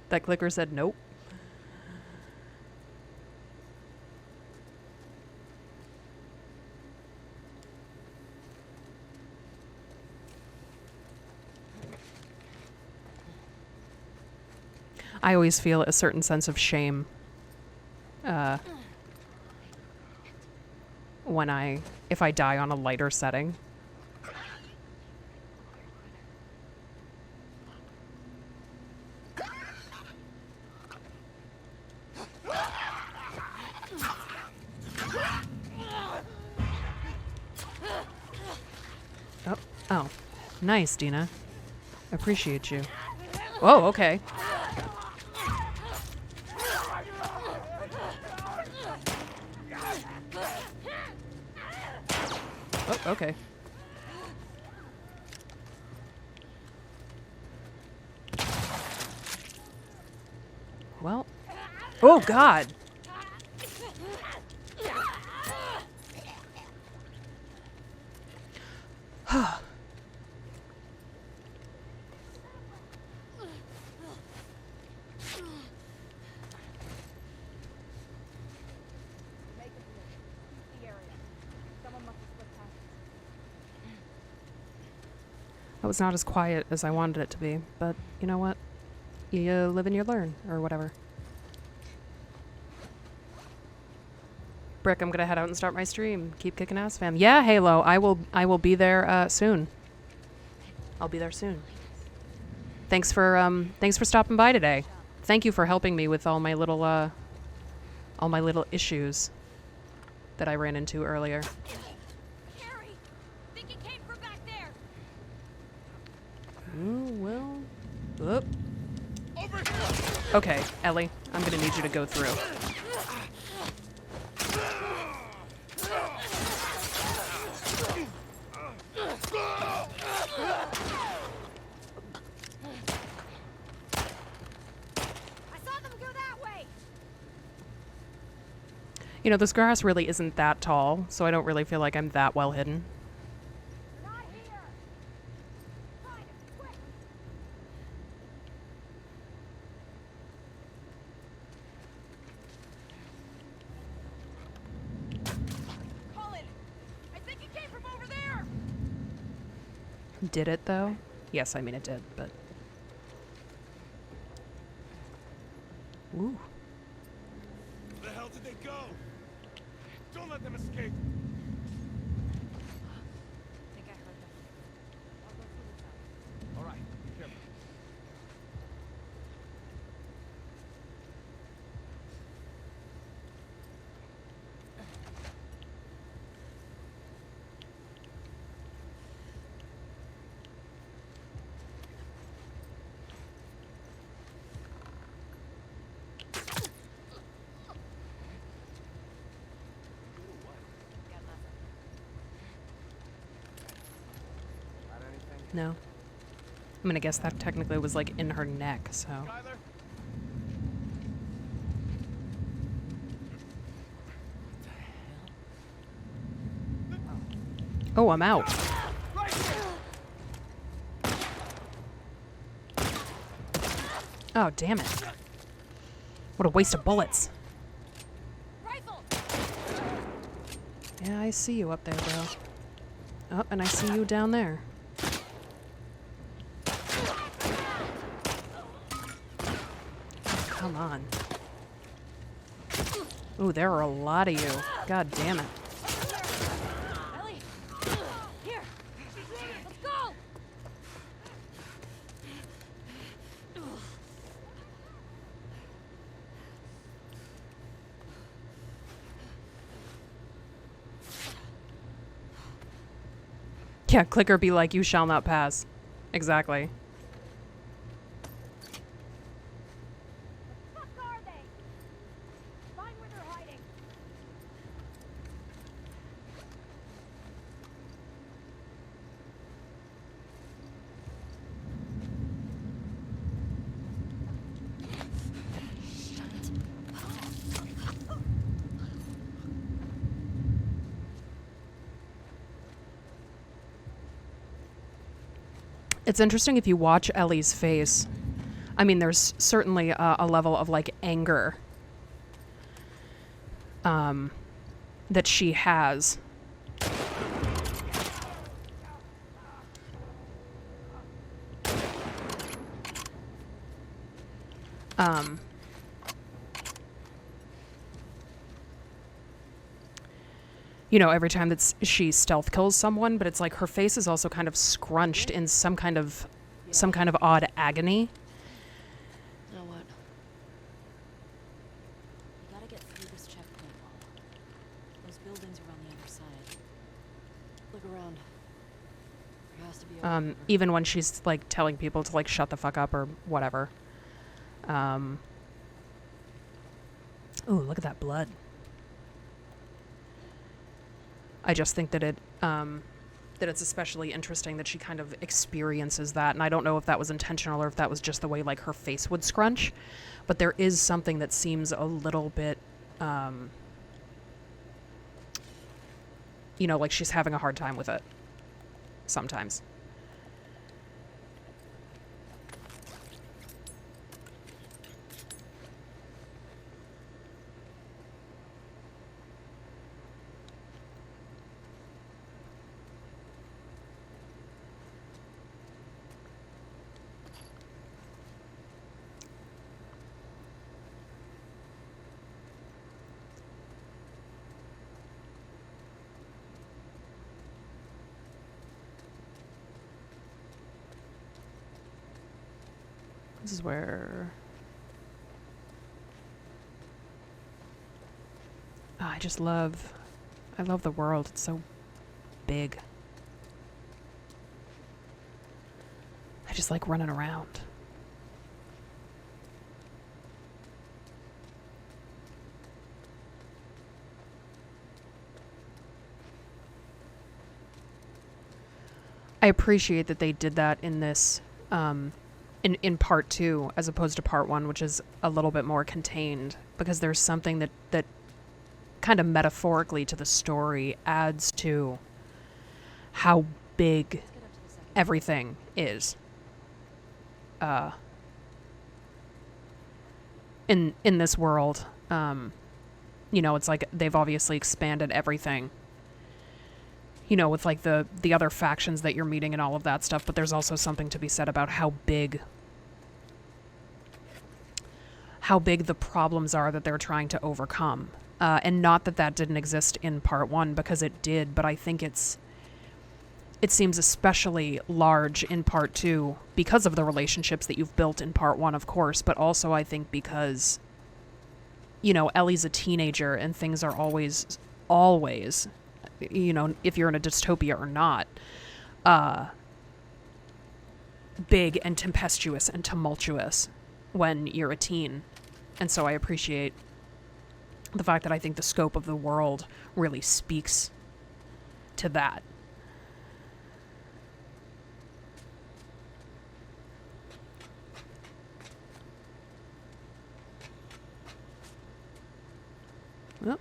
Speaker 1: That clicker said nope. I always feel a certain sense of shame if I die on a lighter setting. Oh, nice, Dina. Appreciate you. Oh, okay. Oh, okay. Well. Oh, God. That was not as quiet as I wanted it to be, but you know what? You live and you learn, or whatever. Brick, I'm gonna head out and start my stream. Keep kicking ass, fam. Yeah, Halo, I will be there soon. I'll be there soon. Thanks for stopping by today. Thank you for helping me with all my little issues that I ran into earlier. Oh, well. Oop. Okay, Ellie, I'm gonna need you to go through. You know, this grass really isn't that tall, so I don't really feel like I'm that well hidden. Did it, though? Yes, I mean it did, but... Ooh.
Speaker 5: Where the hell did they go? Don't let them escape!
Speaker 6: I think I heard them. I'll go through the town.
Speaker 5: All right, be careful.
Speaker 1: No. I'm gonna guess that technically was, like, in her neck, so...
Speaker 5: Skyler?
Speaker 1: Oh, I'm out.
Speaker 5: Right here!
Speaker 1: Oh, damn it. What a waste of bullets.
Speaker 2: Rifle!
Speaker 1: Yeah, I see you up there, bro. Oh, and I see you down there. Come on. Ooh, there are a lot of you. God damn it.
Speaker 2: Ellie! Here! Let's go!
Speaker 1: Yeah, clicker be like, you shall not pass. Exactly.
Speaker 2: What the fuck are they? Find where they're hiding.
Speaker 1: It's interesting if you watch Ellie's face. I mean, there's certainly a level of like anger that she has. You know, every time that she stealth kills someone, but it's like her face is also kind of scrunched in some kind of odd agony.
Speaker 6: Now what?
Speaker 3: You gotta get through this checkpoint wall. Those buildings are on the other side.
Speaker 6: Look around. There has to be a
Speaker 1: Even when she's like telling people to like shut the fuck up or whatever. Ooh, look at that blood. I just think that that it's especially interesting that she kind of experiences that, and I don't know if that was intentional or if that was just the way like her face would scrunch, but there is something that seems a little bit, you know, like she's having a hard time with it sometimes. This is where... Oh, I love the world. It's so big. I just like running around. I appreciate that they did that in this, in part 2 as opposed to part 1, which is a little bit more contained, because there's something that kind of metaphorically to the story adds to how big everything is. In this world, you know, it's like they've obviously expanded everything. You know, with like the other factions that you're meeting and all of that stuff, but there's also something to be said about how big the problems are that they're trying to overcome. And not that didn't exist in part 1, because it did, but I think it seems especially large in part 2 because of the relationships that you've built in part 1, of course, but also I think because, you know, Ellie's a teenager and things are always, you know, if you're in a dystopia or not, big and tempestuous and tumultuous when you're a teen. And so I appreciate the fact that I think the scope of the world really speaks to that. Well.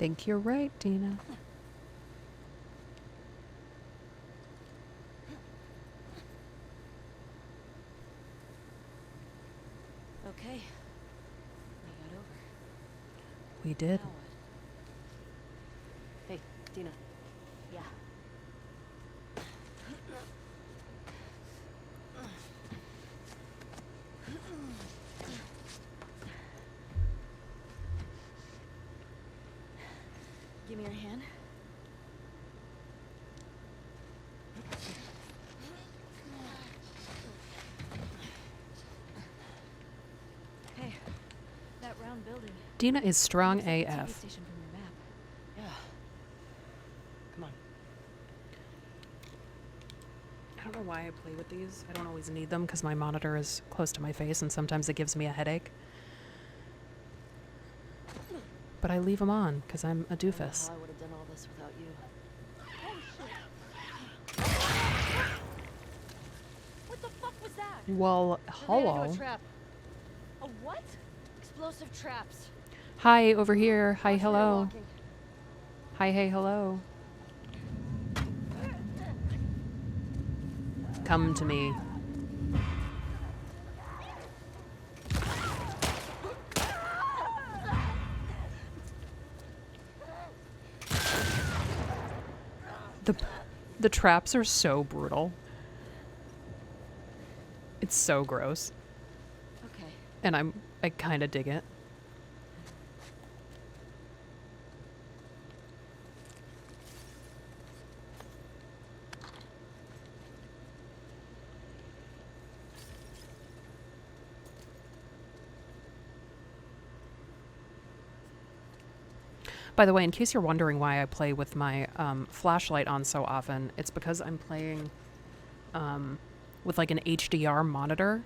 Speaker 1: think you're right, Dina.
Speaker 3: Okay. We got over.
Speaker 1: We did.
Speaker 3: Now what?
Speaker 6: Hey, Dina.
Speaker 3: Yeah. Give me your hand. Hey, that round building.
Speaker 1: Dina is strong
Speaker 3: Looks like the TV
Speaker 1: AF.
Speaker 3: station from your map.
Speaker 6: Yeah. Come on.
Speaker 1: I don't know why I play with these. I don't always need them because my monitor is close to my face and sometimes it gives me a headache. But I leave them on because I'm a
Speaker 6: I don't know
Speaker 1: doofus.
Speaker 6: how I would have done all this without you.
Speaker 2: What the fuck was that?
Speaker 1: Well,
Speaker 6: They ran into
Speaker 1: hello.
Speaker 6: a trap.
Speaker 2: A what? Explosive traps.
Speaker 1: Hi, over here. Hi,
Speaker 6: Watch where you're
Speaker 1: hello.
Speaker 6: walking.
Speaker 1: Hi, hey, hello. Come to me. The traps are so brutal. It's so gross.
Speaker 3: Okay.
Speaker 1: And I kind of dig it. By the way, in case you're wondering why I play with my flashlight on so often, it's because I'm playing with like an HDR monitor,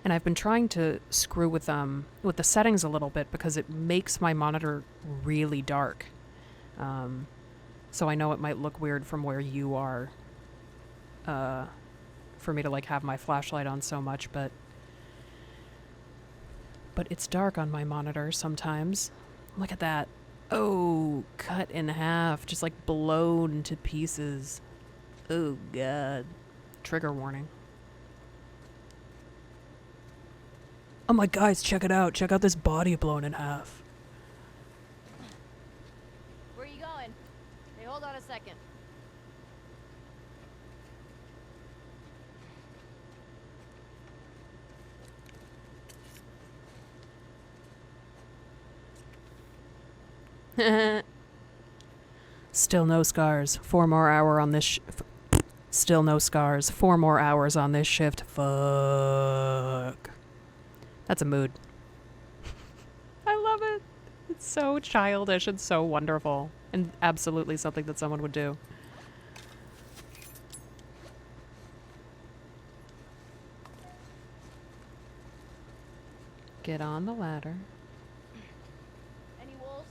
Speaker 1: and I've been trying to screw with the settings a little bit because it makes my monitor really dark. So I know it might look weird from where you are, for me to like have my flashlight on so much, but it's dark on my monitor sometimes. Look at that. Oh, cut in half, just like blown to pieces. Oh, God. Trigger warning. Oh my guys, check it out. Check out this body blown in half.
Speaker 6: Where are you going? Hey, hold on a second.
Speaker 1: Still no scars. 4 more hour on this Still no scars. 4 more hours on this shift. Fuck. That's a mood. I love it. It's so childish and so wonderful. And absolutely something that someone would do. Get on the ladder.
Speaker 6: Any wolves?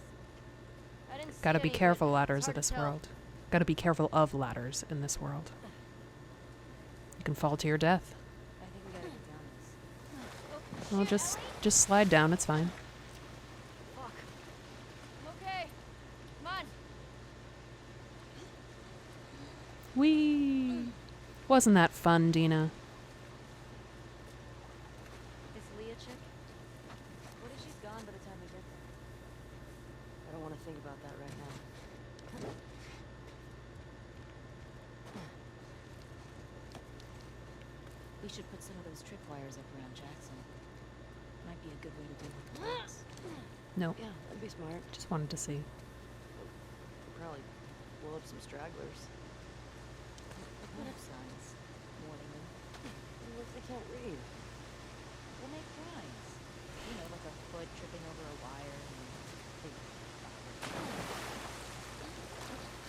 Speaker 6: I didn't see
Speaker 1: Gotta be
Speaker 6: any, but
Speaker 1: careful,
Speaker 6: it's
Speaker 1: ladders
Speaker 6: hard
Speaker 1: of
Speaker 6: to
Speaker 1: this
Speaker 6: tell.
Speaker 1: world. Gotta be careful of ladders in this world. You can fall to your death.
Speaker 3: I think we gotta get down this.
Speaker 1: Well, just slide down. It's fine.
Speaker 6: Fuck. I'm okay. Come on.
Speaker 1: Whee! Wasn't that fun, Dina?
Speaker 3: Is Leah chick? What if she's gone by the time we get there?
Speaker 6: I don't want to think about that right now.
Speaker 3: We should put some of those tripwires up around Jackson. Might be a good way to deal with the bugs.
Speaker 1: No,
Speaker 6: Yeah, that'd be smart.
Speaker 1: just wanted to see.
Speaker 6: Probably blow up some stragglers.
Speaker 3: Put up signs. Warning them.
Speaker 6: What if they can't read?
Speaker 3: We'll make drawings. You know, like a foot tripping over a wire and big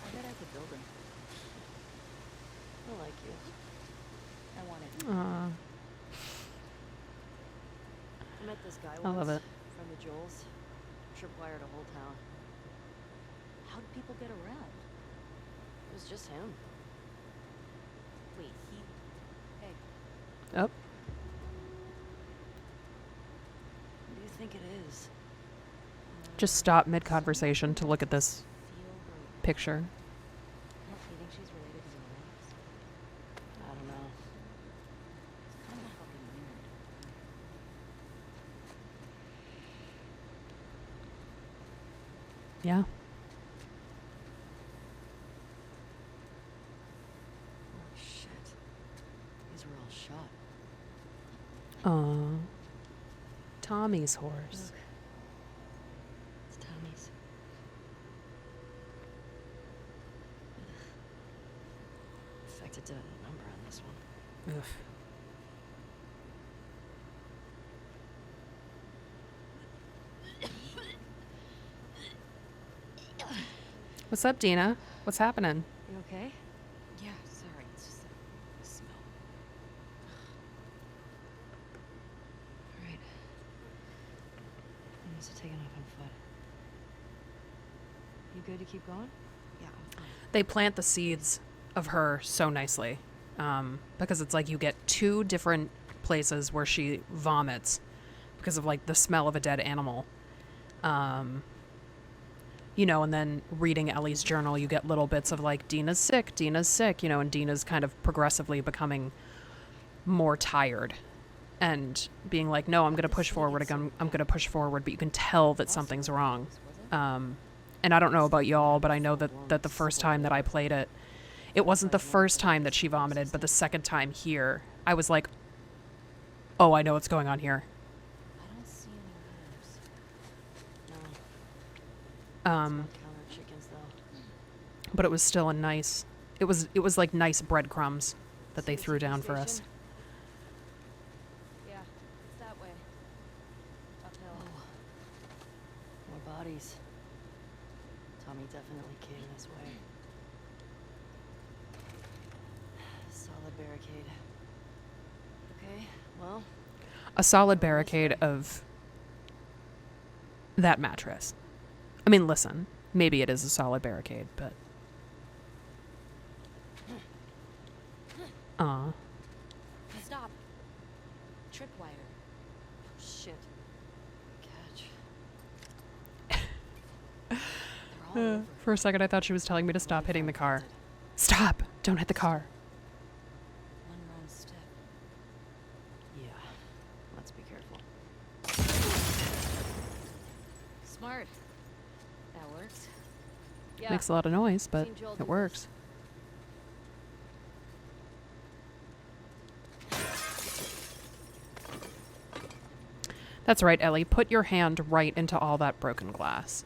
Speaker 3: I bet I could build them.
Speaker 6: I like you.
Speaker 3: I want it.
Speaker 1: Aw,
Speaker 6: I met this guy
Speaker 1: I love
Speaker 6: once
Speaker 1: it.
Speaker 6: from the Joels. Tripwired a whole town.
Speaker 3: How do people get around?
Speaker 6: It was just him.
Speaker 3: Wait, he... Hey,
Speaker 1: Oh,
Speaker 6: What do you think it is?
Speaker 1: just stop mid-conversation to look at this
Speaker 3: Feel her.
Speaker 1: picture.
Speaker 3: You think she's related to oles? I don't know. It's kind of fucking weird.
Speaker 1: Yeah.
Speaker 6: Oh, shit. These were all shot.
Speaker 1: Aw. Tommy's horse.
Speaker 6: Look. It's Tommy's. Affected to a number on this one.
Speaker 1: Ugh. What's up, Dina? What's happening?
Speaker 6: You okay?
Speaker 3: Yeah, sorry. It's just the smell.
Speaker 6: Alright. Things are taking off on foot. You good to keep going?
Speaker 3: Yeah, I'm fine.
Speaker 1: They plant the seeds of her so nicely, because it's like you get two different places where she vomits because of like the smell of a dead animal. You know, and then reading Ellie's journal, you get little bits of like, Dina's sick, you know, and Dina's kind of progressively becoming more tired and being like, no, I'm going to push forward again. I'm going to push forward, but you can tell that something's wrong. And I don't know about y'all, but I know that the first time that I played it, it wasn't the first time that she vomited, but the second time here, I was like, oh, I know what's going on here.
Speaker 3: I don't see any wolves.
Speaker 6: No.
Speaker 1: Um,
Speaker 6: Counter chickens, though.
Speaker 1: but it was still a nice, it was like nice breadcrumbs that they threw down for us.
Speaker 6: Yeah, it's that way. Uphill. More bodies. Tommy definitely came this way. Solid barricade. Okay, well,
Speaker 1: A solid barricade of that mattress. I mean, listen, maybe it is a solid barricade, but...
Speaker 3: Stop. Tripwire.
Speaker 6: shit. Catch.
Speaker 3: They're all over.
Speaker 1: For a second, I thought she was telling me to stop hitting the car. Stop! Don't hit the car.
Speaker 3: One wrong step.
Speaker 6: Yeah, let's be careful.
Speaker 3: Smart. That works.
Speaker 6: Yeah,
Speaker 1: Makes a lot of noise, but
Speaker 6: seen Joel do
Speaker 1: it
Speaker 6: this.
Speaker 1: works. That's right, Ellie. Put your hand right into all that broken glass.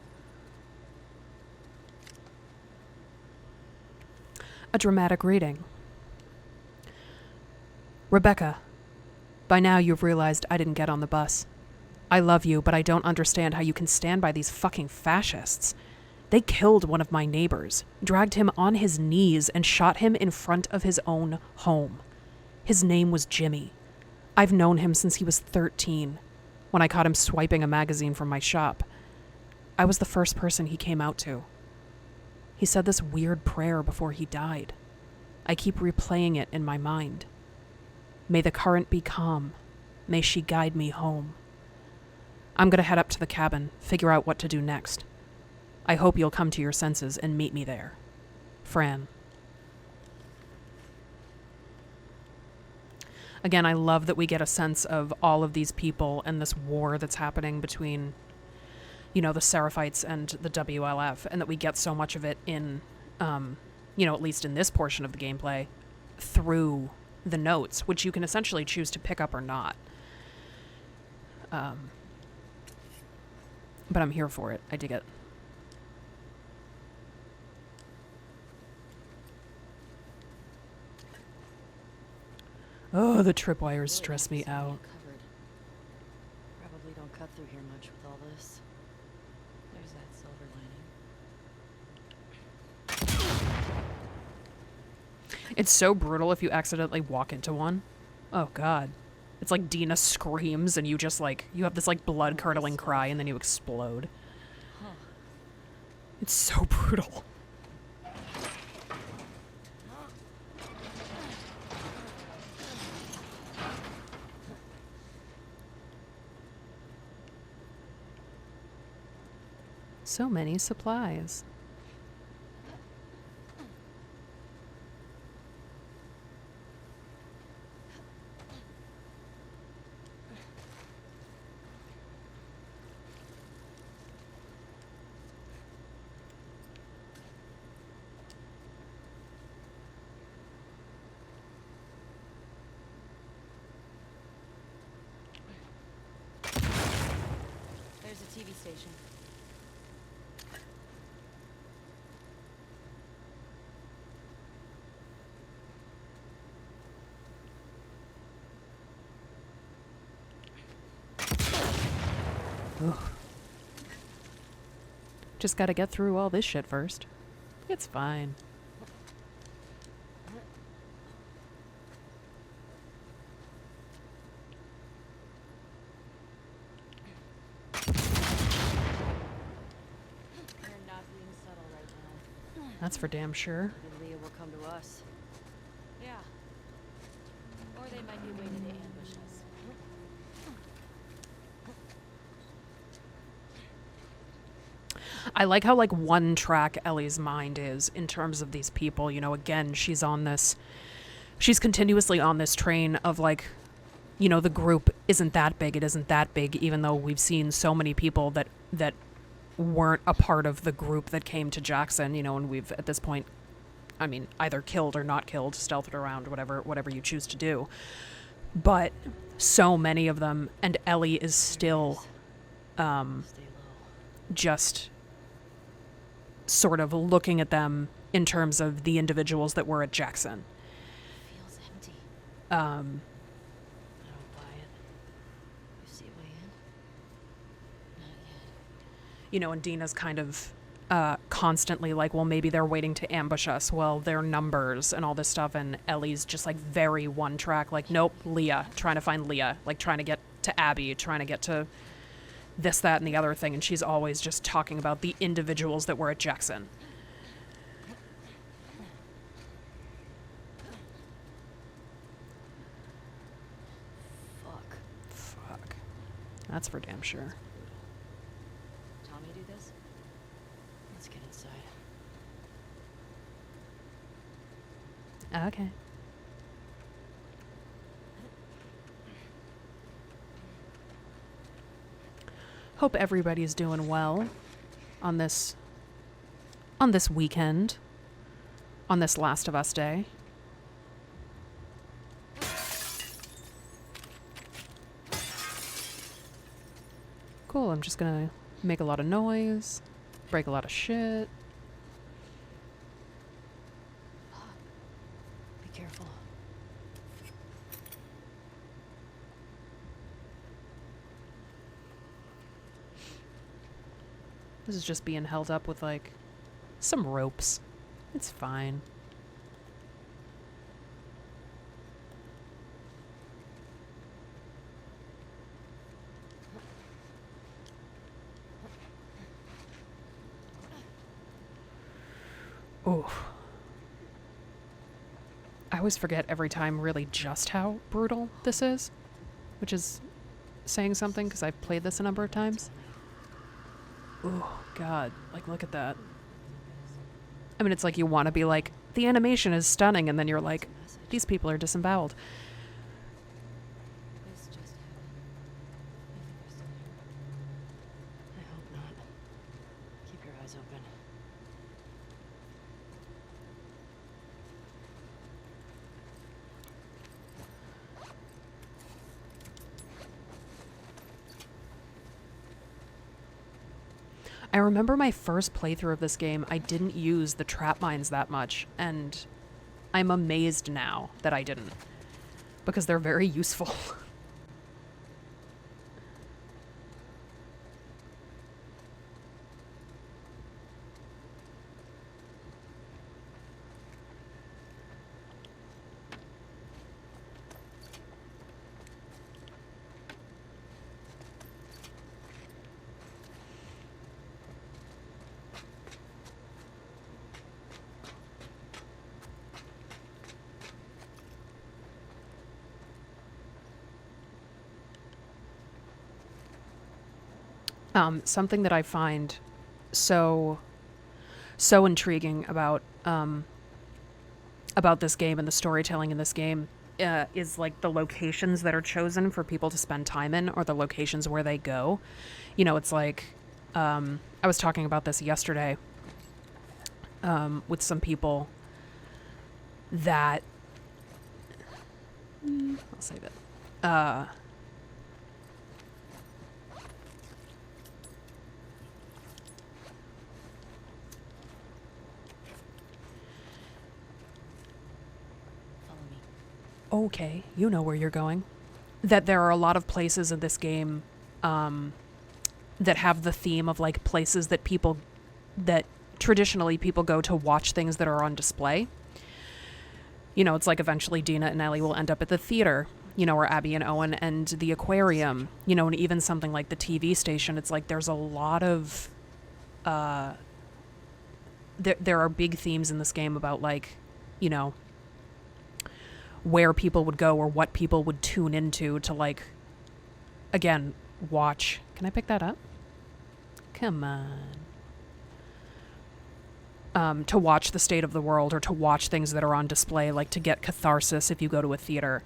Speaker 1: A dramatic reading. Rebecca, by now you've realized I didn't get on the bus. I love you, but I don't understand how you can stand by these fucking fascists. They killed one of my neighbors, dragged him on his knees, and shot him in front of his own home. His name was Jimmy. I've known him since he was 13, when I caught him swiping a magazine from my shop. I was the first person he came out to. He said this weird prayer before he died. I keep replaying it in my mind. May the current be calm. May she guide me home. I'm gonna head up to the cabin, figure out what to do next. I hope you'll come to your senses and meet me there. Fran. Again, I love that we get a sense of all of these people and this war that's happening between, you know, the Seraphites and the WLF, and that we get so much of it in, you know, at least in this portion of the gameplay, through the notes, which you can essentially choose to pick up or not. But I'm here for it. I dig it. Oh, the tripwires stress me out.
Speaker 6: Covered. Probably don't cut through here much with all this.
Speaker 3: There's that silver lining.
Speaker 1: It's so brutal if you accidentally walk into one. Oh, God. It's like Dina screams and you just like, you have this like blood-curdling cry and then you explode. It's so brutal. So many supplies.
Speaker 3: There's a TV station.
Speaker 1: Ugh. Just gotta get through all this shit first. It's fine.
Speaker 3: They're not being subtle right now.
Speaker 1: That's for damn sure.
Speaker 6: Maybe Leah will come to us.
Speaker 3: Yeah. Or they might be waiting to ambush us.
Speaker 1: I like how like one track Ellie's mind is in terms of these people. You know, again, she's continuously on this train of like, you know, the group isn't that big. It isn't that big, even though we've seen so many people that weren't a part of the group that came to Jackson, you know, and we've at this point, I mean, either killed or not killed, stealthed around, whatever you choose to do. But so many of them, and Ellie is still
Speaker 6: Stay low.
Speaker 1: just sort of looking at them in terms of the individuals that were at Jackson.
Speaker 3: Feels empty.
Speaker 6: I don't buy it.
Speaker 3: You see a way in? Not yet.
Speaker 1: You know, and Dina's kind of constantly like, well, maybe they're waiting to ambush us. Well, their numbers and all this stuff. And Ellie's just like very one track, like, nope, Leah, trying to find Leah, like trying to get to Abby, trying to get to this, that, and the other thing. And she's always just talking about the individuals that were at Jackson. Fuck. That's for damn sure.
Speaker 3: Tommy do this?
Speaker 6: Let's get inside.
Speaker 1: Okay. Hope everybody's doing well on this weekend, on this Last of Us day. Cool, I'm just gonna make a lot of noise, break a lot of shit.
Speaker 6: Be careful.
Speaker 1: This is just being held up with like some ropes. It's fine. Ooh. I always forget every time really just how brutal this is, which is saying something because I've played this a number of times. Oh, God. Like, look at that. I mean, it's like you want to be like, the animation is stunning, and then you're like, these people are disemboweled.
Speaker 3: This just happened. You think we're still here?
Speaker 6: I hope not. Keep your eyes open.
Speaker 1: I remember my first playthrough of this game, I didn't use the trap mines that much, and I'm amazed now that I didn't, because they're very useful. Something that I find so intriguing about this game and the storytelling in this game is like the locations that are chosen for people to spend time in, or the locations where they go. You know, it's like I was talking about this yesterday with some people that I'll save it. Okay, you know where you're going. That there are a lot of places in this game that have the theme of like places that traditionally people go to watch things that are on display. You know, it's like eventually Dina and Ellie will end up at the theater, you know, or Abby and Owen and the aquarium, you know, and even something like the TV station. It's like there's a lot of there are big themes in this game about like, you know, where people would go or what people would tune into to like, again, watch. Can I pick that up? Come on. To watch the state of the world, or to watch things that are on display, like to get catharsis if you go to a theater.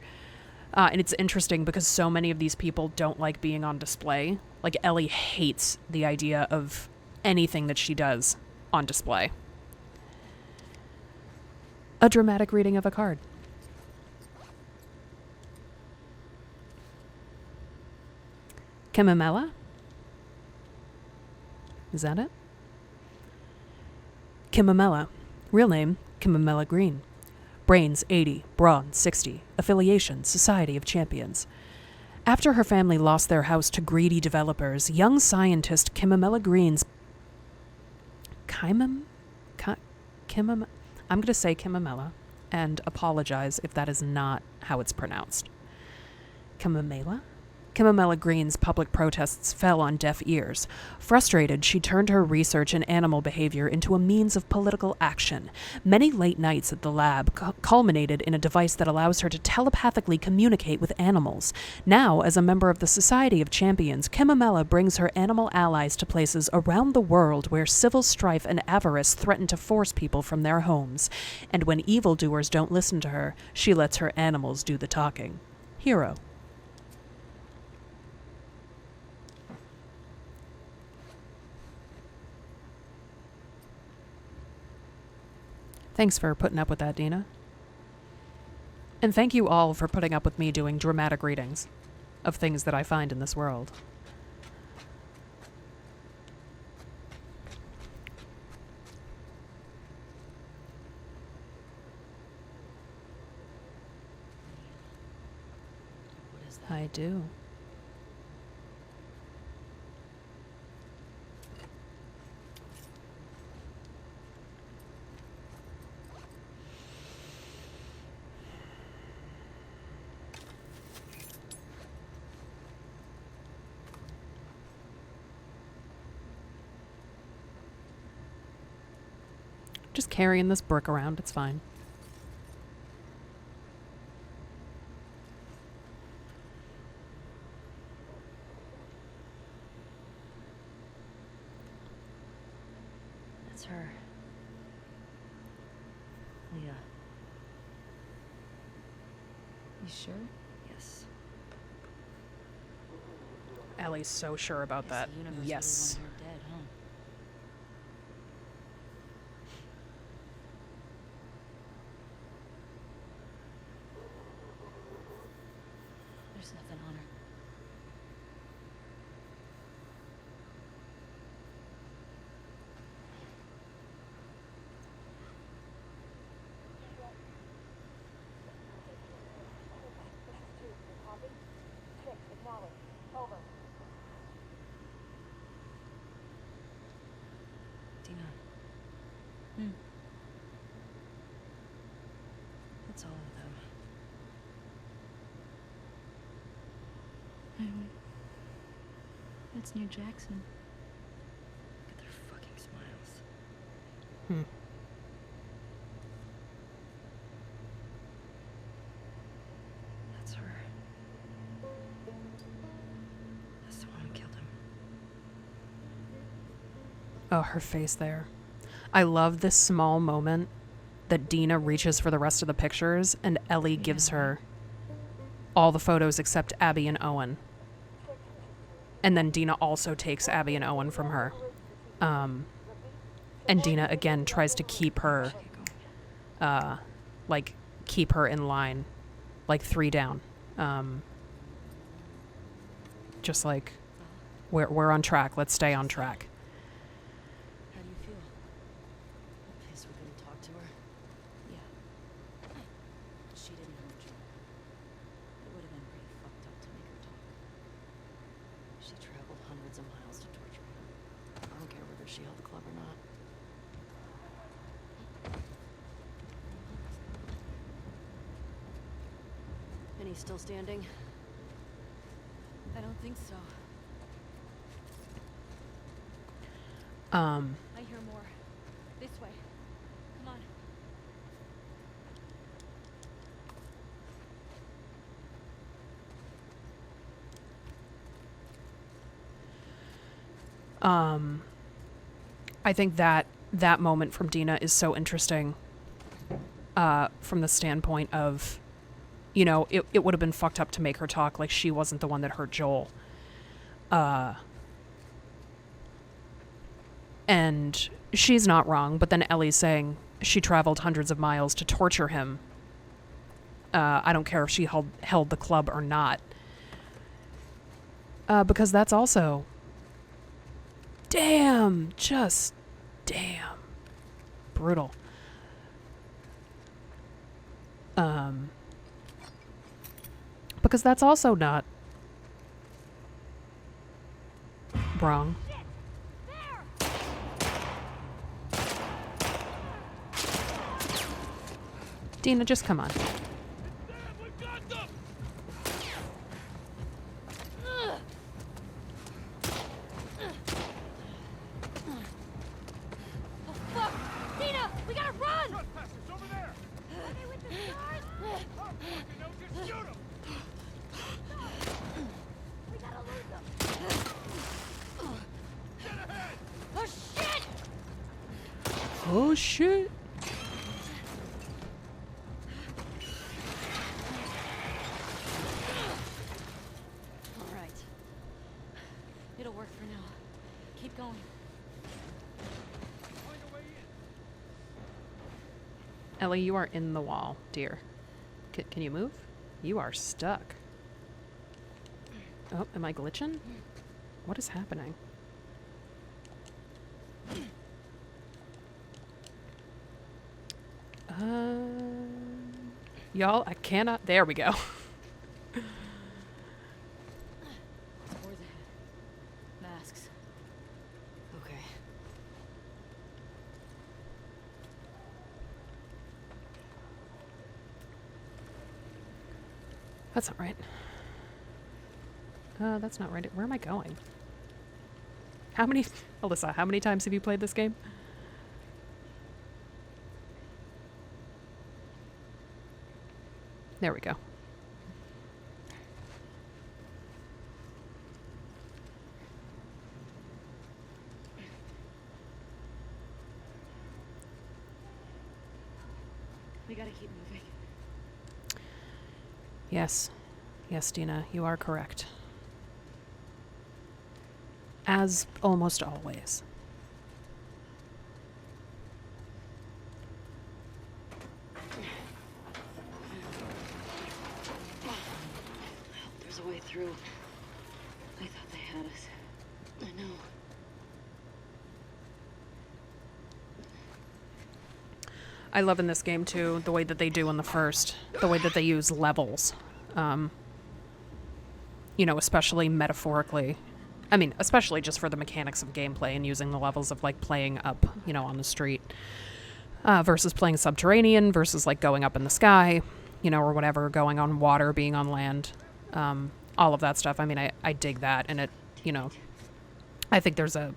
Speaker 1: And it's interesting because so many of these people don't like being on display. Like Ellie hates the idea of anything that she does on display. A dramatic reading of a card. Kimamela? Is that it? Kimamela. Real name, Kimamela Green. Brains, 80. Brawn, 60. Affiliation, Society of Champions. After her family lost their house to greedy developers, young scientist Kimamela Green's... I'm going to say Kimamela, and apologize if that is not how it's pronounced. Kimamela? Kimamela Green's public protests fell on deaf ears. Frustrated, she turned her research in animal behavior into a means of political action. Many late nights at the lab culminated in a device that allows her to telepathically communicate with animals. Now, as a member of the Society of Champions, Kimamela brings her animal allies to places around the world where civil strife and avarice threaten to force people from their homes. And when evildoers don't listen to her, she lets her animals do the talking. Hero. Thanks for putting up with that, Dina. And thank you all for putting up with me doing dramatic readings of things that I find in this world.
Speaker 3: What is that?
Speaker 1: I do. Just carrying this brick around, it's fine.
Speaker 6: That's her. Leah.
Speaker 3: You sure?
Speaker 6: Yes.
Speaker 1: Ellie's so sure about
Speaker 3: Guess
Speaker 1: that.
Speaker 3: the universe
Speaker 1: Yes.
Speaker 3: really wanted her dead, huh? There's nothing on her.
Speaker 6: Dina.
Speaker 3: Hmm.
Speaker 6: That's all of them.
Speaker 3: That's near Jackson.
Speaker 6: Look at their fucking smiles.
Speaker 1: Hmm.
Speaker 6: That's her. That's the one who killed him.
Speaker 1: Oh, her face there. I love this small moment that Dina reaches for the rest of the pictures and Ellie gives her all the photos except Abby and Owen. And then Dina also takes Abby and Owen from her. And Dina again tries to keep her, keep her in line, like 3 down. Just like, we're on track. Let's stay on track.
Speaker 6: How do you feel? I'm pissed we couldn't talk to her.
Speaker 3: Yeah. She didn't hurt you. It would have been pretty fucked up to make her talk.
Speaker 6: She traveled hundreds of miles to torture him. I don't care whether she held the club or not. And he's still standing?
Speaker 2: I don't think so. I hear more. This way. Come on.
Speaker 1: I think that moment from Dina is so interesting, from the standpoint of, you know, it would have been fucked up to make her talk, like she wasn't the one that hurt Joel. And she's not wrong, but then Ellie's saying she traveled hundreds of miles to torture him. I don't care if she held the club or not. Because that's also... Damn! Just... Damn. Brutal. Because that's also not... wrong. Dina, just come on.
Speaker 2: Fuck! Dina! We gotta run!
Speaker 5: Trespassers over there!
Speaker 2: Are they with the stars?
Speaker 5: Oh, you know, just shoot 'em!
Speaker 2: We gotta lose them!
Speaker 5: Get ahead!
Speaker 2: Oh shit!
Speaker 1: Oh, shit.
Speaker 2: All right. It'll work for now. Keep going.
Speaker 5: Find a way in.
Speaker 1: Ellie, you are in the wall, dear. Can you move? You are stuck. Oh, am I glitching? What is happening? Y'all, I cannot... There we go.
Speaker 2: Towards ahead. Masks.
Speaker 6: Okay.
Speaker 1: That's not right. That's not right. Where am I going? How many... Alyssa, how many times have you played this game? There we go.
Speaker 2: We gotta keep moving.
Speaker 1: Yes. Yes, Dina, you are correct. As almost always.
Speaker 6: There's a way through. I thought they had us. I know.
Speaker 1: I love in this game, too, the way that they do in the first. The way that they use levels. You know, especially metaphorically. I mean, especially just for the mechanics of gameplay and using the levels of, like, playing up, you know, on the street. Versus playing subterranean, versus, like, going up in the sky, you know, or whatever, going on water, being on land. All of that stuff. I mean, I dig that, and it, you know, I think there's a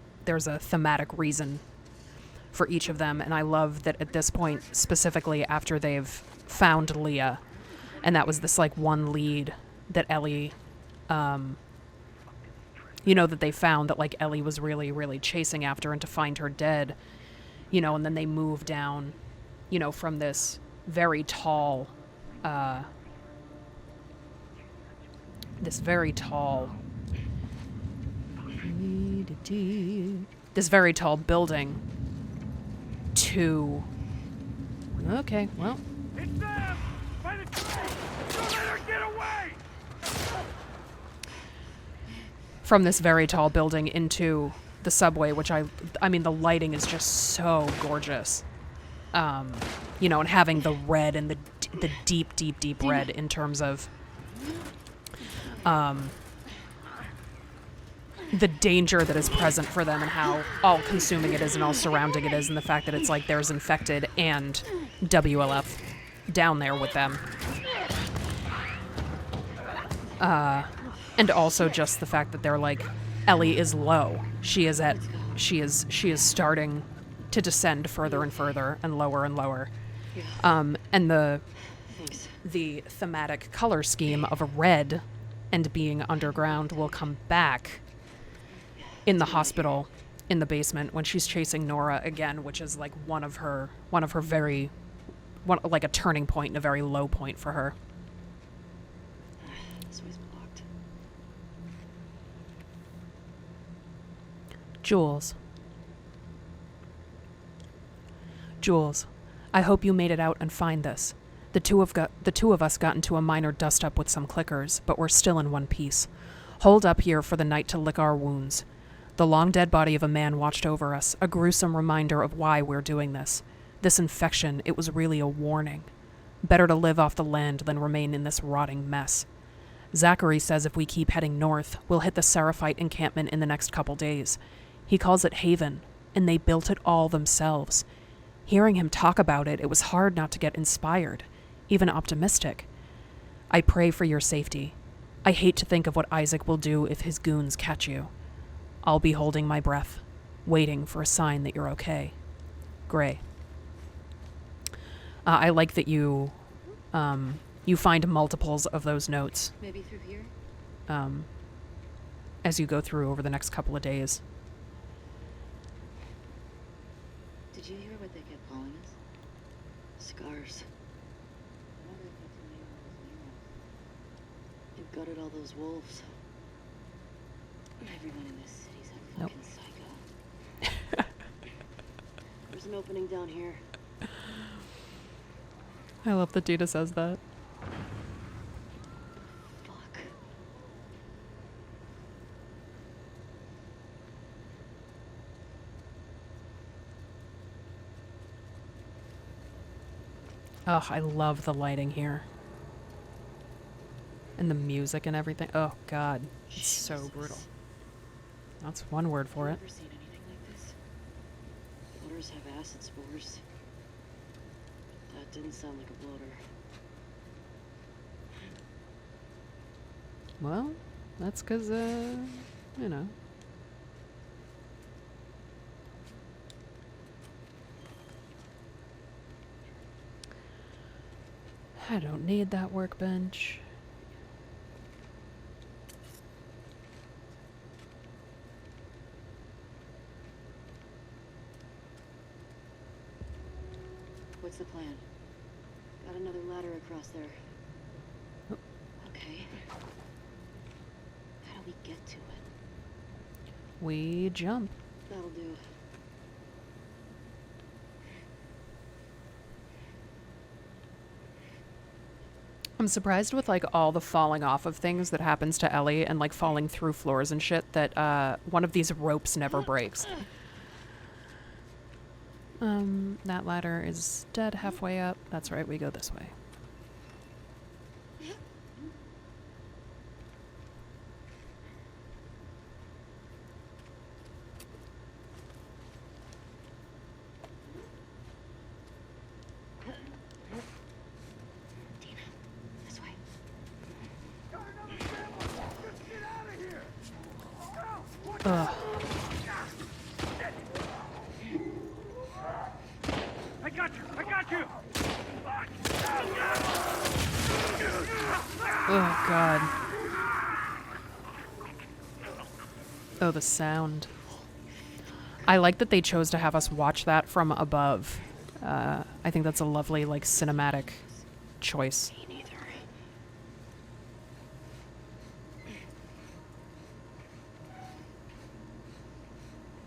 Speaker 1: thematic reason for each of them, and I love that at this point, specifically after they've found Leah, and that was this, like, one lead that Ellie, you know, that they found that, like, Ellie was really, really chasing after, and to find her dead, you know, and then they move down, you know, from this very tall, this very tall building to... Okay, well...
Speaker 5: It's them! By the train! Don't let her get away!
Speaker 1: From this very tall building into the subway, which I mean, the lighting is just so gorgeous. You know, and having the red and the deep, deep, deep red in terms of the danger that is present for them and how all-consuming it is and all-surrounding it is, and the fact that it's like there's infected and WLF down there with them. And also just the fact that they're like, Ellie is low. She is starting to descend further and further and lower and lower. And the thematic color scheme of red and being underground will come back in the hospital in the basement when she's chasing Nora again, which is like one of her very, like a turning point and a very low point for her.
Speaker 6: This way's blocked.
Speaker 1: Jules, I hope you made it out and find this. The two of us got into a minor dust-up with some clickers, but we're still in one piece. Hold up here for the night to lick our wounds. The long-dead body of a man watched over us, a gruesome reminder of why we're doing this. This infection, it was really a warning. Better to live off the land than remain in this rotting mess. Zachary says if we keep heading north, we'll hit the Seraphite encampment in the next couple days. He calls it Haven, and they built it all themselves. Hearing him talk about it, it was hard not to get inspired, even optimistic. I pray for your safety. I hate to think of what Isaac will do if his goons catch you. I'll be holding my breath, waiting for a sign that you're okay. Gray. I like that you find multiples of those notes
Speaker 6: Maybe through here?
Speaker 1: as you go through over the next couple of days.
Speaker 6: Did you hear what they kept calling us? Scars. They've gutted all those wolves. Everyone in this city's a
Speaker 1: Nope.
Speaker 6: fucking psycho. There's an opening down here.
Speaker 1: I love that Dita says that.
Speaker 6: Fuck.
Speaker 1: Oh, I love the lighting here. And the music and everything. Oh, God. It's so
Speaker 6: Jesus.
Speaker 1: brutal. That's one word for it.
Speaker 6: Never seen anything like this. Bloaters have acid spores. That didn't sound like a bloater.
Speaker 1: Well, that's because, you know. I don't need that workbench.
Speaker 6: What's the plan? Got another ladder across there.
Speaker 1: Oh.
Speaker 6: Okay. How do we get to it?
Speaker 1: We jump.
Speaker 6: That'll do.
Speaker 1: I'm surprised with like all the falling off of things that happens to Ellie and like falling through floors and shit that one of these ropes never breaks. That ladder is dead halfway up. That's right, we go this way.
Speaker 6: Dina, this way.
Speaker 5: Just get out of here!
Speaker 1: Ugh.
Speaker 5: I got you! I got you!
Speaker 1: Oh, God. Oh, the sound. I like that they chose to have us watch that from above. I think that's a lovely, like, cinematic choice.
Speaker 6: Me neither.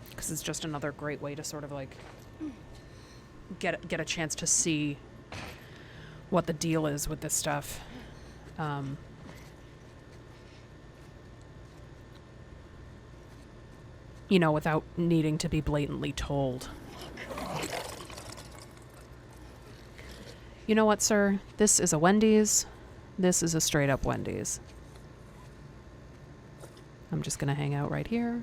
Speaker 1: Because it's just another great way to sort of, like, get a chance to see what the deal is with this stuff. You know, without needing to be blatantly told. You know what, sir? This is a Wendy's. This is a straight up Wendy's. I'm just gonna hang out right here.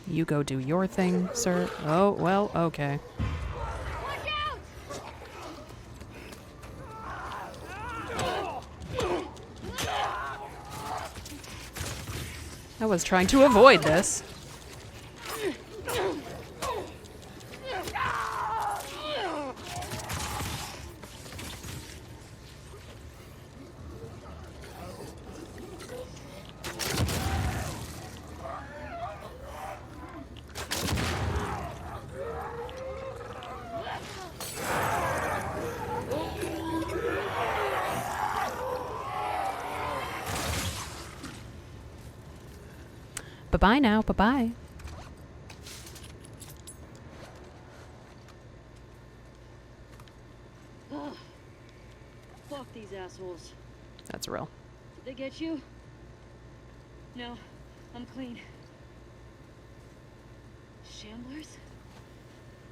Speaker 1: You go do your thing, sir. Oh, well, okay. I was trying to avoid this. Bye-bye now. Bye-bye.
Speaker 6: Ugh. Fuck these assholes.
Speaker 1: That's real.
Speaker 6: Did they get you? No, I'm clean. Shamblers?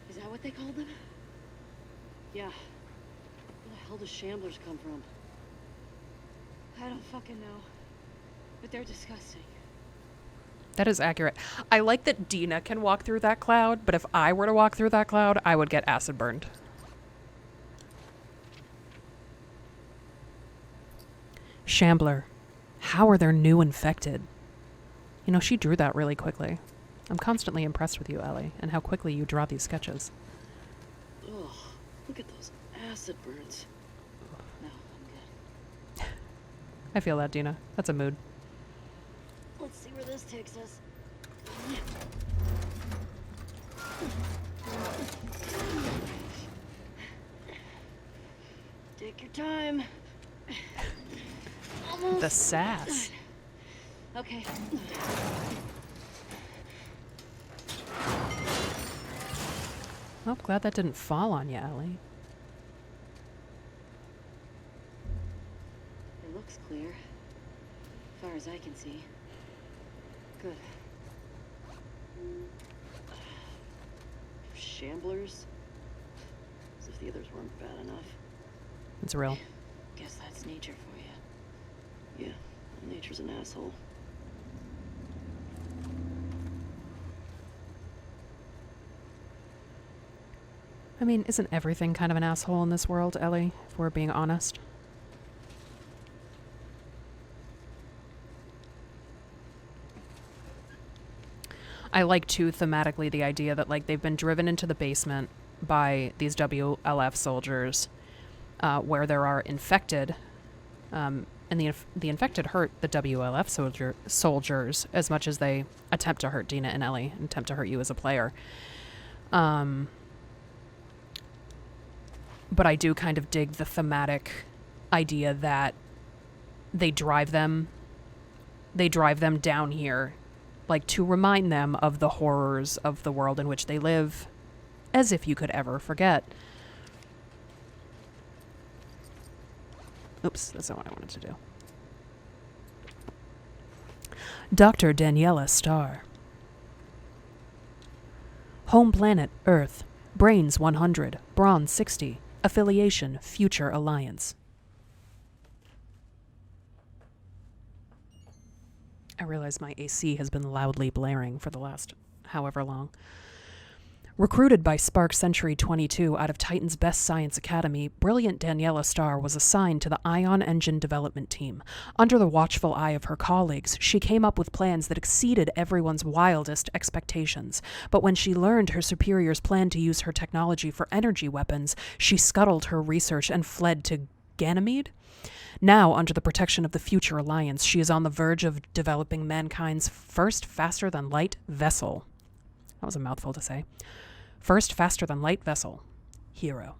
Speaker 6: Is that what they called them? Yeah. Where the hell do shamblers come from? I don't fucking know. But they're disgusting.
Speaker 1: That is accurate. I like that Dina can walk through that cloud, but if I were to walk through that cloud, I would get acid burned. Shambler. How are there new infected? You know, she drew that really quickly. I'm constantly impressed with you, Ellie, and how quickly you draw these sketches.
Speaker 6: Ugh, look at those acid burns. No, I'm good.
Speaker 1: I feel that, Dina. That's a mood.
Speaker 6: Let's see where this takes us. Take your time. Almost
Speaker 1: The sass.
Speaker 6: done. Okay.
Speaker 1: Well, glad that didn't fall on you, Ellie.
Speaker 6: It looks clear, as far as I can see. Good. Shamblers? As if the others weren't bad enough.
Speaker 1: It's real.
Speaker 6: Guess that's nature for you. Yeah, nature's an asshole.
Speaker 1: I mean, isn't everything kind of an asshole in this world, Ellie, if we're being honest? I like, too, thematically, the idea that, like, they've been driven into the basement by these WLF soldiers where there are infected, and the infected hurt the WLF soldiers as much as they attempt to hurt Dina and Ellie, and attempt to hurt you as a player. But I do kind of dig the thematic idea that they drive them down here, like, to remind them of the horrors of the world in which they live, as if you could ever forget. Oops, that's not what I wanted to do. Dr. Daniela Starr. Home planet, Earth. Brains 100. Brawn 60. Affiliation, Future Alliance. I realize my AC has been loudly blaring for the last however long. Recruited by Spark Century 22 out of Titan's Best Science Academy, brilliant Daniela Starr was assigned to the Ion Engine development team. Under the watchful eye of her colleagues, she came up with plans that exceeded everyone's wildest expectations. But when she learned her superiors planned to use her technology for energy weapons, she scuttled her research and fled to Ganymede? Now, under the protection of the Future Alliance, she is on the verge of developing mankind's first faster-than-light vessel. That was a mouthful to say. First faster-than-light vessel. Hero.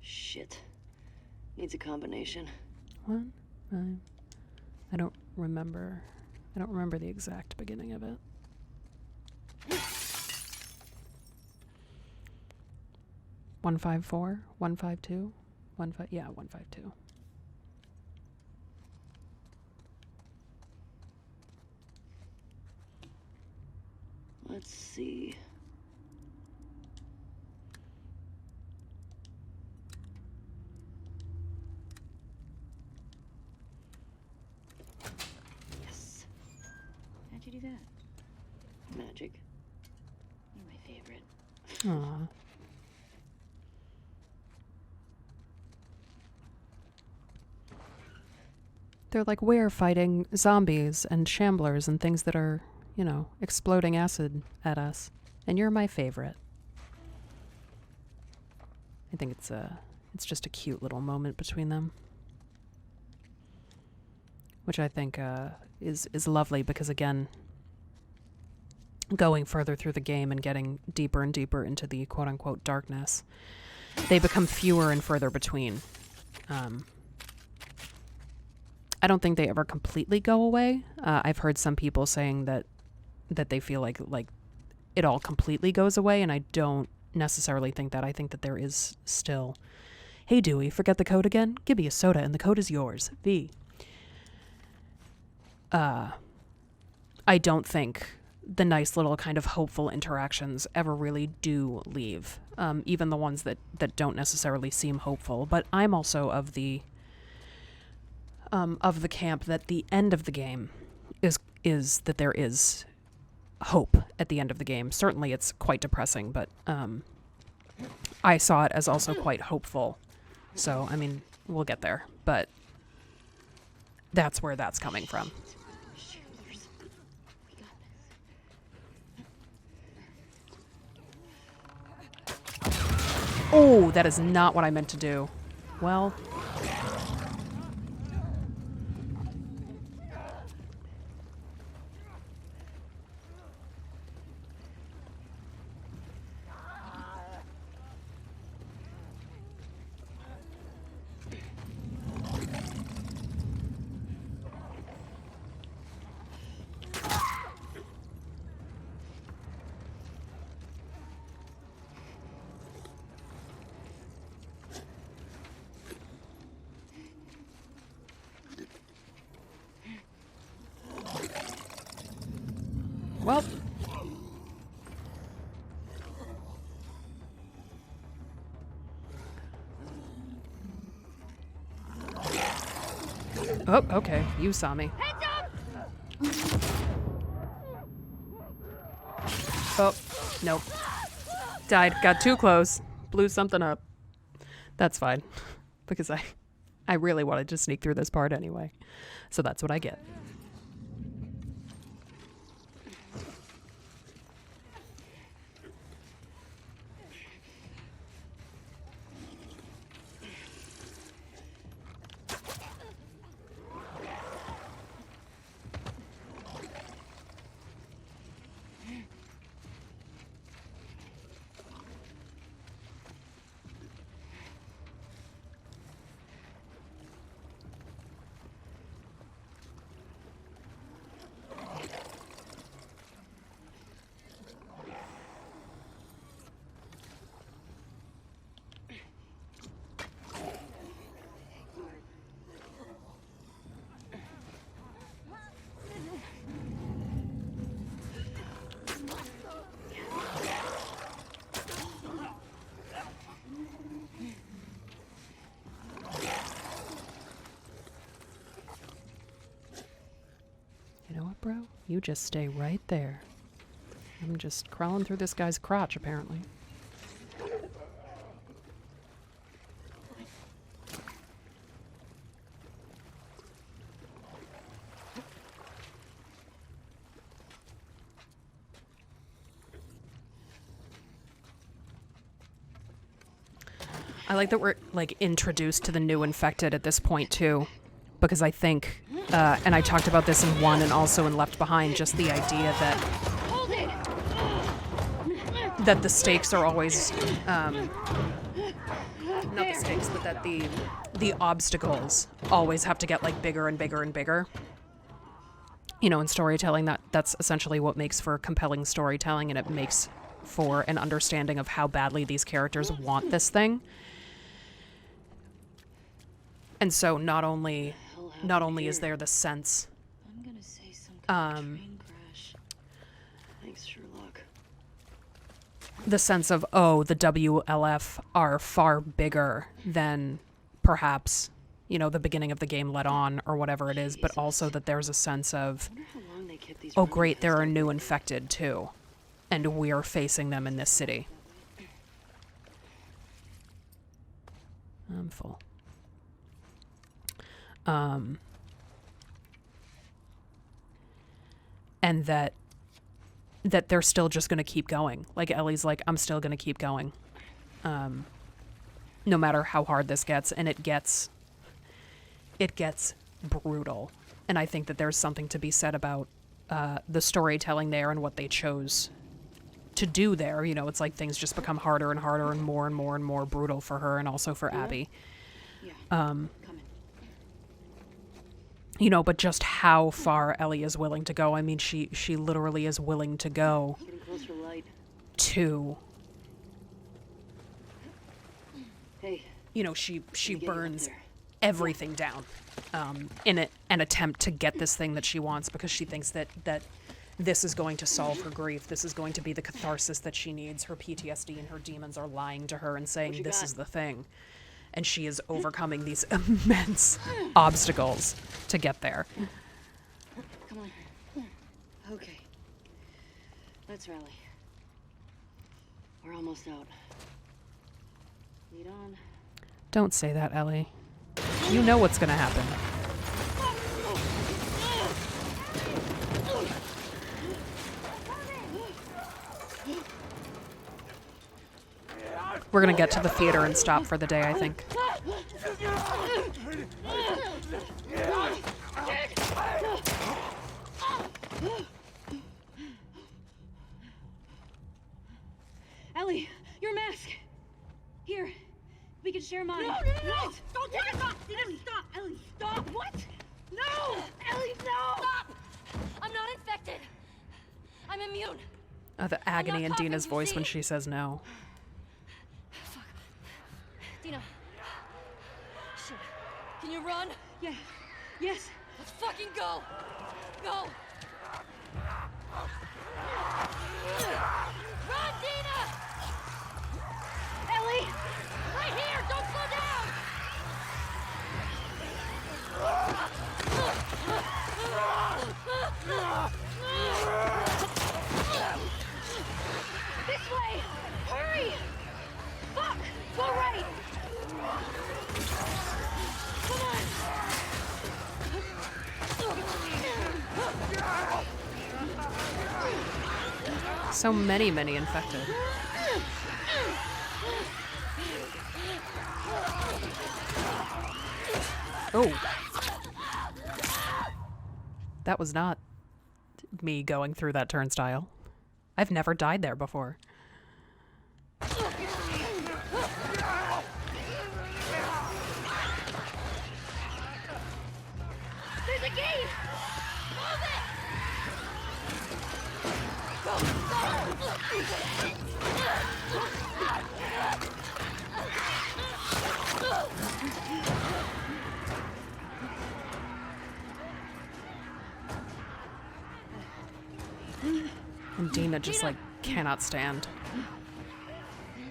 Speaker 6: Shit. Needs a combination.
Speaker 1: 1, 5. I don't remember the exact beginning of it. One 5-4, 1-5-2, 1-5. Yeah, 1-5-2.
Speaker 6: Let's see. Yes. How'd you do that? Magic. You're my favorite.
Speaker 1: Aww. They're like, we're fighting zombies and shamblers and things that are, you know, exploding acid at us. And you're my favorite. I think it's just a cute little moment between them. Which I think is lovely because, again, going further through the game and getting deeper and deeper into the quote-unquote darkness, they become fewer and further between. I don't think they ever completely go away. I've heard some people saying that they feel like it all completely goes away, and I don't necessarily think that. I think that there is still, hey Dewey, forget the code again? Give me a soda and the code is yours. V. I don't think the nice little kind of hopeful interactions ever really do leave, even the ones that don't necessarily seem hopeful. But I'm also of the camp that the end of the game is that there is hope at the end of the game. Certainly it's quite depressing, but I saw it as also quite hopeful. So, I mean, we'll get there, but that's where that's coming from. Oh, that is not what I meant to do. Well... Well. Oh, okay. You saw me. Oh, nope. Died. Got too close. Blew something up. That's fine. Because I really wanted to sneak through this part anyway. So that's what I get. You know what, bro? You just stay right there. I'm just crawling through this guy's crotch, apparently. I like that we're, like, introduced to the new infected at this point, too. Because I think, and I talked about this in 1 and also in Left Behind, just the idea that the stakes are always, not the stakes, but that the obstacles always have to get, like, bigger and bigger and bigger. You know, in storytelling, that's essentially what makes for compelling storytelling, and it makes for an understanding of how badly these characters want this thing. And so not only is there the sense
Speaker 6: I'm gonna say some kind of train crash. Thanks, Sherlock.
Speaker 1: the sense of, oh, the WLF are far bigger than perhaps, you know, the beginning of the game let on or whatever it is, but also that there's a sense of,
Speaker 6: I wonder how long they kept these
Speaker 1: oh
Speaker 6: running
Speaker 1: great, there
Speaker 6: tests
Speaker 1: are
Speaker 6: up
Speaker 1: new
Speaker 6: there.
Speaker 1: infected too, and we're facing them in this city. I'm full. And that they're still just going to keep going. Like, Ellie's like, I'm still going to keep going. No matter how hard this gets. And it gets brutal. And I think that there's something to be said about the storytelling there and what they chose to do there. You know, it's like things just become harder and harder and more and more and more brutal for her and also for Abby.
Speaker 6: Yeah. Coming.
Speaker 1: You know, but just how far Ellie is willing to go. I mean, she literally is willing to go
Speaker 6: Getting closer to light.
Speaker 1: to,
Speaker 6: Hey.
Speaker 1: you know, she
Speaker 6: let me get you up
Speaker 1: burns
Speaker 6: there.
Speaker 1: everything down in an attempt to get this thing that she wants, because she thinks that this is going to solve her grief. This is going to be the catharsis that she needs. Her PTSD and her demons are lying to her and saying
Speaker 6: you
Speaker 1: this
Speaker 6: got?
Speaker 1: is the thing. And she is overcoming these immense obstacles to get there.
Speaker 6: Come on. Okay. Let's rally. We're almost out. Lead on.
Speaker 1: Don't say that, Ellie. You know what's going to happen. We're going to get to the theater and stop for the day, I think.
Speaker 6: Ellie, your mask. Here, we can share mine. No! Don't take it off! Ellie, stop! Ellie, stop! What? No! Ellie, no!
Speaker 2: Stop! I'm not infected. I'm immune.
Speaker 1: The agony in
Speaker 2: talking,
Speaker 1: Dina's
Speaker 2: you
Speaker 1: voice
Speaker 2: see?
Speaker 1: when she says no.
Speaker 2: Dina. Shit. Can you run?
Speaker 6: Yeah. Yes.
Speaker 2: Let's fucking go. Go. Run, Dina!
Speaker 6: Ellie!
Speaker 2: Right here! Don't slow down!
Speaker 6: This way! Hurry! Fuck! Go right! Come on!
Speaker 1: So many infected. Oh. That was not me going through that turnstile. I've never died there before.
Speaker 6: There's a gate!
Speaker 2: Move it!
Speaker 1: And Dina just, like, cannot stand.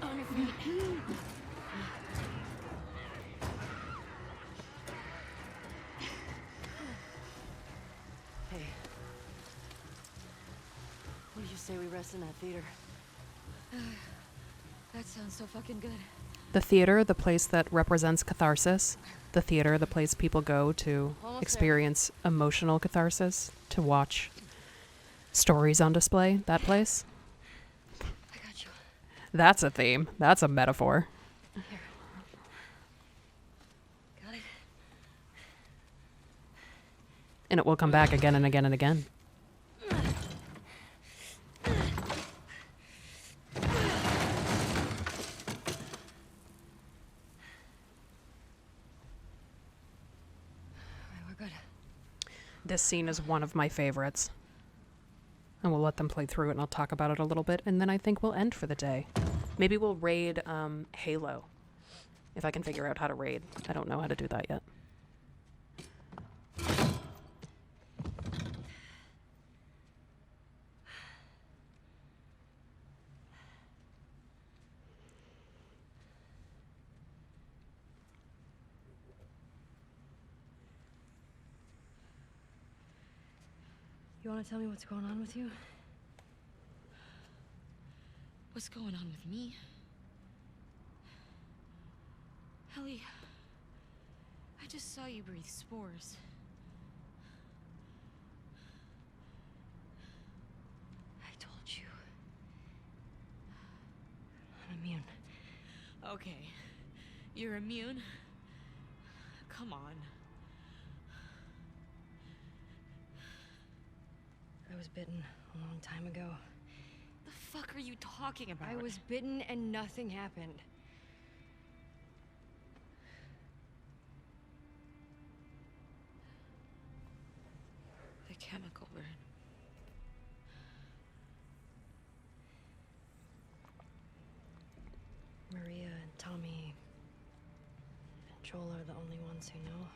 Speaker 2: On your feet.
Speaker 6: Hey. What are you you say we rest in that theater?
Speaker 2: That sounds so fucking good.
Speaker 1: The theater, the place that represents catharsis. The theater, the place people go to
Speaker 6: Almost there.
Speaker 1: experience emotional catharsis, to watch stories on display. That place.
Speaker 6: I got you.
Speaker 1: That's a theme. That's a metaphor.
Speaker 6: Here. Got it?
Speaker 1: And it will come back again and again and again.
Speaker 6: We're good.
Speaker 1: This scene is one of my favorites. And we'll let them play through it and I'll talk about it a little bit. And then I think we'll end for the day. Maybe we'll raid Halo. If I can figure out how to raid. I don't know how to do that yet.
Speaker 6: You want to tell me what's going on with you?
Speaker 3: What's going on with me? Ellie, I just saw you breathe spores.
Speaker 6: I told you. I'm immune.
Speaker 3: Okay, you're immune? Come on.
Speaker 6: I was bitten a long time ago.
Speaker 3: The fuck are you talking about?
Speaker 6: I was bitten and nothing happened.
Speaker 3: The chemical burn.
Speaker 6: Maria and Tommy and Joel are the only ones who know.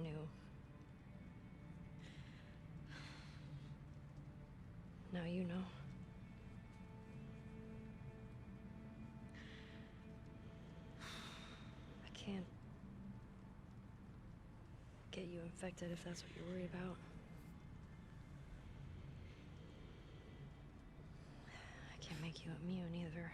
Speaker 6: Knew. Now you know. I can't get you infected if that's what you're worried about. I can't make you immune either.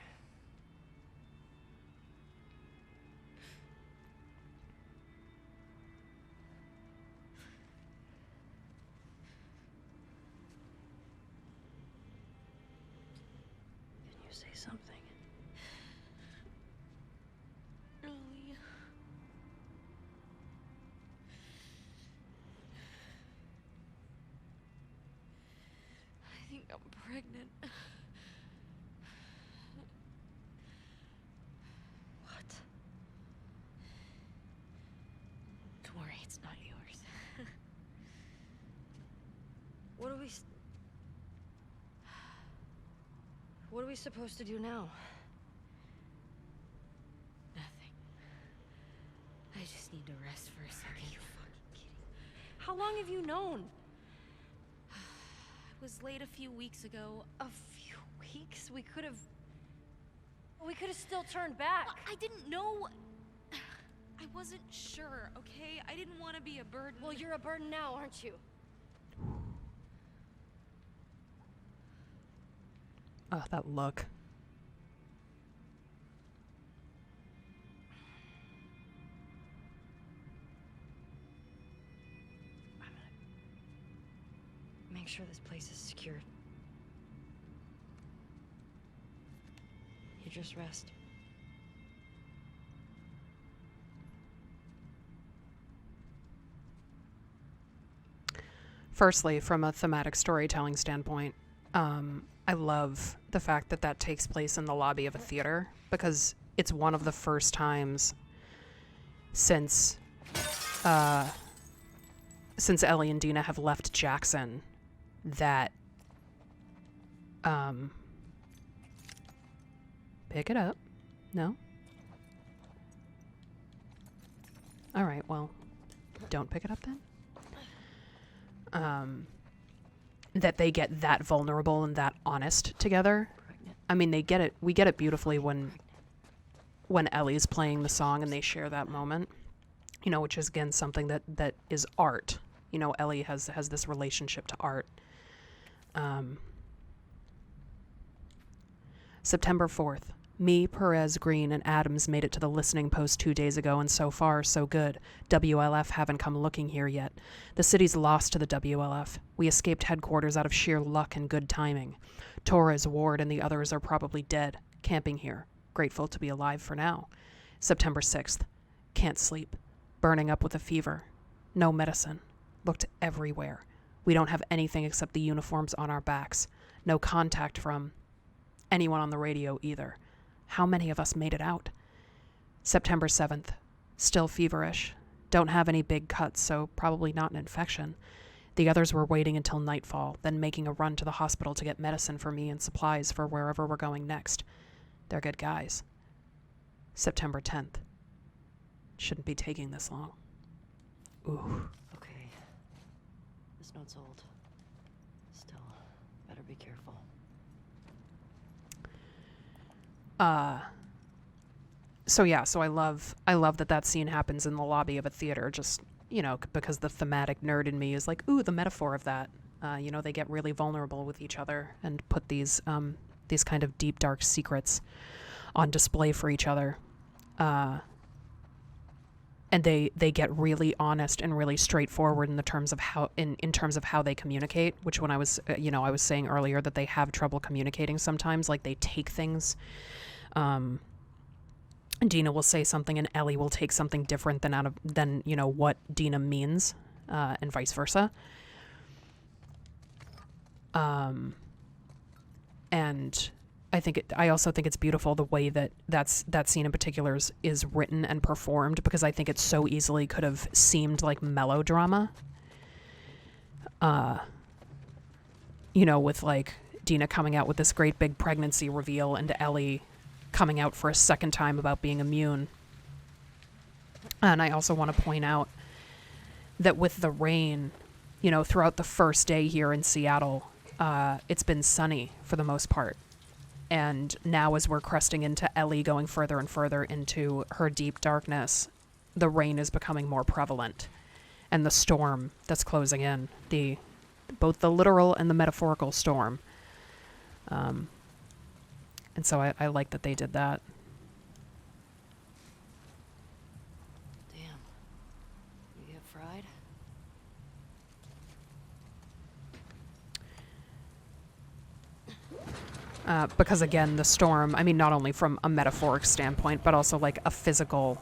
Speaker 6: Can you say something?
Speaker 3: Ellie. I think I'm pregnant.
Speaker 6: What?
Speaker 3: Don't worry, it's not yours.
Speaker 6: What are we... What are we supposed to do now?
Speaker 3: Nothing. I just need to rest for a second.
Speaker 6: Are you fucking kidding? How long have you known?
Speaker 3: I was late a few weeks ago.
Speaker 6: A few weeks? We could have still turned back.
Speaker 3: I didn't know. I wasn't sure, okay? I didn't want to be a burden.
Speaker 6: Well, you're a burden now, aren't you?
Speaker 1: Oh, that look.
Speaker 6: I'm gonna make sure this place is secured. You just rest.
Speaker 1: Firstly, from a thematic storytelling standpoint, I love the fact that that takes place in the lobby of a theater, because it's one of the first times since Ellie and Dina have left Jackson that pick it up. No? All right, well, don't pick it up then. That they get that vulnerable and that honest together. I mean, they get it. We get it beautifully when Ellie's playing the song and they share that moment. You know, which is again something that is art. You know, Ellie has this relationship to art. September 4th. Me, Perez, Green, and Adams made it to the listening post 2 days ago, and so far, so good. WLF haven't come looking here yet. The city's lost to the WLF. We escaped headquarters out of sheer luck and good timing. Torres, Ward, and the others are probably dead, camping here. Grateful to be alive for now. September 6th. Can't sleep. Burning up with a fever. No medicine. Looked everywhere. We don't have anything except the uniforms on our backs. No contact from anyone on the radio either. How many of us made it out? September 7th. Still feverish. Don't have any big cuts, so probably not an infection. The others were waiting until nightfall, then making a run to the hospital to get medicine for me and supplies for wherever we're going next. They're good guys. September 10th. Shouldn't be taking this long. Ooh.
Speaker 6: Okay. This note's old. Still, better be careful.
Speaker 1: So I love that scene happens in the lobby of a theater, just, you know, because the thematic nerd in me is like, ooh, the metaphor of that. You know, they get really vulnerable with each other and put these kind of deep, dark secrets on display for each other. And they get really honest and really straightforward in the terms of how in terms of how they communicate, which when I was I was saying earlier that they have trouble communicating sometimes, like they take things. Dina will say something and Ellie will take something different than what Dina means, and vice versa. And I also think it's beautiful the way that scene in particular is written and performed, because I think it so easily could have seemed like melodrama. With like Dina coming out with this great big pregnancy reveal and Ellie coming out for a second time about being immune. And I also want to point out that with the rain, throughout the first day here in Seattle, it's been sunny for the most part. And now as we're cresting into Ellie going further and further into her deep darkness, the rain is becoming more prevalent. And the storm that's closing in, both the literal and the metaphorical storm. And so I like that they did that.
Speaker 6: Damn. You get fried?
Speaker 1: Because again, the storm, I mean, not only from a metaphoric standpoint, but also like a physical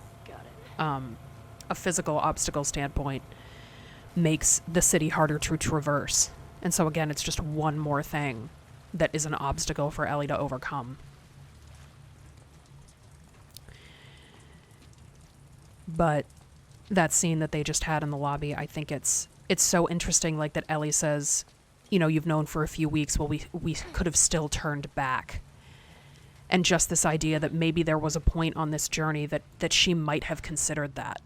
Speaker 1: obstacle standpoint, makes the city harder to traverse. And so again, it's just one more thing that is an obstacle for Ellie to overcome. But that scene that they just had in the lobby, I think it's so interesting, like that Ellie says, you've known for a few weeks, well, we could have still turned back. And just this idea that maybe there was a point on this journey that she might have considered that.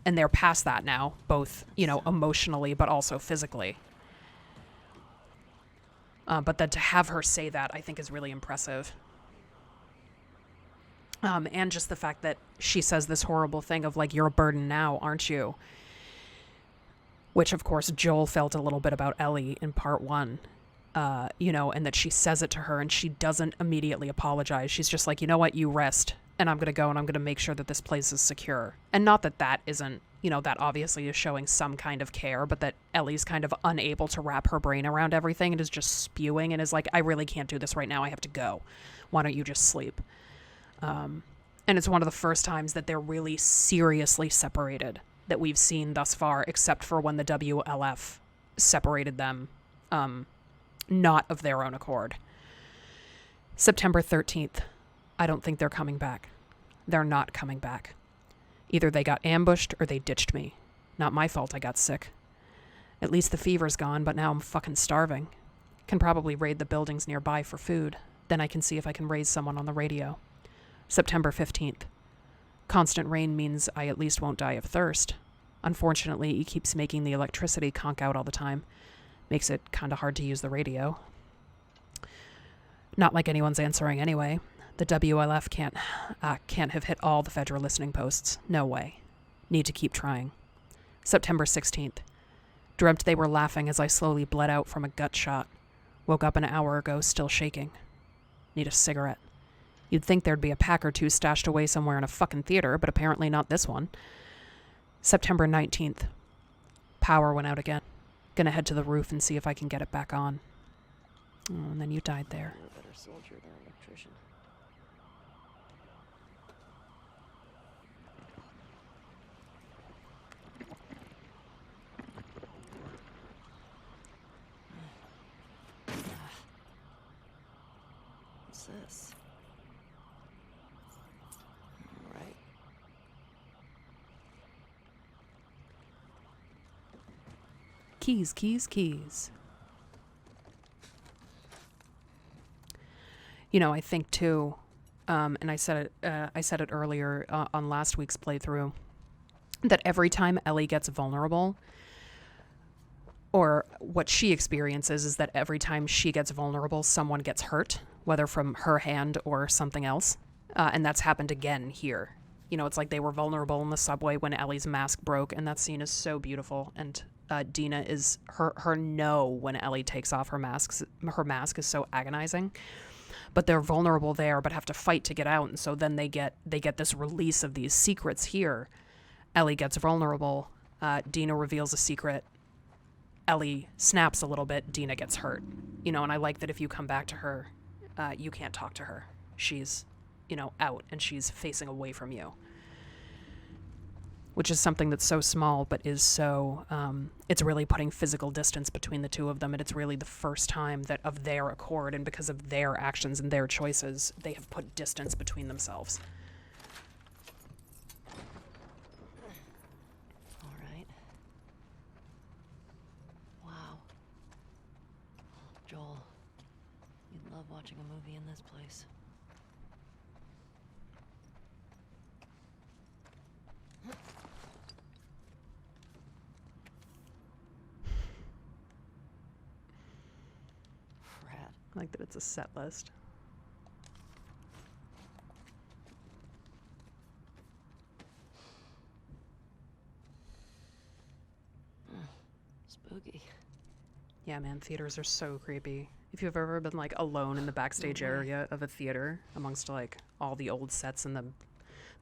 Speaker 1: And they're past that now, both, emotionally, but also physically. But then to have her say that, I think is really impressive. And just the fact that she says this horrible thing of like, you're a burden now, aren't you? Which, of course, Joel felt a little bit about Ellie in part 1, and that she says it to her and she doesn't immediately apologize. She's just like, you know what, you rest, and I'm going to go and I'm going to make sure that this place is secure. And not that isn't, that obviously is showing some kind of care, but that Ellie's kind of unable to wrap her brain around everything and is just spewing and is like, I really can't do this right now. I have to go. Why don't you just sleep? And it's one of the first times that they're really seriously separated that we've seen thus far, except for when the WLF separated them, not of their own accord. September 13th. I don't think they're coming back. They're not coming back. Either they got ambushed or they ditched me. Not my fault I got sick. At least the fever's gone, but now I'm fucking starving. Can probably raid the buildings nearby for food. Then I can see if I can raise someone on the radio. September 15th. Constant rain means I at least won't die of thirst. Unfortunately, it keeps making the electricity conk out all the time. Makes it kind of hard to use the radio. Not like anyone's answering anyway. The WLF can't have hit all the federal listening posts. No way. Need to keep trying. September 16th. Dreamt they were laughing as I slowly bled out from a gut shot. Woke up an hour ago, still shaking. Need a cigarette. You'd think there'd be a pack or two stashed away somewhere in a fucking theater, but apparently not this one. September 19th. Power went out again. Gonna head to the roof and see if I can get it back on. Oh, and then you died there.
Speaker 6: You're a better soldier than an electrician. What's this? All right.
Speaker 1: Keys, keys, keys. You know, I think too, and I said it earlier on last week's playthrough, that every time Ellie gets vulnerable, or what she experiences is that every time she gets vulnerable, someone gets hurt, whether from her hand or something else. And that's happened again here. You know, it's like they were vulnerable in the subway when Ellie's mask broke, and that scene is so beautiful. And Dina is her no when Ellie takes off her mask is so agonizing. But they're vulnerable there, but have to fight to get out, and so then they get this release of these secrets here. Ellie gets vulnerable. Dina reveals a secret. Ellie snaps a little bit. Dina gets hurt. You know, and I like that if you come back to her, you can't talk to her. She's, you know, out, and she's facing away from you. Which is something that's so small, but is so, it's really putting physical distance between the two of them, and it's really the first time that of their accord, and because of their actions and their choices, they have put distance between themselves.
Speaker 6: All right. Wow. Joel, you'd love watching a movie in this place.
Speaker 1: I like that it's a set list.
Speaker 6: Spooky.
Speaker 1: Yeah, man, theaters are so creepy. If you've ever been like alone in the backstage area of a theater amongst like all the old sets and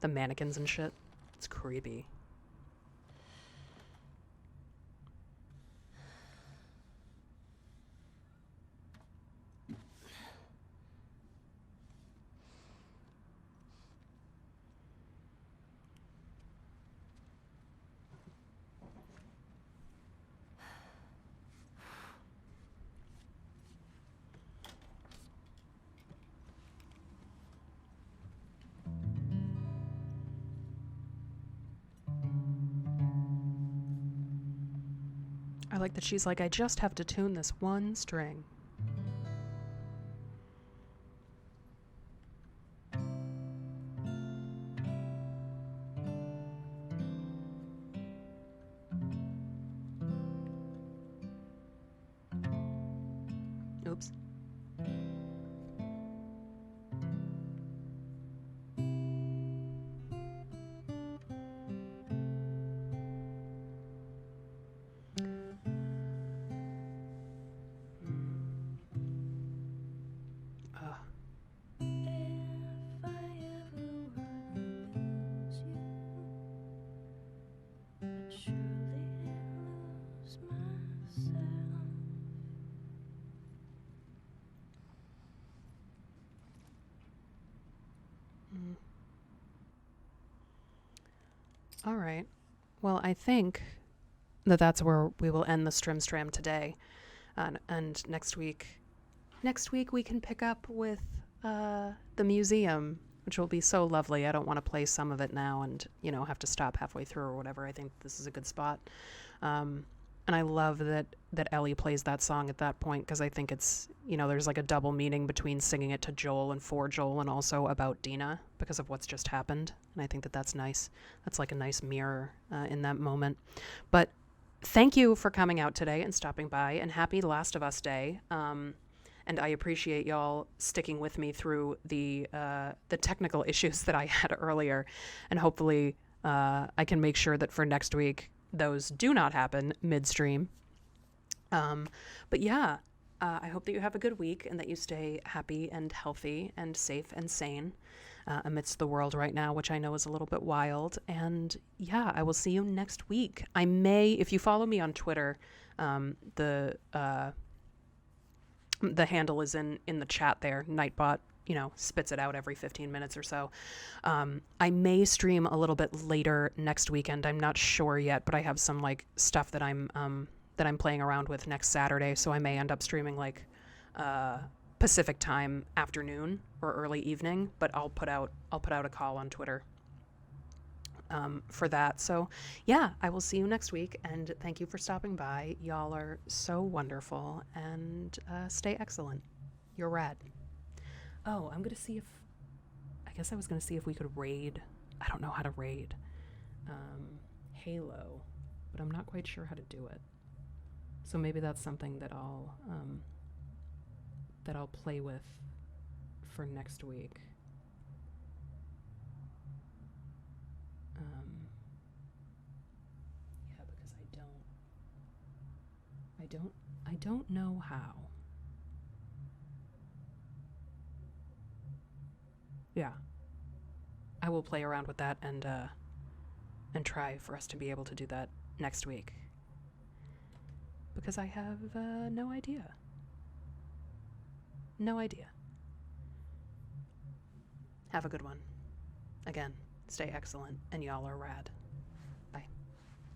Speaker 1: the mannequins and shit, it's creepy. I like that she's like, I just have to tune this one string. Oops. All right. Well, I think that that's where we will end the Strimstram today. And next week we can pick up with the museum, which will be so lovely. I don't want to play some of it now and, you know, have to stop halfway through or whatever. I think this is a good spot. And I love that Ellie plays that song at that point, because I think it's, you know, there's like a double meaning between singing it to Joel and for Joel and also about Dina because of what's just happened. And I think that that's nice. That's like a nice mirror in that moment. But thank you for coming out today and stopping by, and happy Last of Us Day. And I appreciate y'all sticking with me through the technical issues that I had earlier. And hopefully I can make sure that for next week, those do not happen midstream. But yeah, I hope that you have a good week and that you stay happy and healthy and safe and sane amidst the world right now, which I know is a little bit wild. And yeah, I will see you next week. I may, if you follow me on Twitter, the handle is in the chat there. Nightbot, spits it out every 15 minutes or so. I may stream a little bit later next weekend. I'm not sure yet, but I have some like stuff that I'm playing around with next Saturday, so I may end up streaming like Pacific time afternoon or early evening. But I'll put out a call on Twitter for that. So yeah, I will see you next week, and thank you for stopping by. Y'all are so wonderful, and stay excellent. You're rad. Oh, I guess I was gonna see if we could raid. I don't know how to raid Halo, but I'm not quite sure how to do it. So maybe that's something that I'll play with for next week. Yeah, because I don't know how. Yeah, I will play around with that and try for us to be able to do that next week. Because I have no idea. No idea. Have a good one. Again, stay excellent, and y'all are rad.